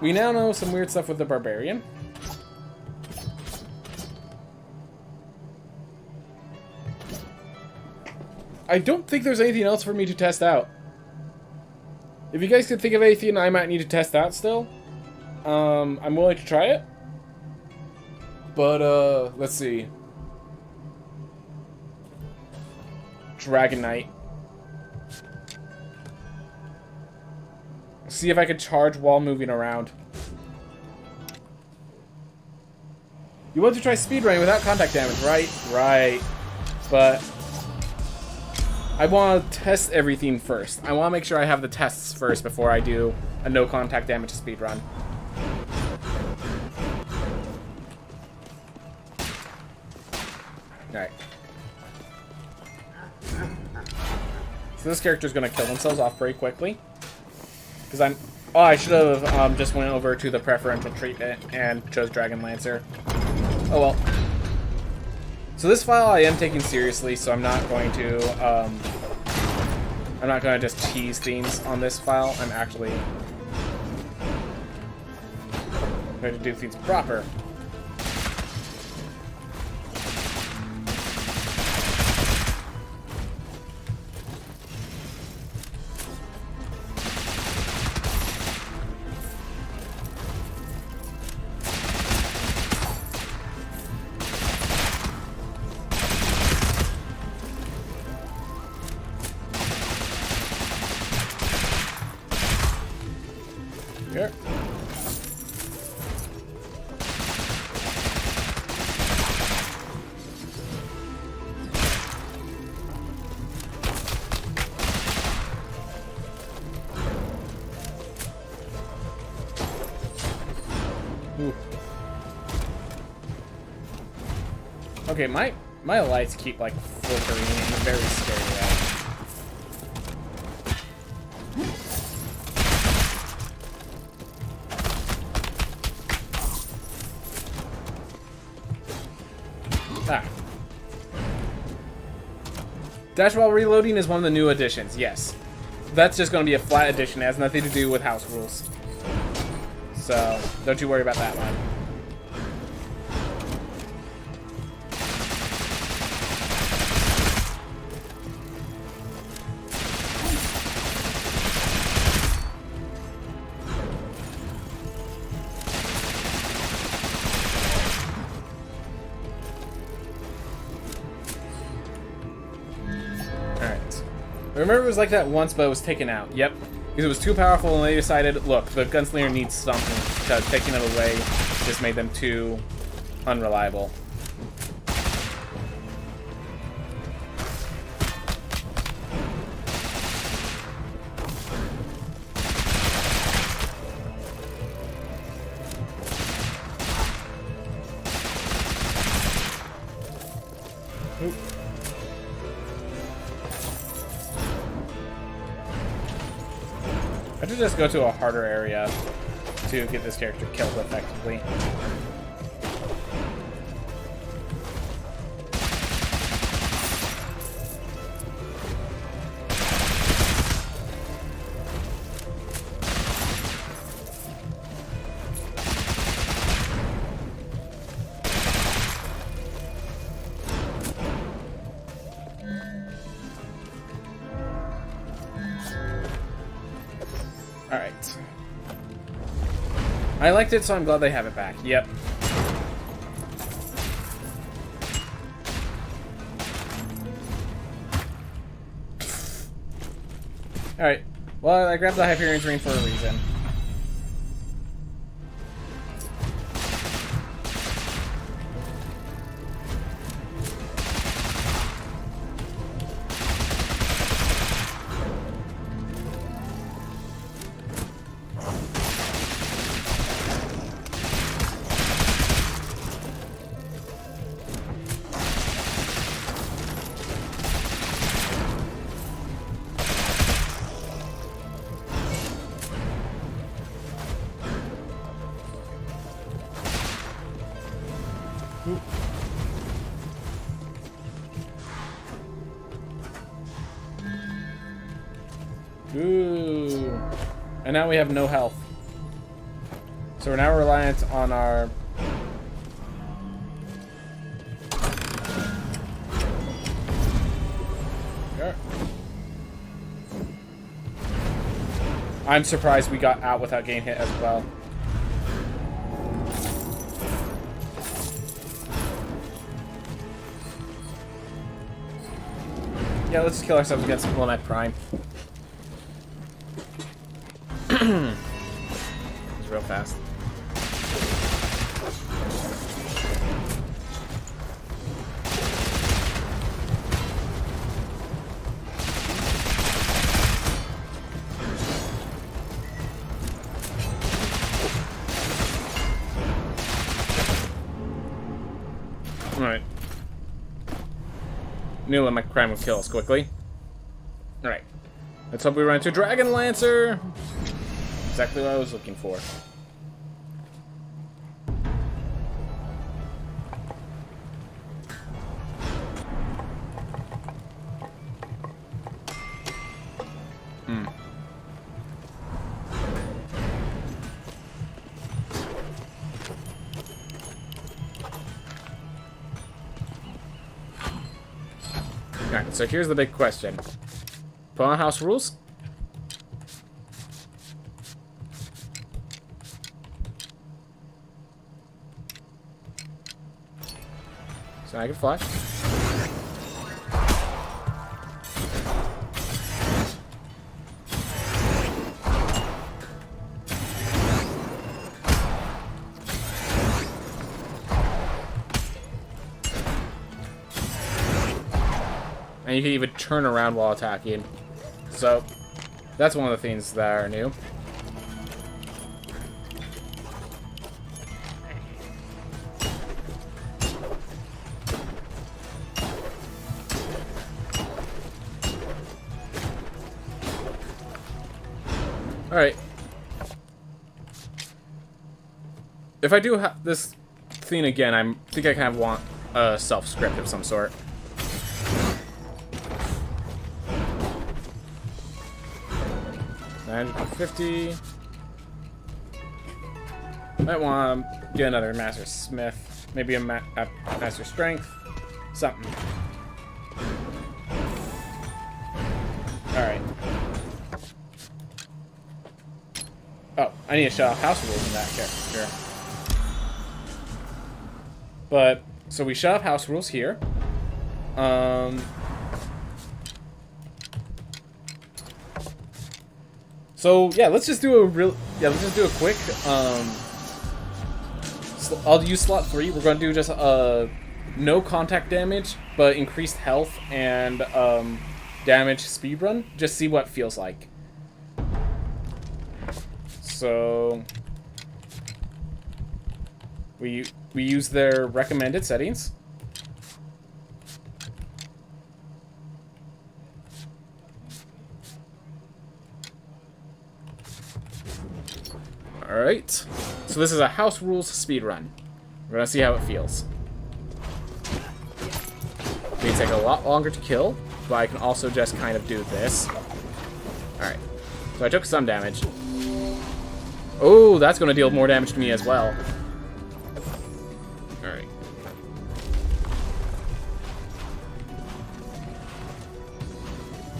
We now know some weird stuff with the Barbarian. I don't think there's anything else for me to test out. If you guys could think of anything I might need to test out still, I'm willing to try it. But, let's see. Dragon Knight. See if I can charge while moving around. You want to try speedrunning without contact damage, right? Right. But I want to test everything first. I want to make sure I have the tests first before I do a no contact damage speedrun. Alright. So this character's going to kill themselves off very quickly. Because I should have just went over to the preferential treatment and chose Dragon Lancer. Oh well. So this file I am taking seriously, so I'm not going to just cheese things on this file. I'm actually going to do things proper. Here. Ooh. Okay, my lights keep like flickering in a very scary way. Ah. Dash while reloading is one of the new additions, yes. That's just going to be a flat addition. It has nothing to do with house rules. So, don't you worry about that one. Remember it was like that once, but it was taken out. Yep. Because it was too powerful and they decided, look, the gunslinger needs something, because taking it away just made them too unreliable. Oop. I should just go to a harder area. to get this character killed effectively. Alright. I liked it, so I'm glad they have it back. Yep. Alright. Well, I grabbed the Hyperion's Ring for a reason. Ooh. And now we have no health. So we're now reliant on our... Sure. I'm surprised we got out without getting hit as well. Yeah, let's just kill ourselves against Wilmette Prime. It's real fast. Alright. Knew that my crime would kill us quickly. Alright. Let's hope we run into Dragon Lancer! Exactly what I was looking for. Alright, so here's the big question. Put on house rules? So I can flash. And you can even turn around while attacking. So, that's one of the things that are new. Alright. If I do this thing again, I think I kind of want a self-script of some sort. $950. Might want to get another Master Smith. Maybe a Master Strength. Something. Alright. Oh, I need to shut off house rules in that character. But, so we shut off house rules here. So yeah, let's just do a quick. I'll use slot 3. We're going to do just no contact damage, but increased health and damage speedrun. Just see what it feels like. So we use their recommended settings. Alright. So this is a house rules speed run. We're gonna see how it feels. They take a lot longer to kill, but I can also just kind of do this. Alright. So I took some damage. Oh, that's gonna deal more damage to me as well. Alright.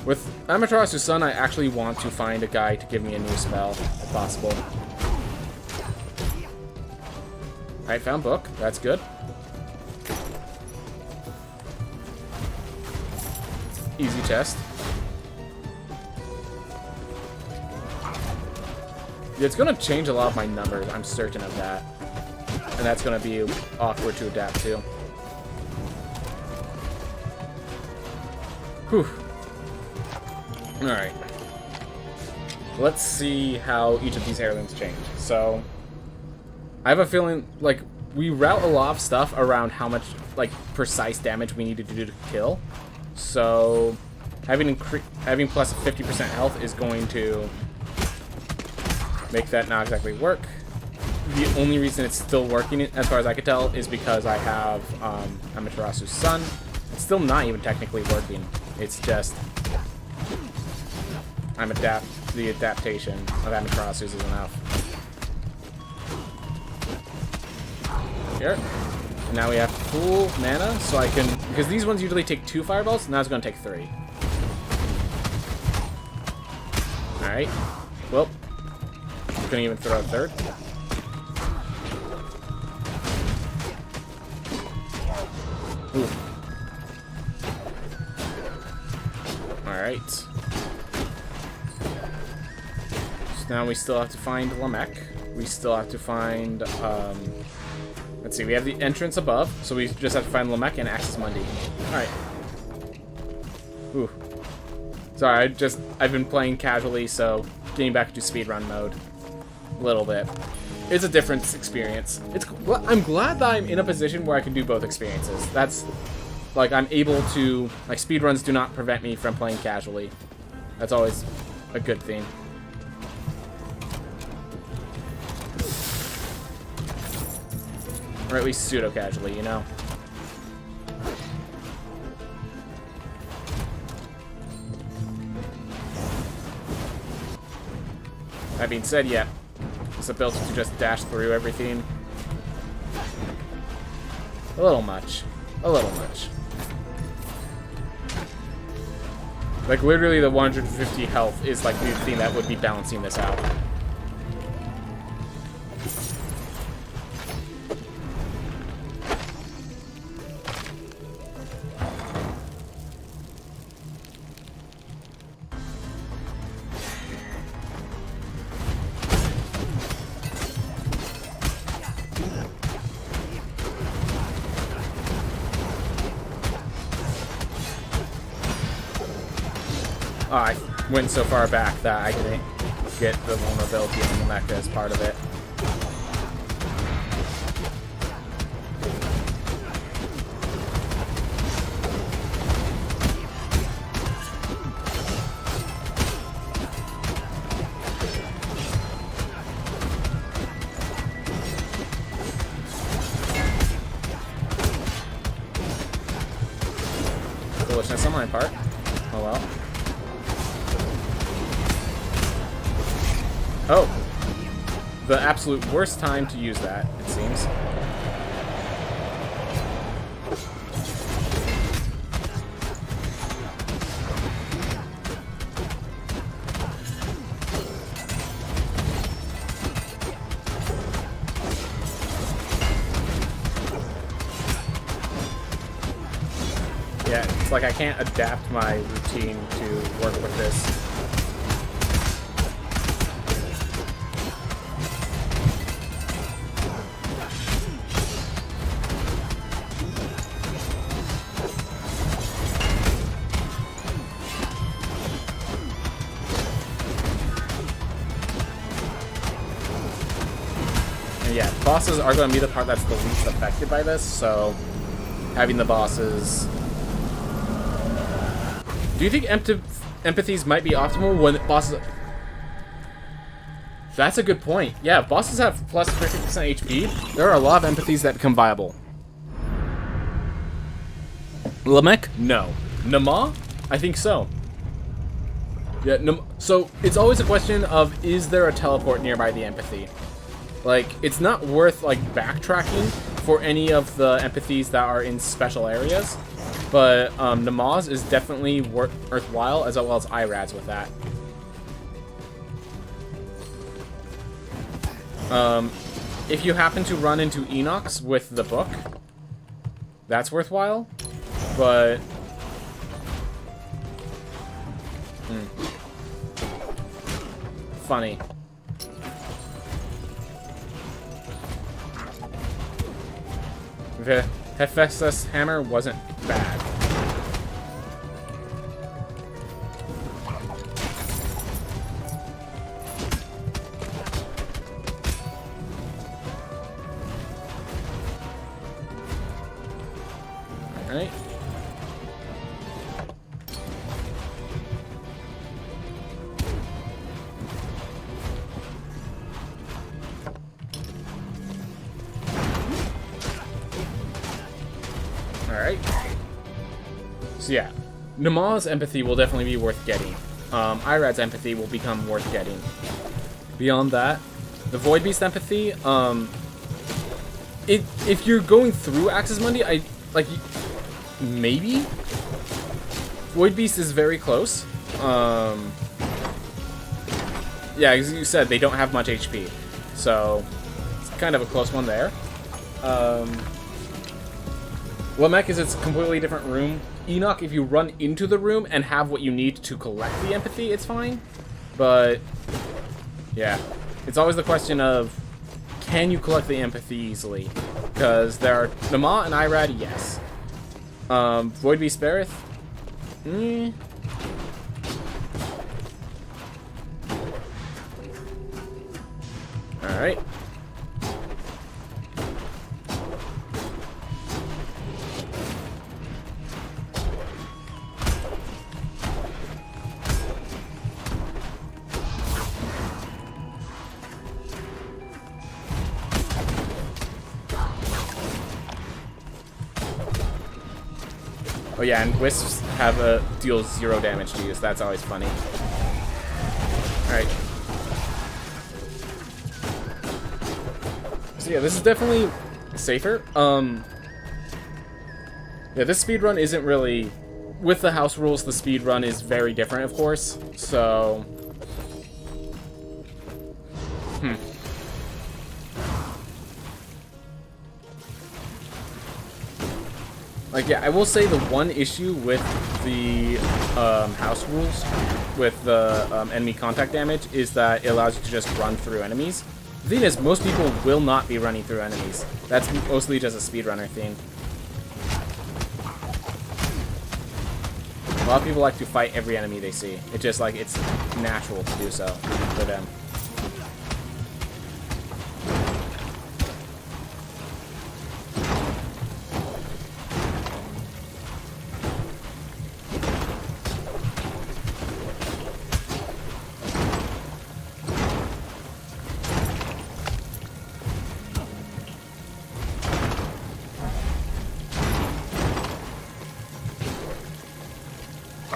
With Amaterasu's Sun, I actually want to find a guy to give me a new spell, if possible. Alright, found book. That's good. Easy chest. It's going to change a lot of my numbers, I'm certain of that. And that's going to be awkward to adapt to. Whew. Alright. Let's see how each of these heirlooms change. So, I have a feeling, like, we route a lot of stuff around how much, like, precise damage we need to do to kill. So, having plus 50% health is going to make that not exactly work. The only reason it's still working, as far as I can tell, is because I have Amaterasu's Sun. It's still not even technically working. It's just the adaptation of Amaterasu's is enough. Here. And now we have full mana, so I can, because these ones usually take 2 fireballs, now it's going to take 3. Alright. Well, couldn't even throw a third. Ooh. Alright. So now we still have to find Lamech. We still have to find, let's see, we have the entrance above, so we just have to find Lamech and Axis Mundi. Alright. Ooh. Sorry, I've been playing casually, so getting back to speedrun mode. A little bit. It's a different experience. I'm glad that I'm in a position where I can do both experiences. That's, like, I'm able to, like, speedruns do not prevent me from playing casually. That's always a good thing. Or at least pseudo-casually, you know? That being said, yeah, this ability to just dash through everything. A little much. A little much. Like, literally the 150 health is, like, the thing that would be balancing this out. Oh, I went so far back that I didn't get the vulnerability on the mecha as part of it. Foolishness on my part. Oh well. Oh, the absolute worst time to use that, it seems. Yeah, it's like I can't adapt my routine to work with this. Yeah, bosses are going to be the part that's the least affected by this, so having the bosses... Do you think empathies might be optimal when bosses... That's a good point. Yeah, if bosses have plus 50% HP, there are a lot of empathies that become viable. Lamek? No. Nama? I think so. Yeah, so it's always a question of, is there a teleport nearby the empathy? Like, it's not worth, like, backtracking for any of the empathies that are in special areas, but Namaz is definitely worthwhile, as well as IRADs with that. If you happen to run into Enox with the book, that's worthwhile, but... Funny. The Hephaestus hammer wasn't bad. Alright. Alright. So yeah, Nama's empathy will definitely be worth getting. Irad's empathy will become worth getting. Beyond that, the Void Beast empathy, if you're going through Axis Mundi, maybe? Void Beast is very close. Yeah, as you said, they don't have much HP. So, it's kind of a close one there. Lamek is its completely different room. Enoch, if you run into the room and have what you need to collect the empathy, it's fine. But, yeah. It's always the question of, can you collect the empathy easily? Because there are Nama and Irad, yes. Void Beast Spareth? Alright. Oh yeah, and Wisps have deals 0 damage to you, so that's always funny. Alright. So yeah, this is definitely safer. Yeah, this speedrun isn't really... With the house rules, the speedrun is very different, of course, so... Like, yeah, I will say the one issue with the house rules, with the enemy contact damage, is that it allows you to just run through enemies. The thing is, most people will not be running through enemies. That's mostly just a speedrunner thing. A lot of people like to fight every enemy they see. It's just like, it's natural to do so for them.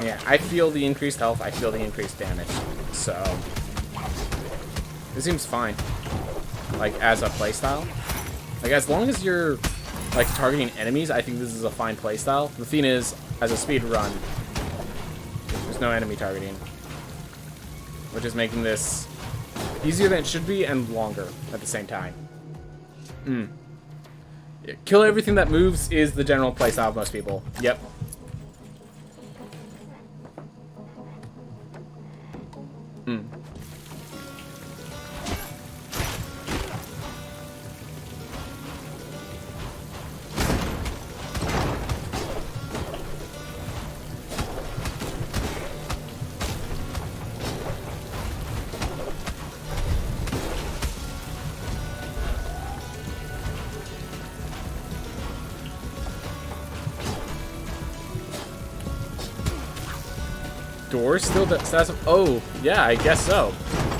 Yeah, I feel the increased health, I feel the increased damage, so this seems fine, like, as a playstyle. Like, as long as you're, like, targeting enemies, I think this is a fine playstyle. The thing is, as a speed run, there's no enemy targeting, which is making this easier than it should be and longer at the same time. Yeah, kill everything that moves is the general playstyle of most people. Yep. Doors still the status of... Oh, yeah, I guess so.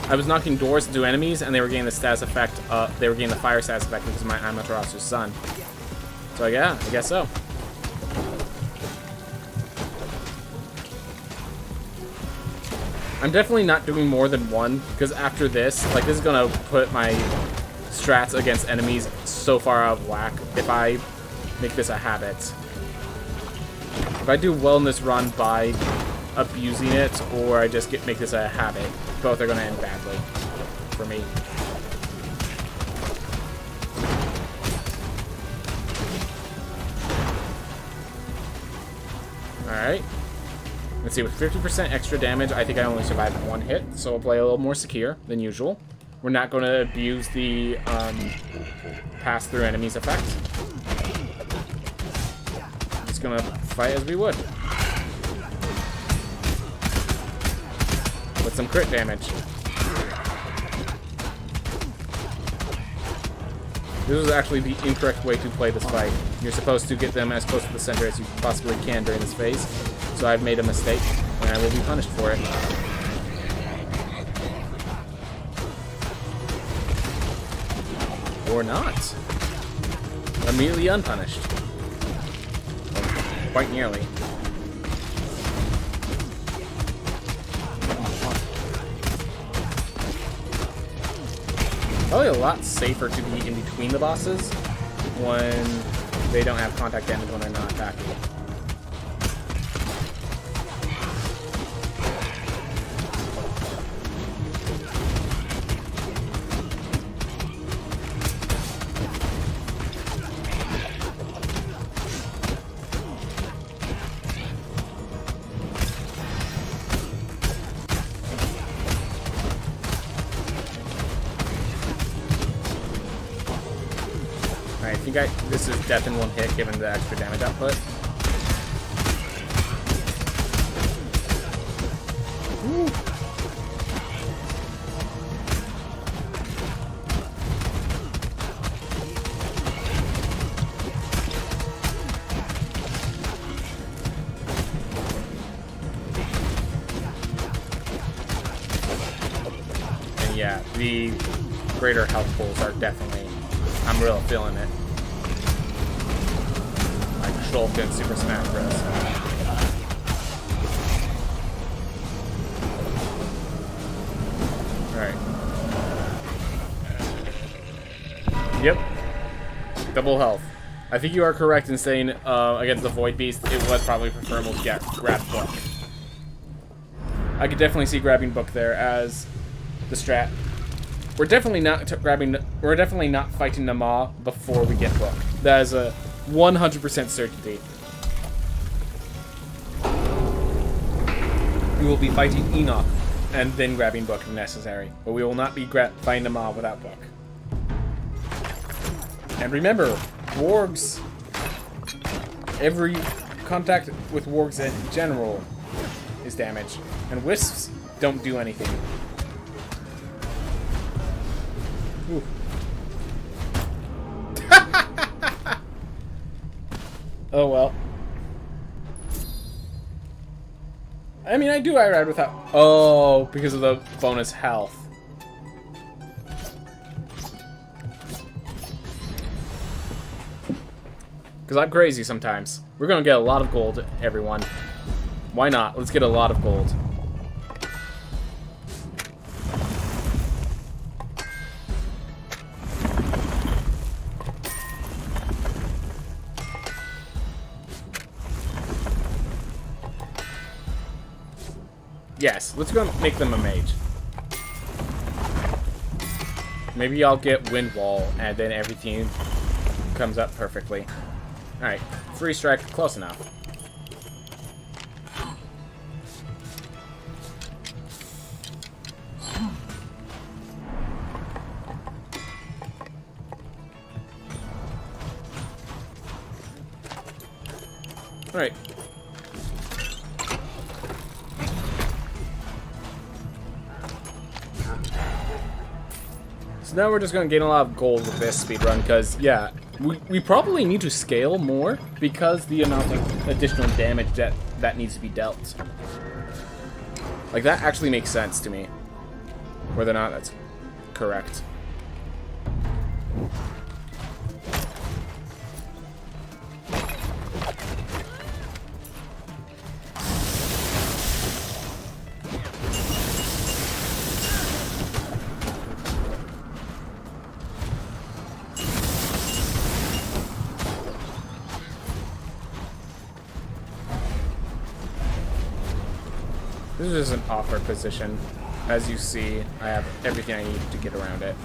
I was knocking doors into enemies, and they were getting the status effect. They were getting the fire status effect because of my Amaterasu's son. So yeah, I guess so. I'm definitely not doing more than one, because after this, like, this is gonna put my strats against enemies so far out of whack if I make this a habit. If I do well in this run by abusing it, or I just make this a habit, both are gonna end badly for me. Alright. Let's see, with 50% extra damage, I think I only survived one hit, so we'll play a little more secure than usual. We're not going to abuse the pass-through enemies effect. Just going to fight as we would. With some crit damage. This is actually the incorrect way to play this fight. You're supposed to get them as close to the center as you possibly can during this phase. So I've made a mistake, and I will be punished for it. Or not. Immediately unpunished. Quite nearly. Probably a lot safer to be in between the bosses when they don't have contact damage when they're not attacking. This is death in one hit given the extra damage output. Woo. And yeah, the greater health pulls are definitely, I'm really feeling it. Shulk Super Smash Bros. Alright. Yep. Double health. I think you are correct in saying against the Void Beast, it was probably preferable to grab Book. I could definitely see grabbing Book there as the strat. We're definitely not we're definitely not fighting Nama before we get Book. That is a 100% certainty. We will be fighting Enoch and then grabbing Book if necessary, but we will not be fighting them all without Book. And remember, wargs, every contact with wargs in general is damage, and wisps don't do anything. Ooh. Oh well. I mean, I ride without... Oh, because of the bonus health. Because I'm crazy sometimes. We're gonna get a lot of gold, everyone. Why not? Let's get a lot of gold. Yes, let's go make them a mage. Maybe I'll get Wind Wall, and then everything comes up perfectly. Alright, free strike, close enough. Alright. So now we're just going to gain a lot of gold with this speedrun, because, yeah, we probably need to scale more because the amount of additional damage that needs to be dealt. Like, that actually makes sense to me. Whether or not that's correct. This is an awkward position. As you see, I have everything I need to get around it.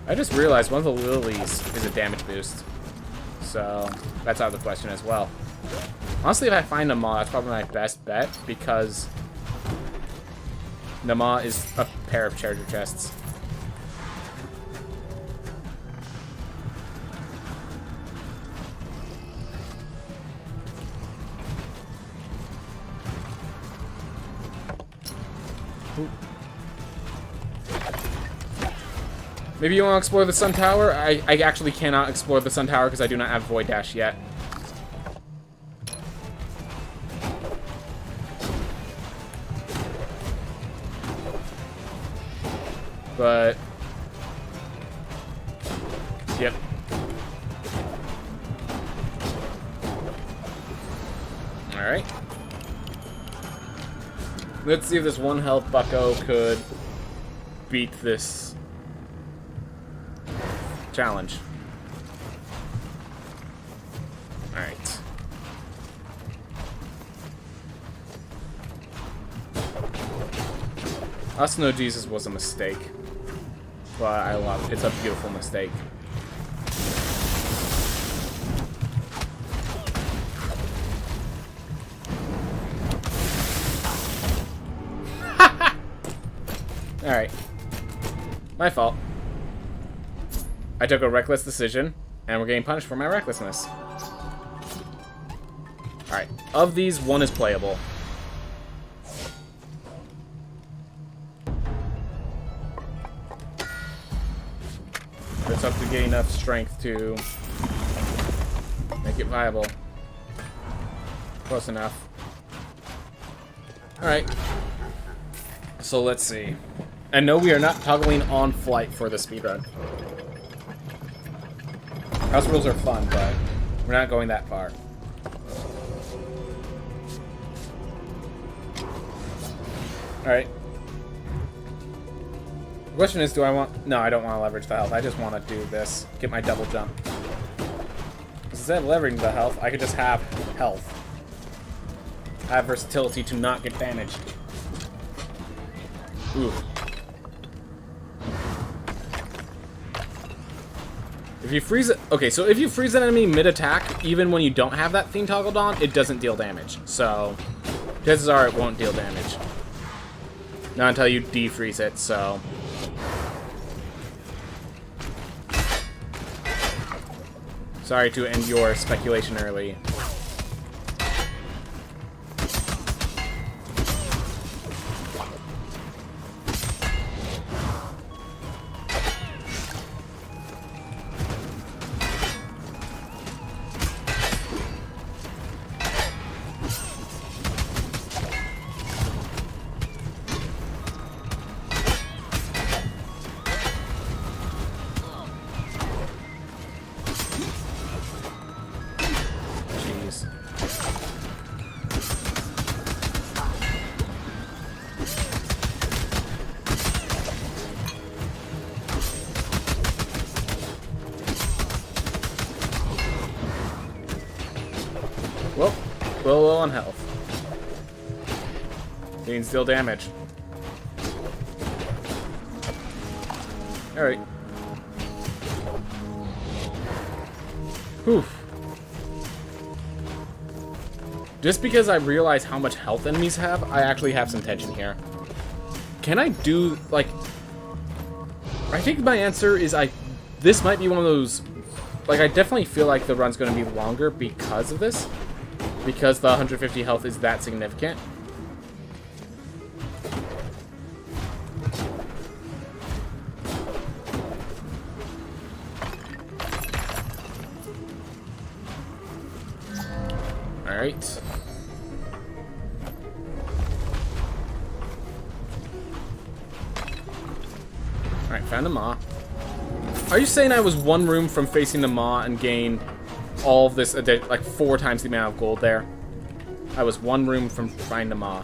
I just realized one of the lilies is a damage boost. So, that's out of the question as well. Honestly, if I find Nama, that's probably my best bet, because Nama is a pair of treasure chests. Maybe you want to explore the Sun Tower? I actually cannot explore the Sun Tower because I do not have Void Dash yet. But... yep. Alright. Let's see if this one health bucko could beat this challenge. Alright. Us No Jesus was a mistake. But I love it. It's a beautiful mistake. Alright. My fault. I took a reckless decision, and we're getting punished for my recklessness. Alright. Of these, one is playable. It's up to get enough strength to make it viable. Close enough. Alright. So let's see. And no, we are not toggling on flight for the speedrun. House rules are fun, but we're not going that far. Alright. The question is, do I want... no, I don't want to leverage the health. I just want to do this. Get my double jump. Instead of leveraging the health, I could just have health. I have versatility to not get damaged. Ooh. If you freeze it... okay, so if you freeze an enemy mid-attack, even when you don't have that theme toggled on, it doesn't deal damage. So, chances are it won't deal damage. Not until you defreeze it, so... sorry to end your speculation early. Well, low on health. Means deal damage. Alright. Whew. Just because I realize how much health enemies have, I actually have some tension here. Can I do, like... I think my answer is this might be one of those... like, I definitely feel like the run's going to be longer because of this. Because the 150 health is that significant. Alright. Alright, found a maw. Are you saying I was one room from facing the maw and gained all of this, like 4 times the amount of gold there? I was one room from finding the maw.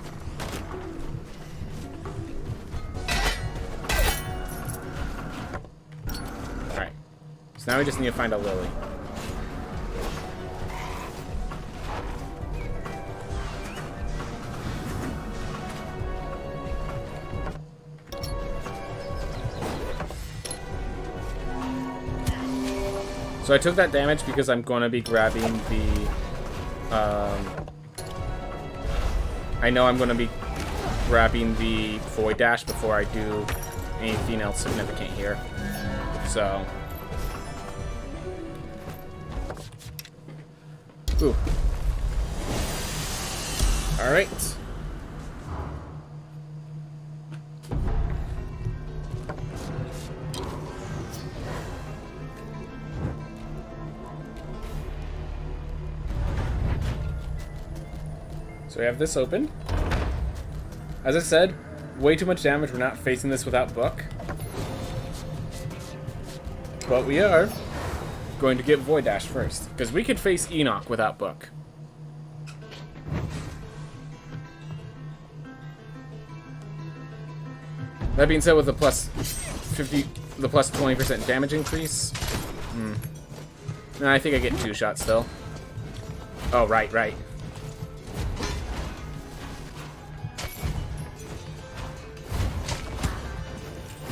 Alright. So now we just need to find a lily. So I took that damage because I'm going to be grabbing the... I know I'm going to be grabbing the Void Dash before I do anything else significant here. So... Ooh. Alright. So we have this open. As I said, way too much damage. We're not facing this without Book. But we are going to get Void Dash first, because we could face Enoch without Book. That being said, with the plus 20% damage increase, no, I think I get 2 shots still. Oh, right.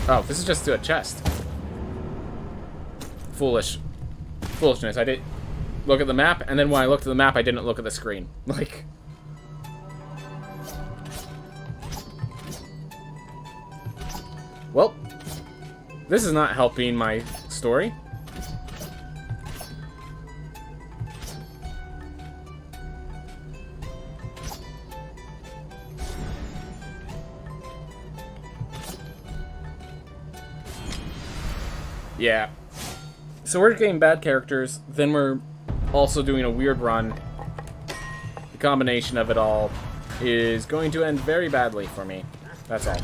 Oh, this is just to a chest. Foolishness. I did look at the map, and then when I looked at the map, I didn't look at the screen. Like... Well, this is not helping my story. Yeah. So we're getting bad characters, then we're also doing a weird run. The combination of it all is going to end very badly for me. That's all.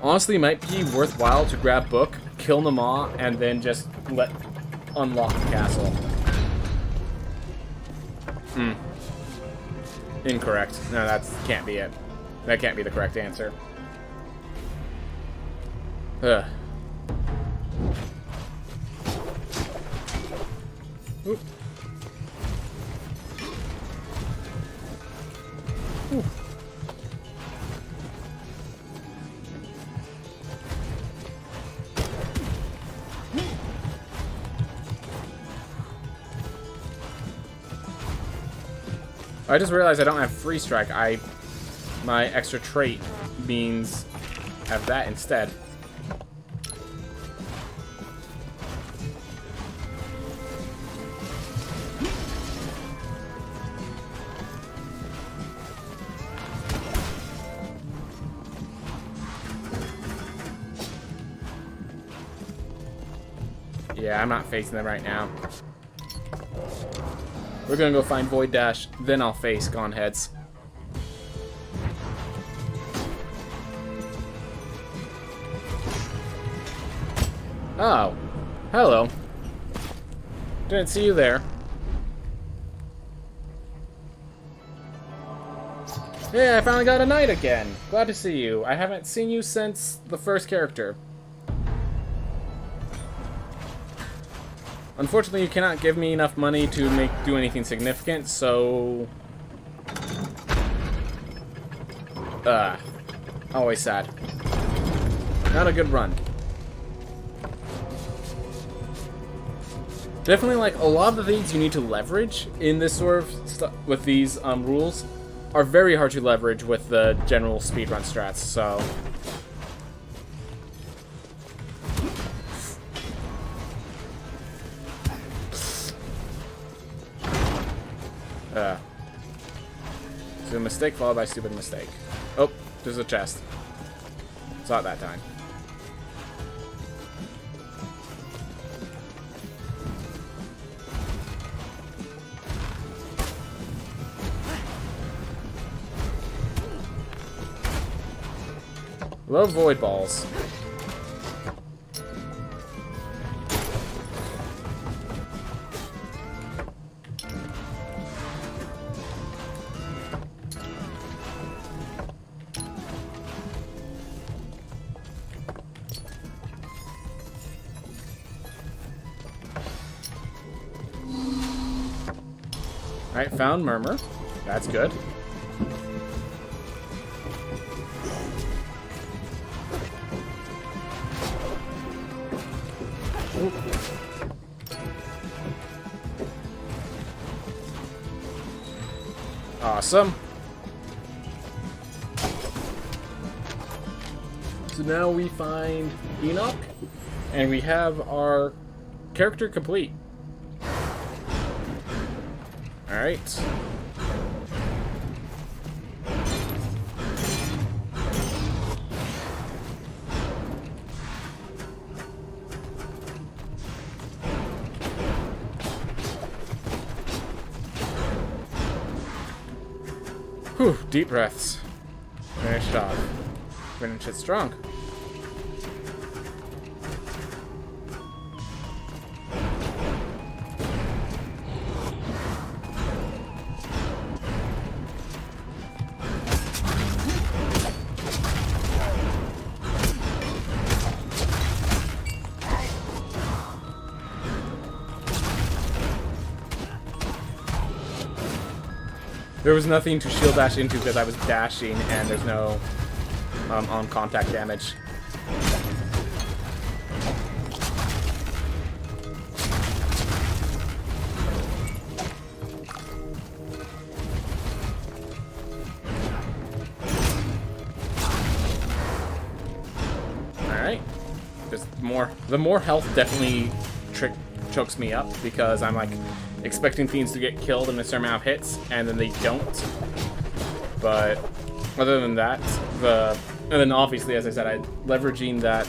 Honestly, it might be worthwhile to grab Book, kill the Maw, and then just unlock the castle. Incorrect. No, that can't be it. That can't be the correct answer. Ugh. Oop. Ooh. I just realized I don't have Free Strike. My extra trait means have that instead. Yeah, I'm not facing them right now. We're gonna go find Void Dash, then I'll face Gone Heads. Oh. Hello. Didn't see you there. Yeah, I finally got a knight again. Glad to see you. I haven't seen you since the first character. Unfortunately, you cannot give me enough money to do anything significant, so... always sad. Not a good run. Definitely, like, a lot of the things you need to leverage in this sort of stuff, with these rules, are very hard to leverage with the general speedrun strats, so... So a mistake followed by stupid mistake. Oh, there's a chest. Saw it that time. Love void balls. Alright, found Murmur. That's good. Ooh. Awesome. So now we find Enoch, and we have our character complete. Alright. Whew, deep breaths. Finish it off. Finish it strong. There was nothing to shield dash into because I was dashing and there's no on contact damage. Alright. The more health definitely chokes me up because I'm like expecting fiends to get killed in a certain amount of hits, and then they don't. But other than that, and then obviously, as I said, leveraging that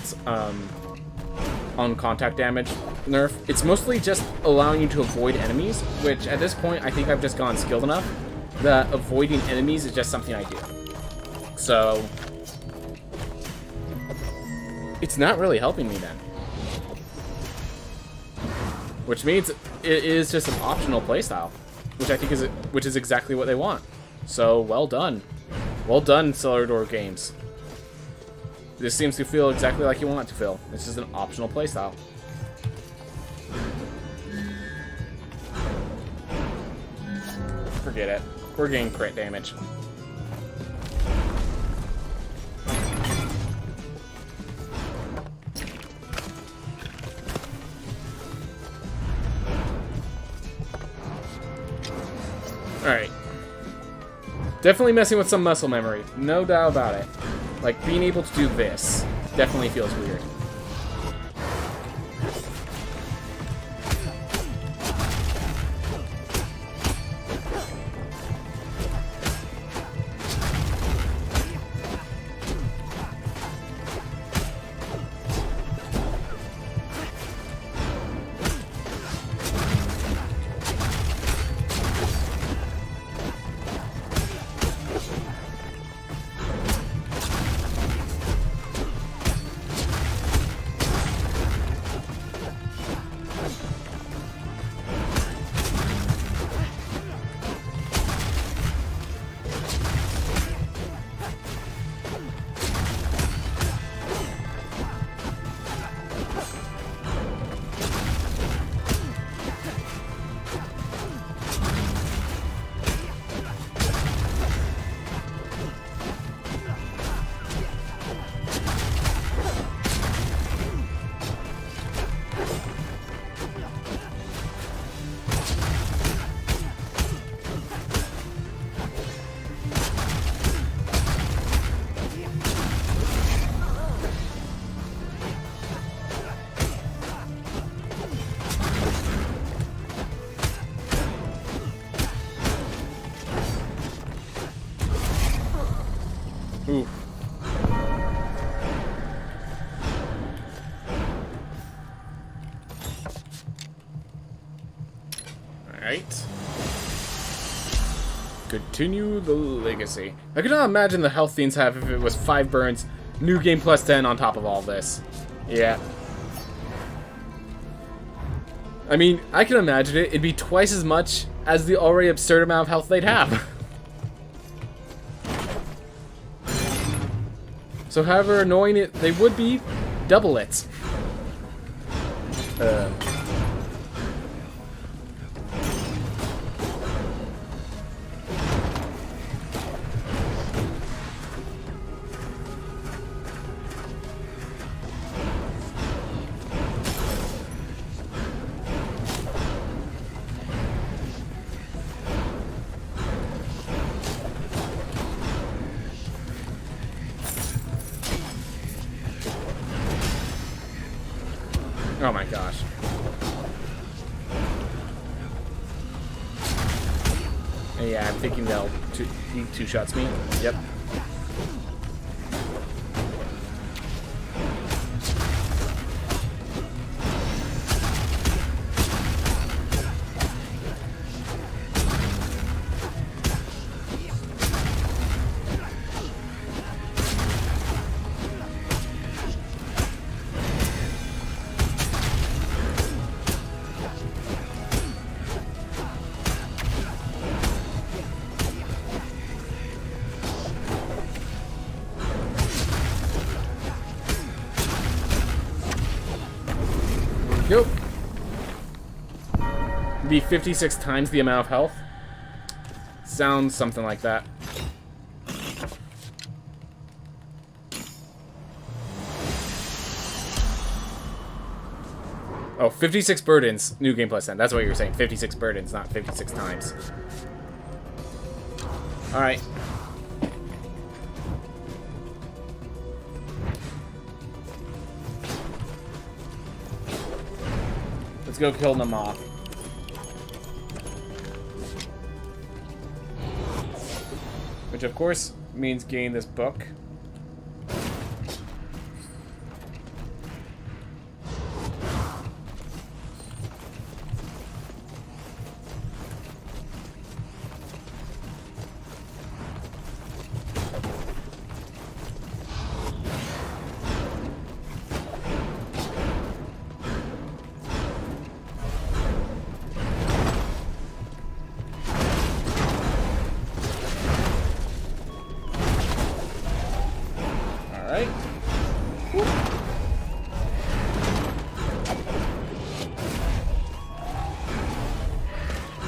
on contact damage nerf, it's mostly just allowing you to avoid enemies, which at this point I think I've just gone skilled enough that avoiding enemies is just something I do. So it's not really helping me then. Which means it is just an optional playstyle, which I think is exactly what they want. So well done, Cellar Door Games. This seems to feel exactly like you want it to feel. This is an optional playstyle. Forget it. We're getting crit damage. Alright. Definitely messing with some muscle memory. No doubt about it. Like, being able to do this definitely feels weird. Ooh. Alright. Continue the legacy. I cannot imagine the health fiends have if it was 5 burns, New game plus 10 on top of all this. Yeah. I mean, I can imagine it. It'd be twice as much as the already absurd amount of health they'd have. So however annoying they would be, double it. Oh my gosh. Yeah, I'm thinking he two-shots me. Yep. Go. Be 56 times the amount of health. Sounds something like that. Oh, 56 burdens. New game plus 10. That's what you were saying. 56 burdens, not 56 times. Alright. Let's go kill them off. Which, of course, means gain this book.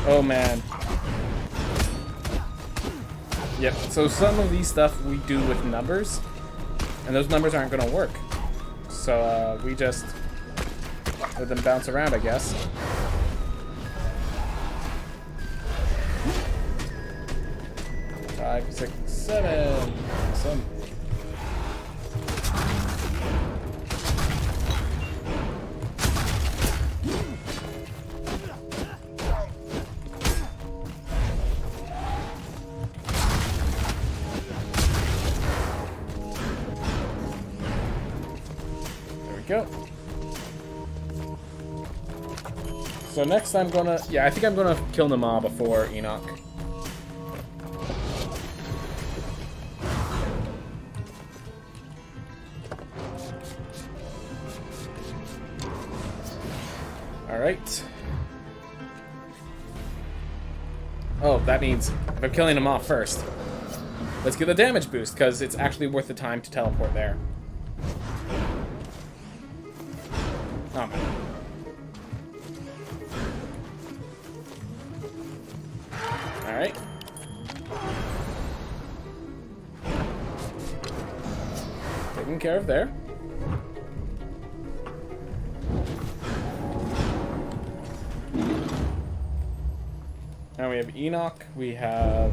Oh man. Yep, so some of these stuff we do with numbers, and those numbers aren't going to work. So we just let them bounce around, I guess. Five, six, seven. Awesome. Go. So next I'm gonna, I think I'm gonna kill Nama before Enoch. Alright. Oh, that means I'm killing him off first. Let's get the damage boost, because it's actually worth the time to teleport there. Oh man. Alright. Taken care of there. Now we have Enoch, we have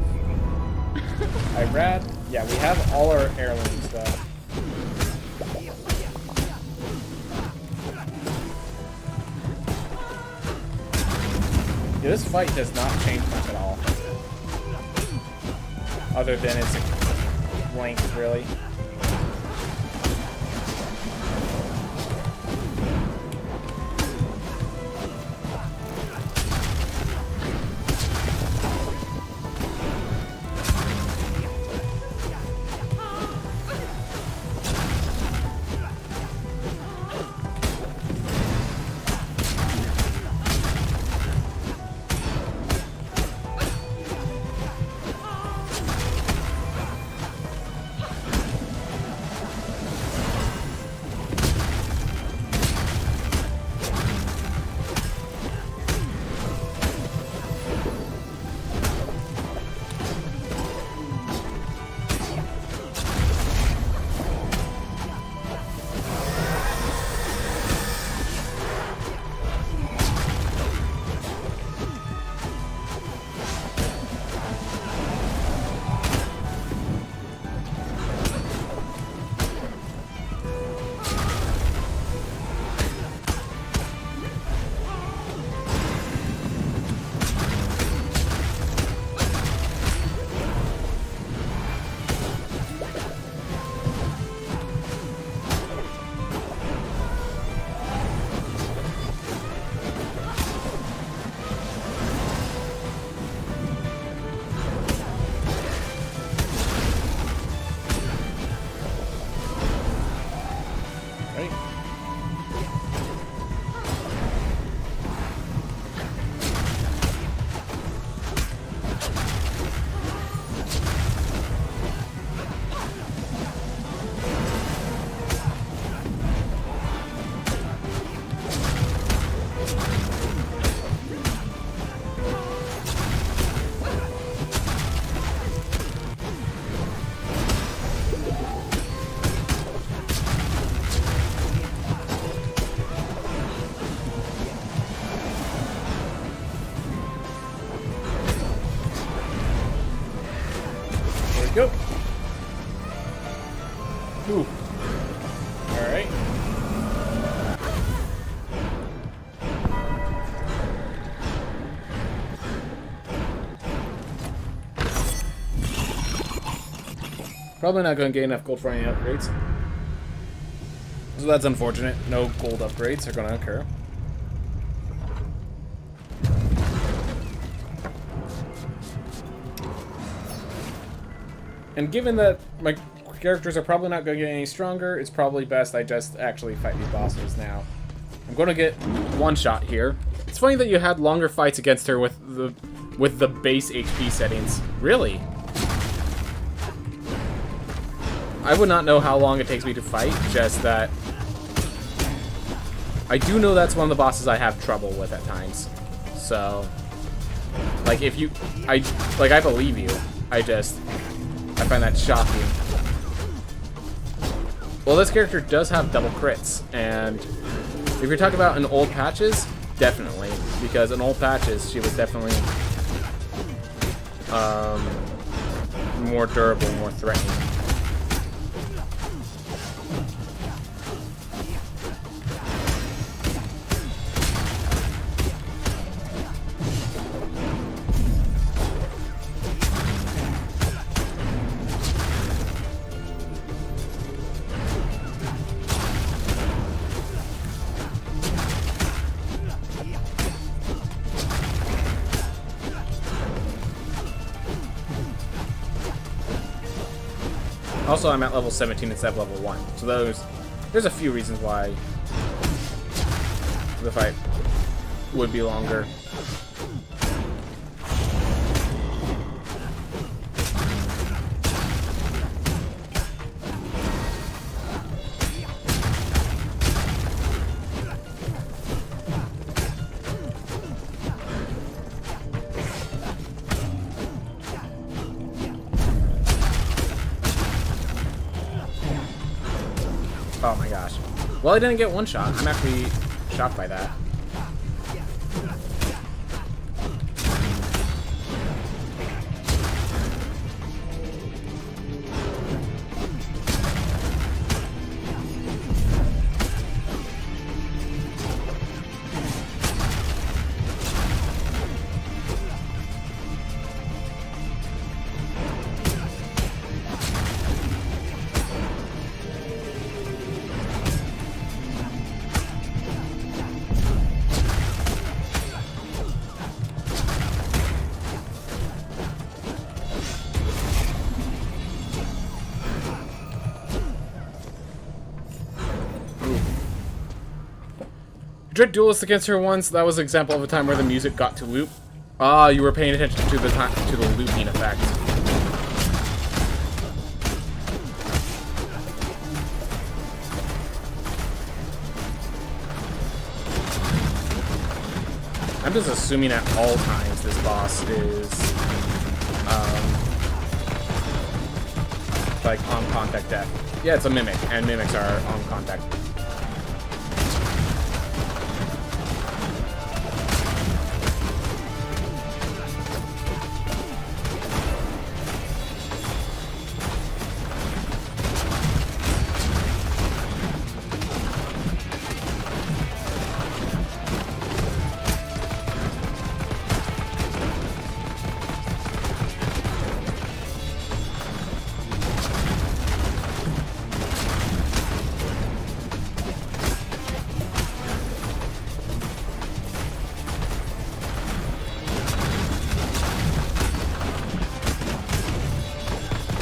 Irad. Yeah, we have all our heirlooms though. Yeah, this fight does not change much at all. Other than its length, really. Alright. Go. Ooh. All right. Probably not going to get enough gold for any upgrades. So that's unfortunate. No gold upgrades are going to occur. And given that my characters are probably not going to get any stronger, it's probably best I just actually fight these bosses now. I'm going to get one shot here. It's funny that you had longer fights against her with the base HP settings. Really? I would not know how long it takes me to fight, just that I do know that's one of the bosses I have trouble with at times. So, like, if you, I believe you. I find that shocking. Well, this character does have double crits, and if you're talking about in old patches, definitely, because in old patches she was definitely more durable, more threatening. Also, I'm at level 17 instead of level 1, so there's a few reasons why the fight would be longer. Oh my gosh. Well, I didn't get one shot. I'm actually shocked by that. Dread duelist against her once. That was an example of a time where the music got to loop. Ah, you were paying attention to the looping effect. I'm just assuming at all times this boss is like on contact death. Yeah, it's a mimic, and mimics are on contact.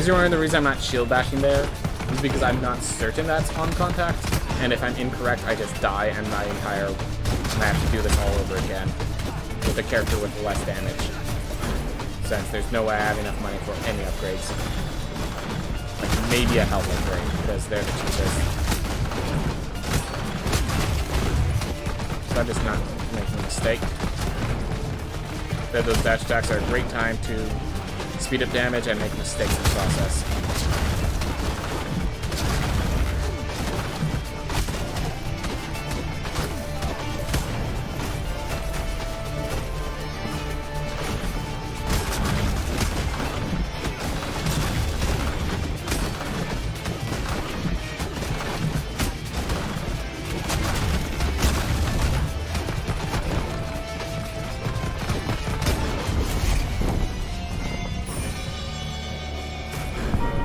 You're wondering the reason I'm not shield bashing there is because I'm not certain that's on contact. and if I'm incorrect, I just die, and I have to do this all over again with a character with less damage, since there's no way I have enough money for any upgrades. Like, maybe a health upgrade, because they're the cheapest. So I'm just not making a mistake. Those dash attacks are a great time to speed up damage and make mistakes in the process.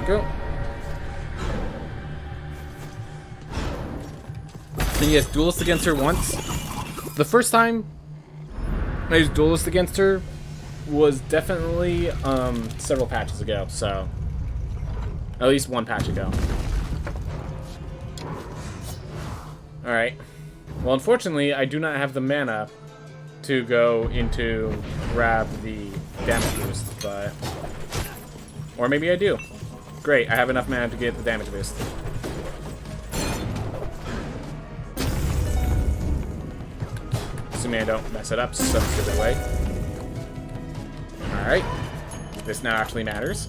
Go. And yes, duelist against her once. The first time I used duelist against her was definitely several patches ago, so at least one patch ago. Alright. Well, unfortunately, I do not have the mana to go into grab the damage boost, but... Or maybe I do. Great, I have enough mana to get the damage boost. Assuming I don't mess it up some stupid way. Alright. This now actually matters.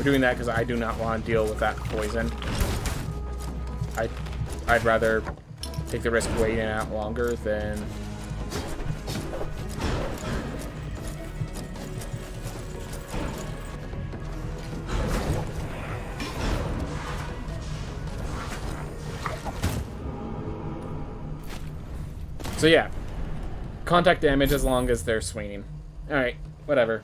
Doing that because I do not want to deal with that poison. I'd rather take the risk of waiting out longer than... So yeah, contact damage as long as they're swinging. Alright, whatever.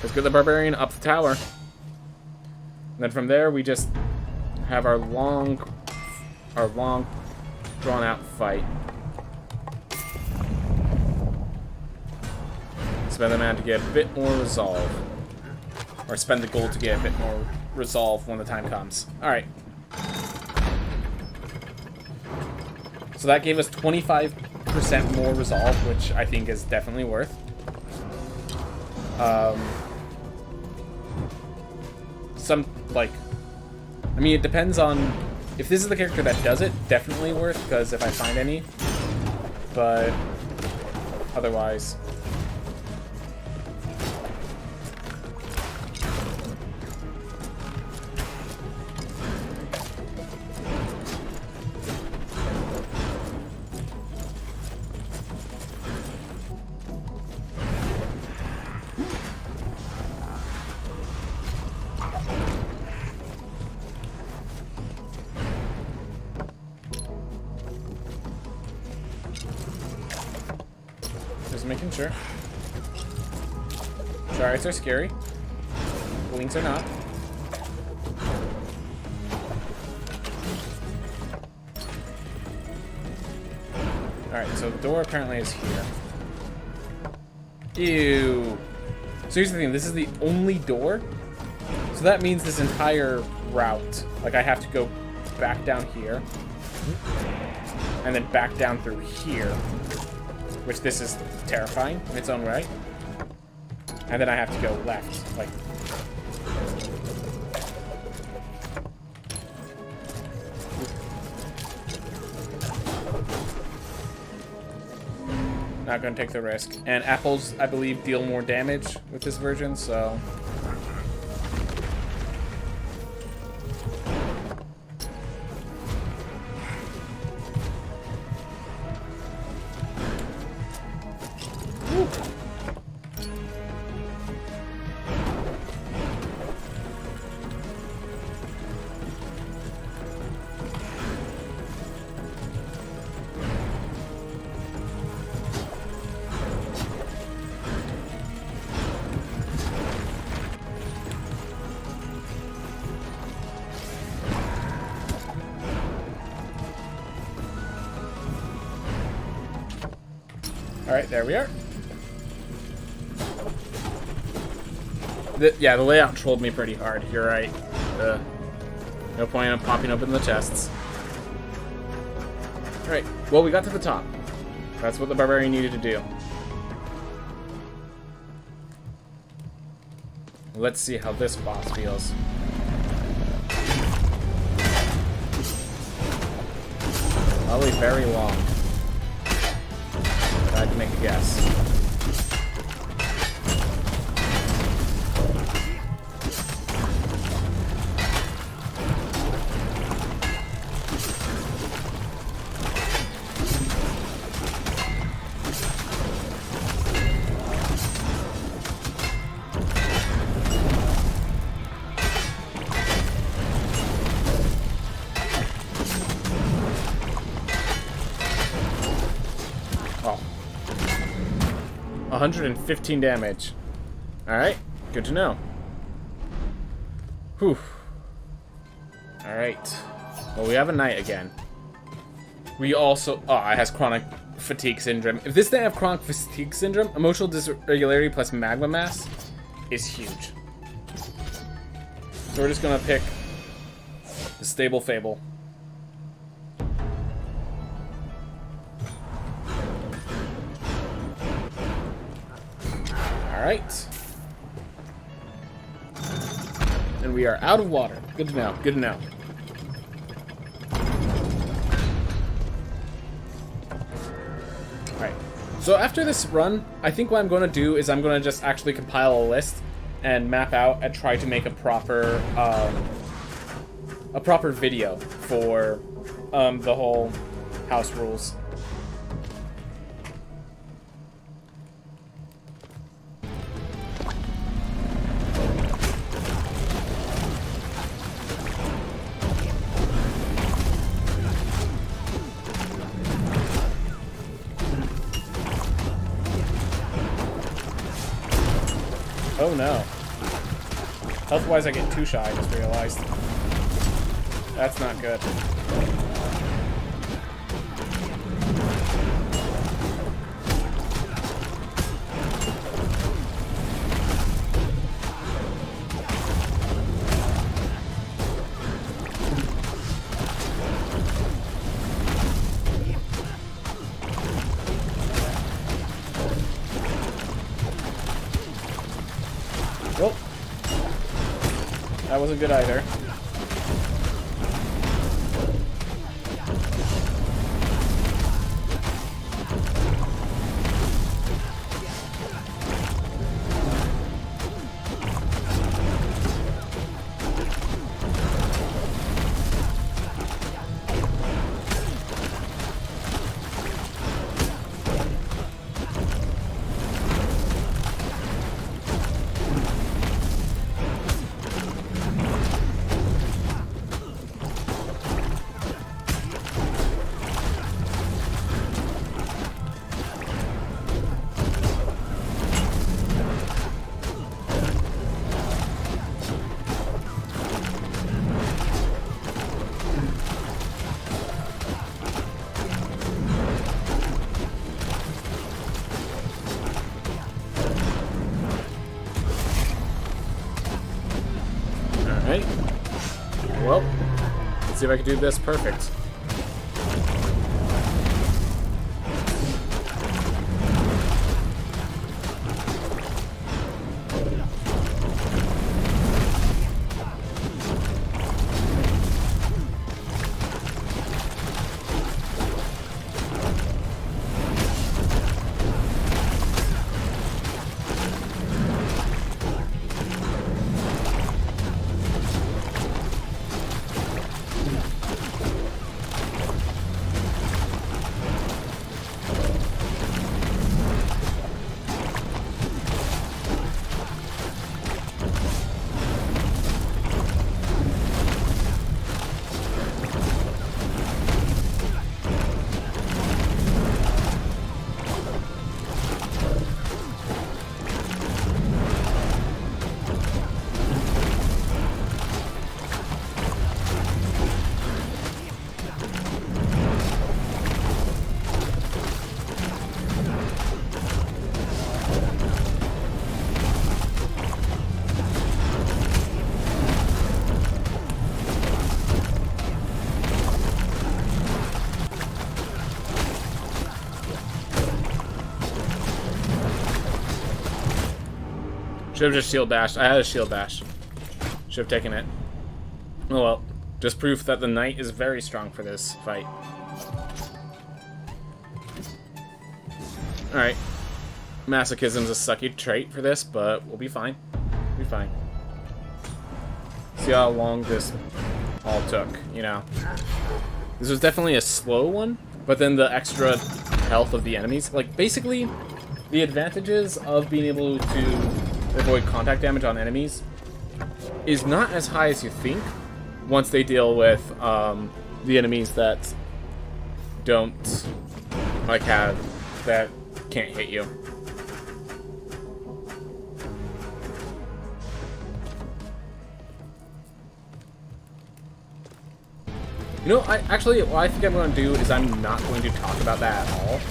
Let's get the barbarian up the tower. And then from there, we just have our long drawn-out fight. Spend the mana to get a bit more resolve. Or spend the gold to get a bit more resolve when the time comes. Alright. So that gave us 25% more resolve, which I think is definitely worth. I mean, it depends on... If this is the character that does it, definitely worth, because if I find any. But... Otherwise... Making sure. Sharks are scary. Wings are not. Alright, so the door apparently is here. Ew. So here's the thing, this is the only door. So that means this entire route, like I have to go back down here. And then back down through here. Which this is terrifying in its own right. And then I have to go left, like... Not gonna take the risk. And apples, I believe, deal more damage with this version, so... Alright, there we are. Yeah, the layout trolled me pretty hard. You're right. No point in popping open the chests. Alright, well, we got to the top. That's what the barbarian needed to do. Let's see how this boss feels. Probably very long. If I had to make a guess. Oh. 115 damage. Alright, good to know. Whew. Alright. Well, we have a knight again. We also... Oh, it has chronic fatigue syndrome. If this didn't have chronic fatigue syndrome, emotional dysregularity plus magma mass is huge. So we're just gonna pick the stable fable. Alright. And we are out of water. Good to know. Good to know. Alright. So after this run, I think what I'm going to do is I'm going to just actually compile a list and map out and try to make a proper video for the whole house rules. Oh no. Health-wise, I get too shy, I just realized. That's not good. Well, that wasn't good either. Alright. Well, let's see if I can do this perfect. Should have just shield dashed. I had a shield dash. Should have taken it. Oh well. Just proof that the knight is very strong for this fight. Alright. Masochism's a sucky trait for this, but we'll be fine. We'll be fine. See how long this all took, you know. This was definitely a slow one, but then the extra health of the enemies. Like, basically, the advantages of being able to avoid contact damage on enemies is not as high as you think once they deal with the enemies that don't, like, that can't hit you. You know, what I think I'm going to do is I'm not going to talk about that at all.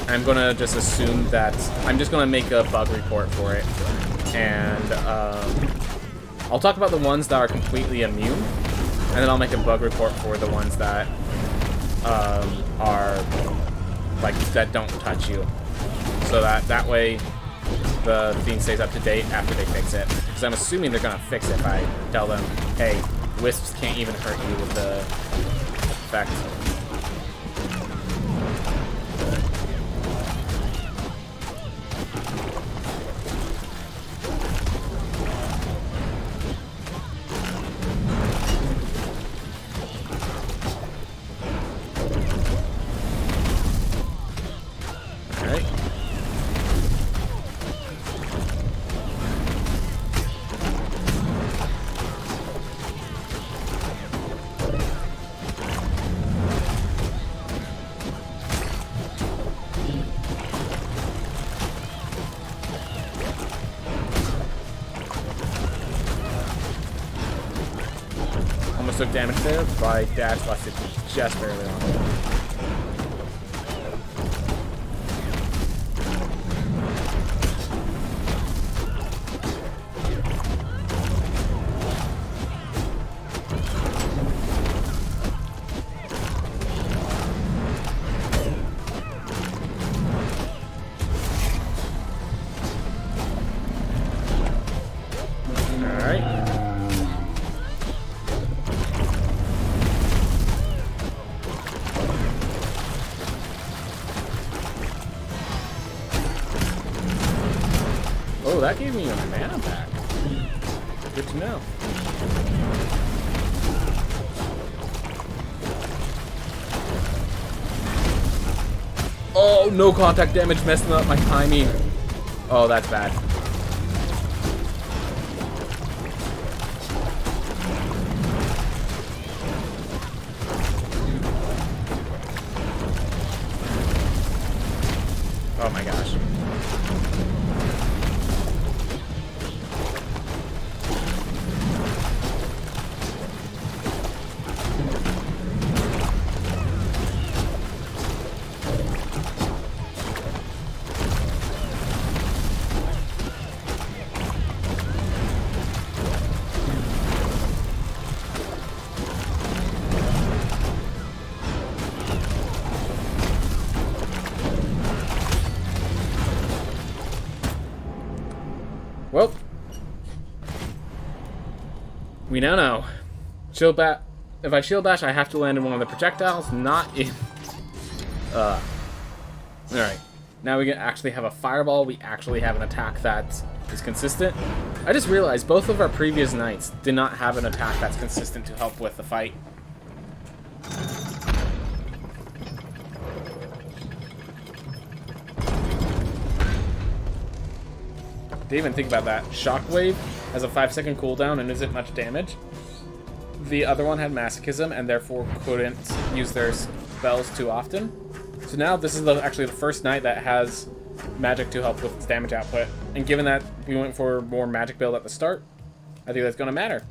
I'm going to just assume that I'm just going to make a bug report for it. And I'll talk about the ones that are completely immune. And then I'll make a bug report for the ones that are, like, that don't touch you. So that way the thing stays up to date after they fix it. Because I'm assuming they're going to fix it if I tell them, hey, wisps can't even hurt you with the effect. Alright. Took damage there, but I dash lasted just barely on. Oh, that gave me a mana pack. Good to know. Oh, no contact damage messing up my timing. Oh, that's bad. Oh my gosh. Well, we now know. Shield bash. If I shield bash, I have to land in one of the projectiles, not in. All right. Now we can actually have a fireball. We actually have an attack that is consistent. I just realized both of our previous knights did not have an attack that's consistent to help with the fight. Didn't even think about that. Shockwave has a 5-second cooldown and isn't much damage. The other one had Masochism and therefore couldn't use their spells too often. So now this is actually the first knight that has magic to help with its damage output. And given that we went for more magic build at the start, I think that's going to matter.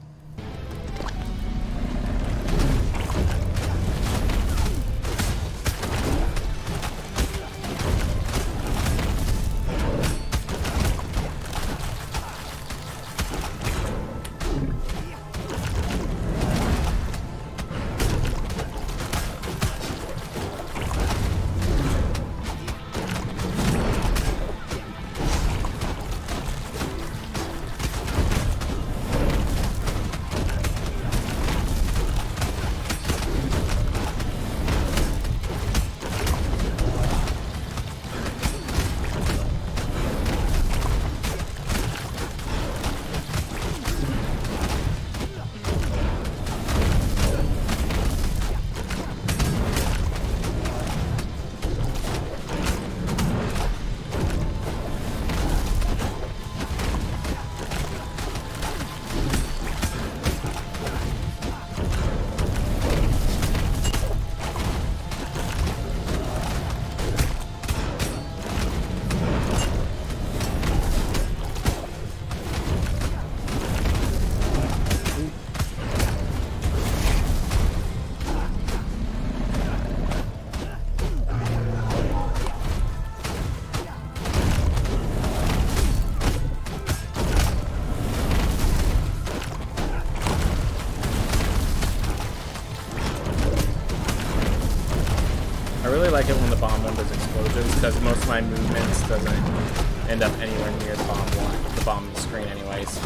like it when the bomb one does explosions, because most of my movements doesn't end up anywhere near the bomb screen anyways.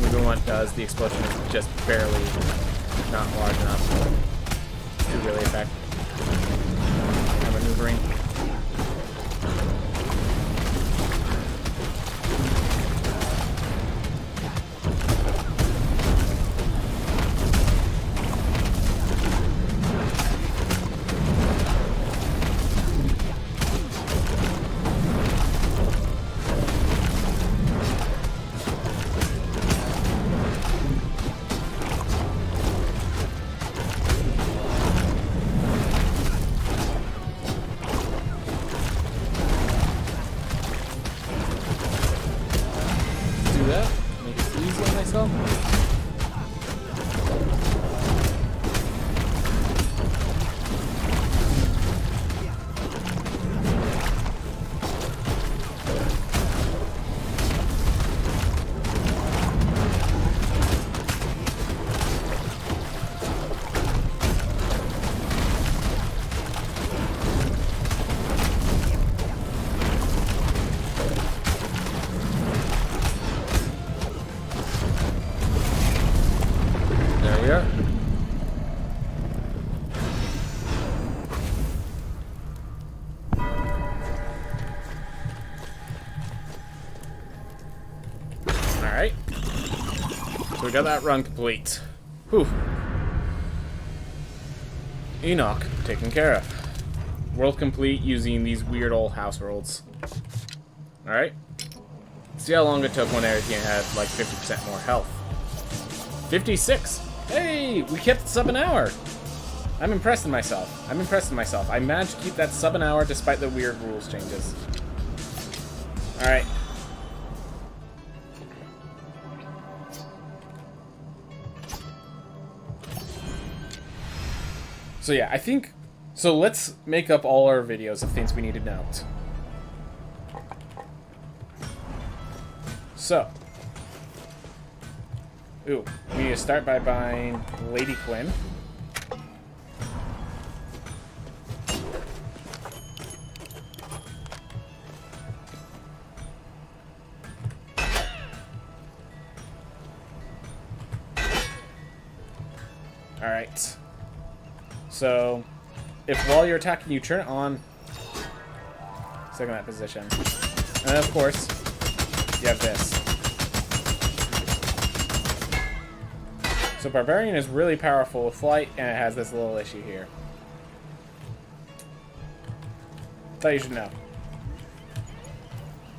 Even when it does, the explosion is just barely not large enough to really affect my maneuvering. So we got that run complete. Whew. Enoch taken care of. World complete using these weird old house worlds. Alright. See how long it took when everything had like 50% more health. 56! Hey! We kept sub an hour! I'm impressed in myself. I managed to keep that sub an hour despite the weird rules changes. Alright. So yeah, I think... So let's make up all our videos of things we need to note. So. Ooh, we need to start by buying Lady Quinn. Alright. So, if while you're attacking you turn it on, stick in that position. And then of course, you have this. So Barbarian is really powerful with flight, and it has this little issue here. Thought you should know.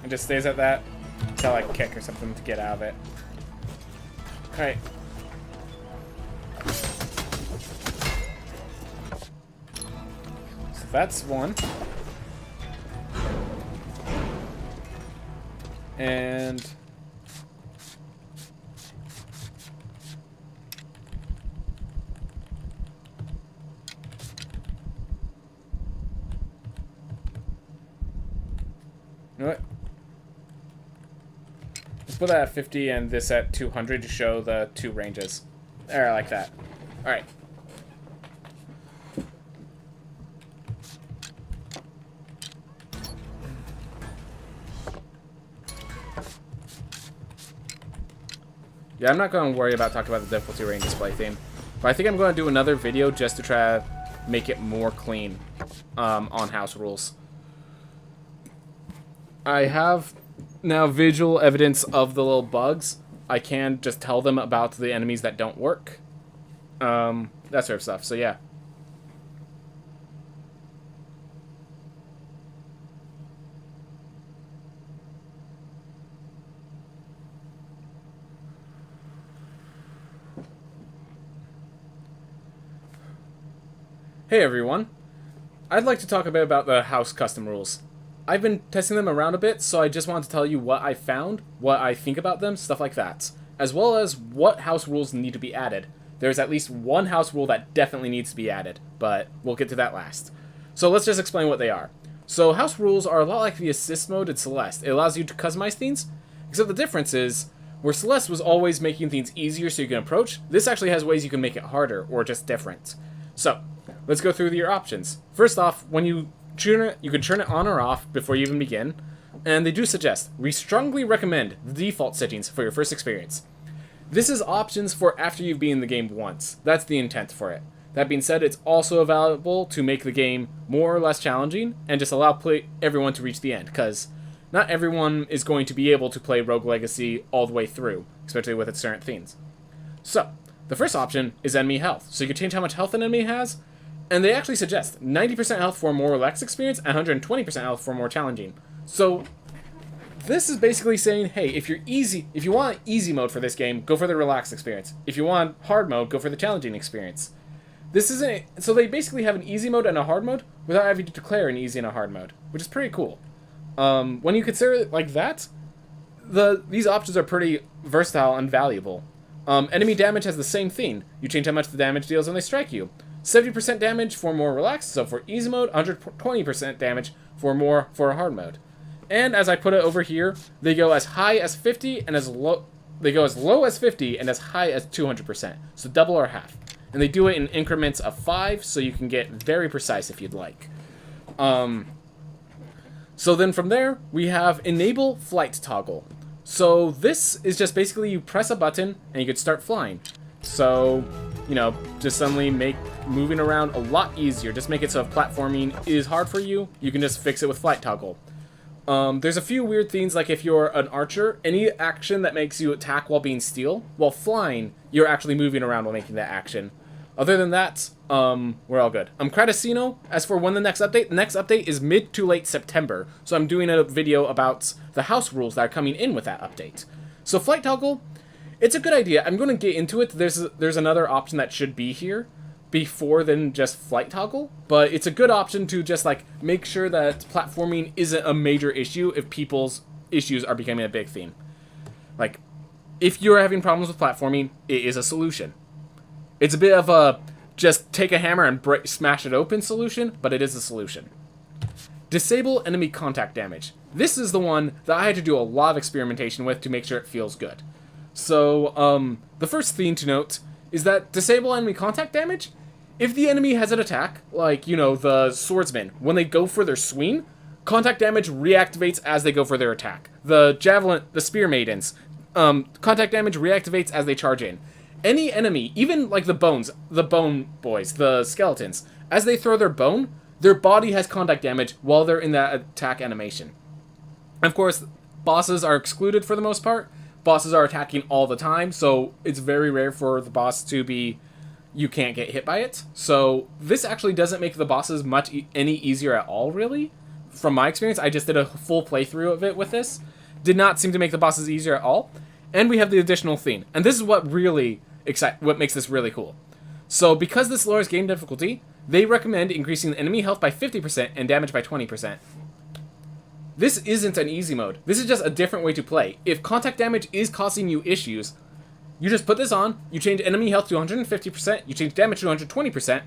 It just stays at that until I kick or something to get out of it. Alright. That's one. And you know what? Let's put that at 50 and this at 200 to show the two ranges. There, like that. Alright. Yeah, I'm not going to worry about talking about the difficulty range display thing. But I think I'm going to do another video just to try to make it more clean on house rules. I have now visual evidence of the little bugs. I can just tell them about the enemies that don't work. That sort of stuff. So yeah. Hey everyone, I'd like to talk a bit about the house custom rules. I've been testing them around a bit, so I just wanted to tell you what I found, what I think about them, stuff like that, as well as what house rules need to be added. There's at least one house rule that definitely needs to be added, but we'll get to that last. So let's just explain what they are. So house rules are a lot like the assist mode in Celeste. It allows you to customize things, except the difference is, where Celeste was always making things easier so you can approach, this actually has ways you can make it harder, or just different. So, let's go through your options. First off, when you tune it, you can turn it on or off before you even begin. And they do suggest, we strongly recommend the default settings for your first experience. This is options for after you've been in the game once. That's the intent for it. That being said, it's also available to make the game more or less challenging and just allow everyone to reach the end, because not everyone is going to be able to play Rogue Legacy all the way through, especially with its certain themes. So, the first option is enemy health. So you can change how much health an enemy has, and they actually suggest 90% health for a more relaxed experience and 120% health for more challenging. So, this is basically saying, hey, if you want easy mode for this game, go for the relaxed experience. If you want hard mode, go for the challenging experience. So they basically have an easy mode and a hard mode without having to declare an easy and a hard mode, which is pretty cool. When you consider it like that, these options are pretty versatile and valuable. Enemy damage has the same thing. You change how much the damage deals when they strike you. 70% damage for more relaxed, so for easy mode, 120% damage for a hard mode. And as I put it over here, they go as high as 50 and they go as low as 50 and as high as 200%. So double or half. And they do it in increments of 5, so you can get very precise if you'd like. So then from there, we have Enable Flight Toggle. So this is just basically you press a button and you could start flying. So, just suddenly make moving around a lot easier. Just make it so if platforming is hard for you, you can just fix it with Flight Toggle. There's a few weird things, like if you're an archer, any action that makes you attack while being stealth, while flying, you're actually moving around while making that action. Other than that, we're all good. Cratosino, as for when the next update is mid to late September, so I'm doing a video about the house rules that are coming in with that update. So Flight Toggle, it's a good idea. I'm going to get into it. There's another option that should be here before than just Flight Toggle, but it's a good option to just make sure that platforming isn't a major issue if people's issues are becoming a big theme. If you're having problems with platforming, it is a solution. It's a bit of a just take a hammer and smash it open solution, but it is a solution. Disable enemy contact damage. This is the one that I had to do a lot of experimentation with to make sure it feels good. So, the first thing to note is that disable enemy contact damage, if the enemy has an attack, the swordsman, when they go for their swing, contact damage reactivates as they go for their attack. The javelin, the spear maidens, contact damage reactivates as they charge in. Any enemy, even the bone boys, the skeletons, as they throw their bone, their body has contact damage while they're in that attack animation. Of course, bosses are excluded for the most part. Bosses are attacking all the time, so it's very rare for the boss to be, you can't get hit by it. So this actually doesn't make the bosses any easier at all, really. From my experience, I just did a full playthrough of it with this. Did not seem to make the bosses easier at all. And we have the additional theme. And this is what makes this really cool. So because this lowers game difficulty, they recommend increasing enemy health by 50% and damage by 20%. This isn't an easy mode. This is just a different way to play. If contact damage is causing you issues, you just put this on, you change enemy health to 150%, you change damage to 120%,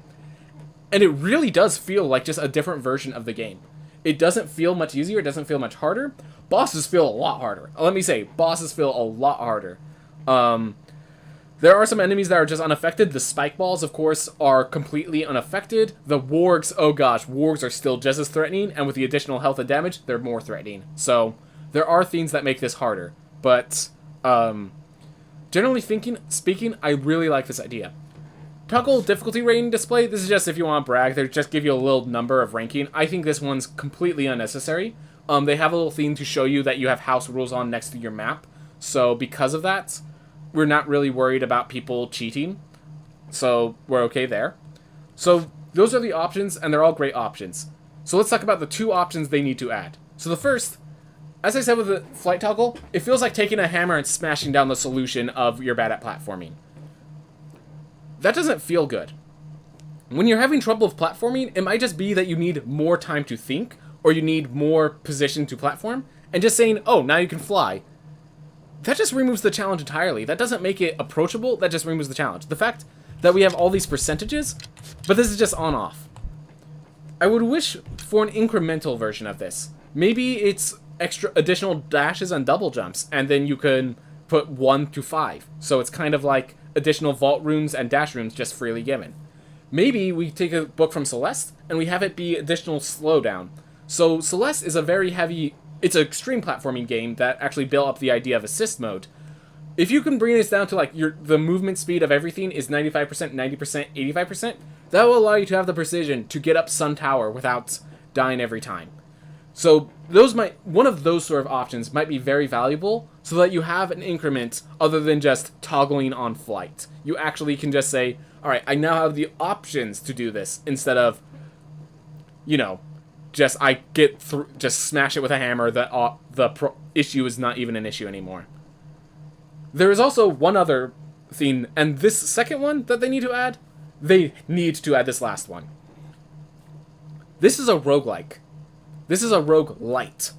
and it really does feel like just a different version of the game. It doesn't feel much easier, it doesn't feel much harder. Bosses feel a lot harder. Let me say, bosses feel a lot harder. There are some enemies that are just unaffected. The spike balls, of course, are completely unaffected. The wargs, oh gosh, wargs are still just as threatening, and with the additional health and damage, they're more threatening. So, there are things that make this harder. But, generally speaking, I really like this idea. Toggle difficulty rating display, this is just if you want to brag, they just give you a little number of ranking. I think this one's completely unnecessary. They have a little thing to show you that you have house rules on next to your map. So, because of that, we're not really worried about people cheating, so we're okay there. So those are the options, and they're all great options. So let's talk about the two options they need to add. So the first, as I said with the Flight Toggle, it feels like taking a hammer and smashing down the solution of you're bad at platforming. That doesn't feel good. When you're having trouble with platforming, it might just be that you need more time to think, or you need more position to platform, and just saying, oh, now you can fly. That just removes the challenge entirely. That doesn't make it approachable, that just removes the challenge. The fact that we have all these percentages, but this is just on-off. I would wish for an incremental version of this. Maybe it's additional dashes and double jumps, and then you can put 1 to 5. So it's kind of like additional vault rooms and dash rooms just freely given. Maybe we take a book from Celeste and we have it be additional slowdown. So Celeste is a very heavy, it's an extreme platforming game that actually built up the idea of assist mode. If you can bring this down to like the movement speed of everything is 95%, 90%, 85%, that will allow you to have the precision to get up Sun Tower without dying every time. So one of those sort of options might be very valuable so that you have an increment other than just toggling on flight. You actually can just say, all right, I now have the options to do this instead of, just smash it with a hammer. The issue is not even an issue anymore. There is also one other thing, and this second one that they need to add this last one. This is a roguelike. This is a roguelite.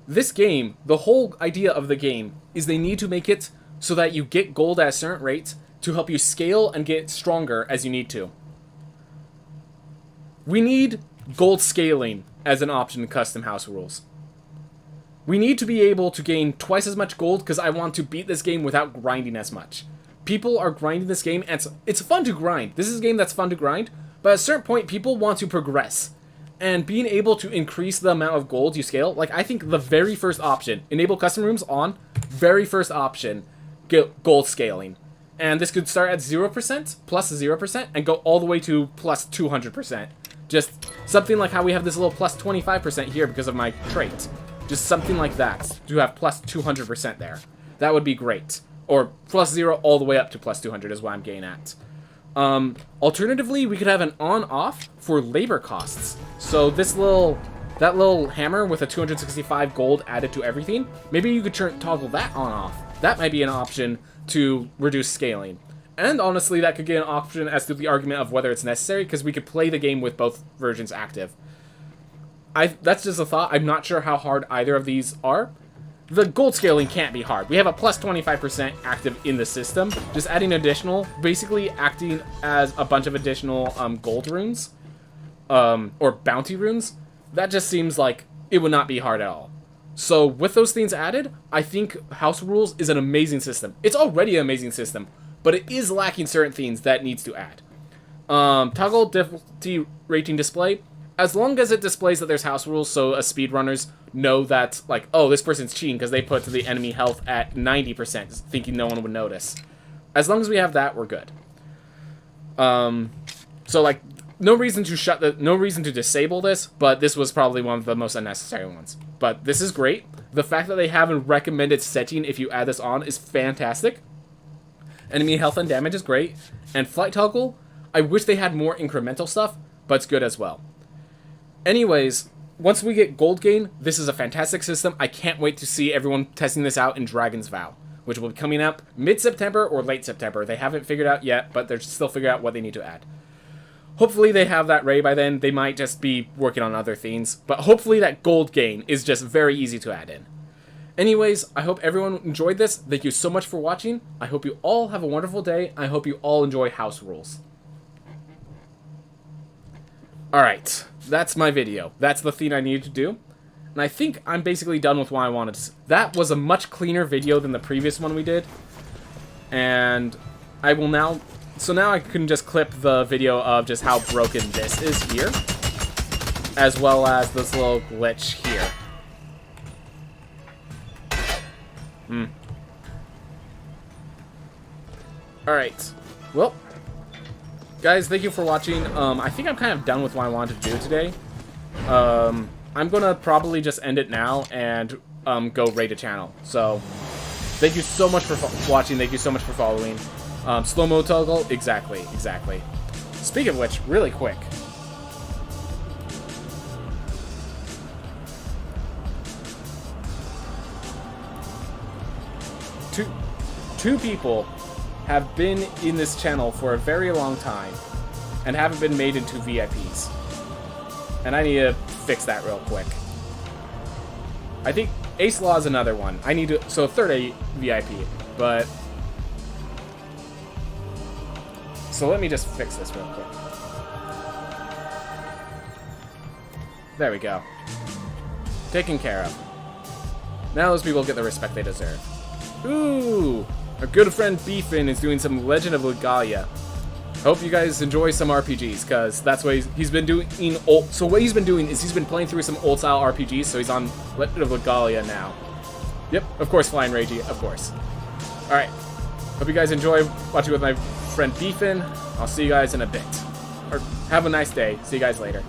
This game, the whole idea of the game is they need to make it so that you get gold at a certain rate to help you scale and get stronger as you need to. We need gold scaling as an option in custom house rules. We need to be able to gain twice as much gold because I want to beat this game without grinding as much. People are grinding this game, and it's fun to grind. This is a game that's fun to grind, but at a certain point, people want to progress. And being able to increase the amount of gold you scale, like I think the very first option, enable custom rooms on, very first option, get gold scaling. And this could start at 0%, plus 0%, and go all the way to plus 200%. Just something like how we have this little plus 25% here because of my trait. Just something like that, to have plus 200% there. That would be great. Or plus 0 all the way up to plus 200 is what I'm getting at. Alternatively, we could have an on-off for labor costs. So that little hammer with a 265 gold added to everything, maybe you could toggle that on-off. That might be an option to reduce scaling. And honestly, that could get an option as to the argument of whether it's necessary, because we could play the game with both versions active. That's just a thought. I'm not sure how hard either of these are. The gold scaling can't be hard. We have a plus 25% active in the system. Just adding additional, basically acting as a bunch of additional gold runes, or bounty runes. That just seems like it would not be hard at all. So with those things added, I think House Rules is an amazing system. It's already an amazing system, but it is lacking certain things that needs to add. Toggle difficulty rating display. As long as it displays that there's house rules, so speedrunners know that, like, oh, this person's cheating because they put the enemy health at 90%, thinking no one would notice. As long as we have that, we're good. So, like, no reason to disable this, but this was probably one of the most unnecessary ones. But this is great. The fact that they have a recommended setting if you add this on is fantastic. Enemy health and damage is great. And flight toggle, I wish they had more incremental stuff, but it's good as well. Anyways, once we get gold gain, this is a fantastic system. I can't wait to see everyone testing this out in Dragon's Vow, which will be coming up mid-September or late September. They haven't figured out yet, but they're still figuring out what they need to add. Hopefully they have that ready by then. They might just be working on other things, but hopefully that gold gain is just very easy to add in. Anyways, I hope everyone enjoyed this. Thank you so much for watching. I hope you all have a wonderful day. I hope you all enjoy House Rules. Alright, that's my video. That's the thing I needed to do. And I think I'm basically done with what I wanted to. That was a much cleaner video than the previous one we did. And I will now... So now I can just clip the video of just how broken this is here. As well as this little glitch here. Alright. Well... Guys, thank you for watching. I think I'm kind of done with what I wanted to do today. I'm gonna probably just end it now and go raid a channel. So, thank you so much for watching. Thank you so much for following. Slow-mo toggle? Exactly. Speaking of which, really quick. Two people have been in this channel for a very long time and haven't been made into VIPs. And I need to fix that real quick. I think Ace Law is another one. I need to... So, third VIP, but... So let me just fix this real quick. There we go. Taken care of. Now those people get the respect they deserve. Ooh! Our good friend Beefin is doing some Legend of Legalia. Hope you guys enjoy some RPGs, because that's what he's been doing. So what he's been doing is he's been playing through some old-style RPGs, so he's on Legend of Legalia now. Yep, of course, Flying Ragey, of course. Alright, hope you guys enjoy watching with my friend Beefin. I'll see you guys in a bit. Or have a nice day. See you guys later.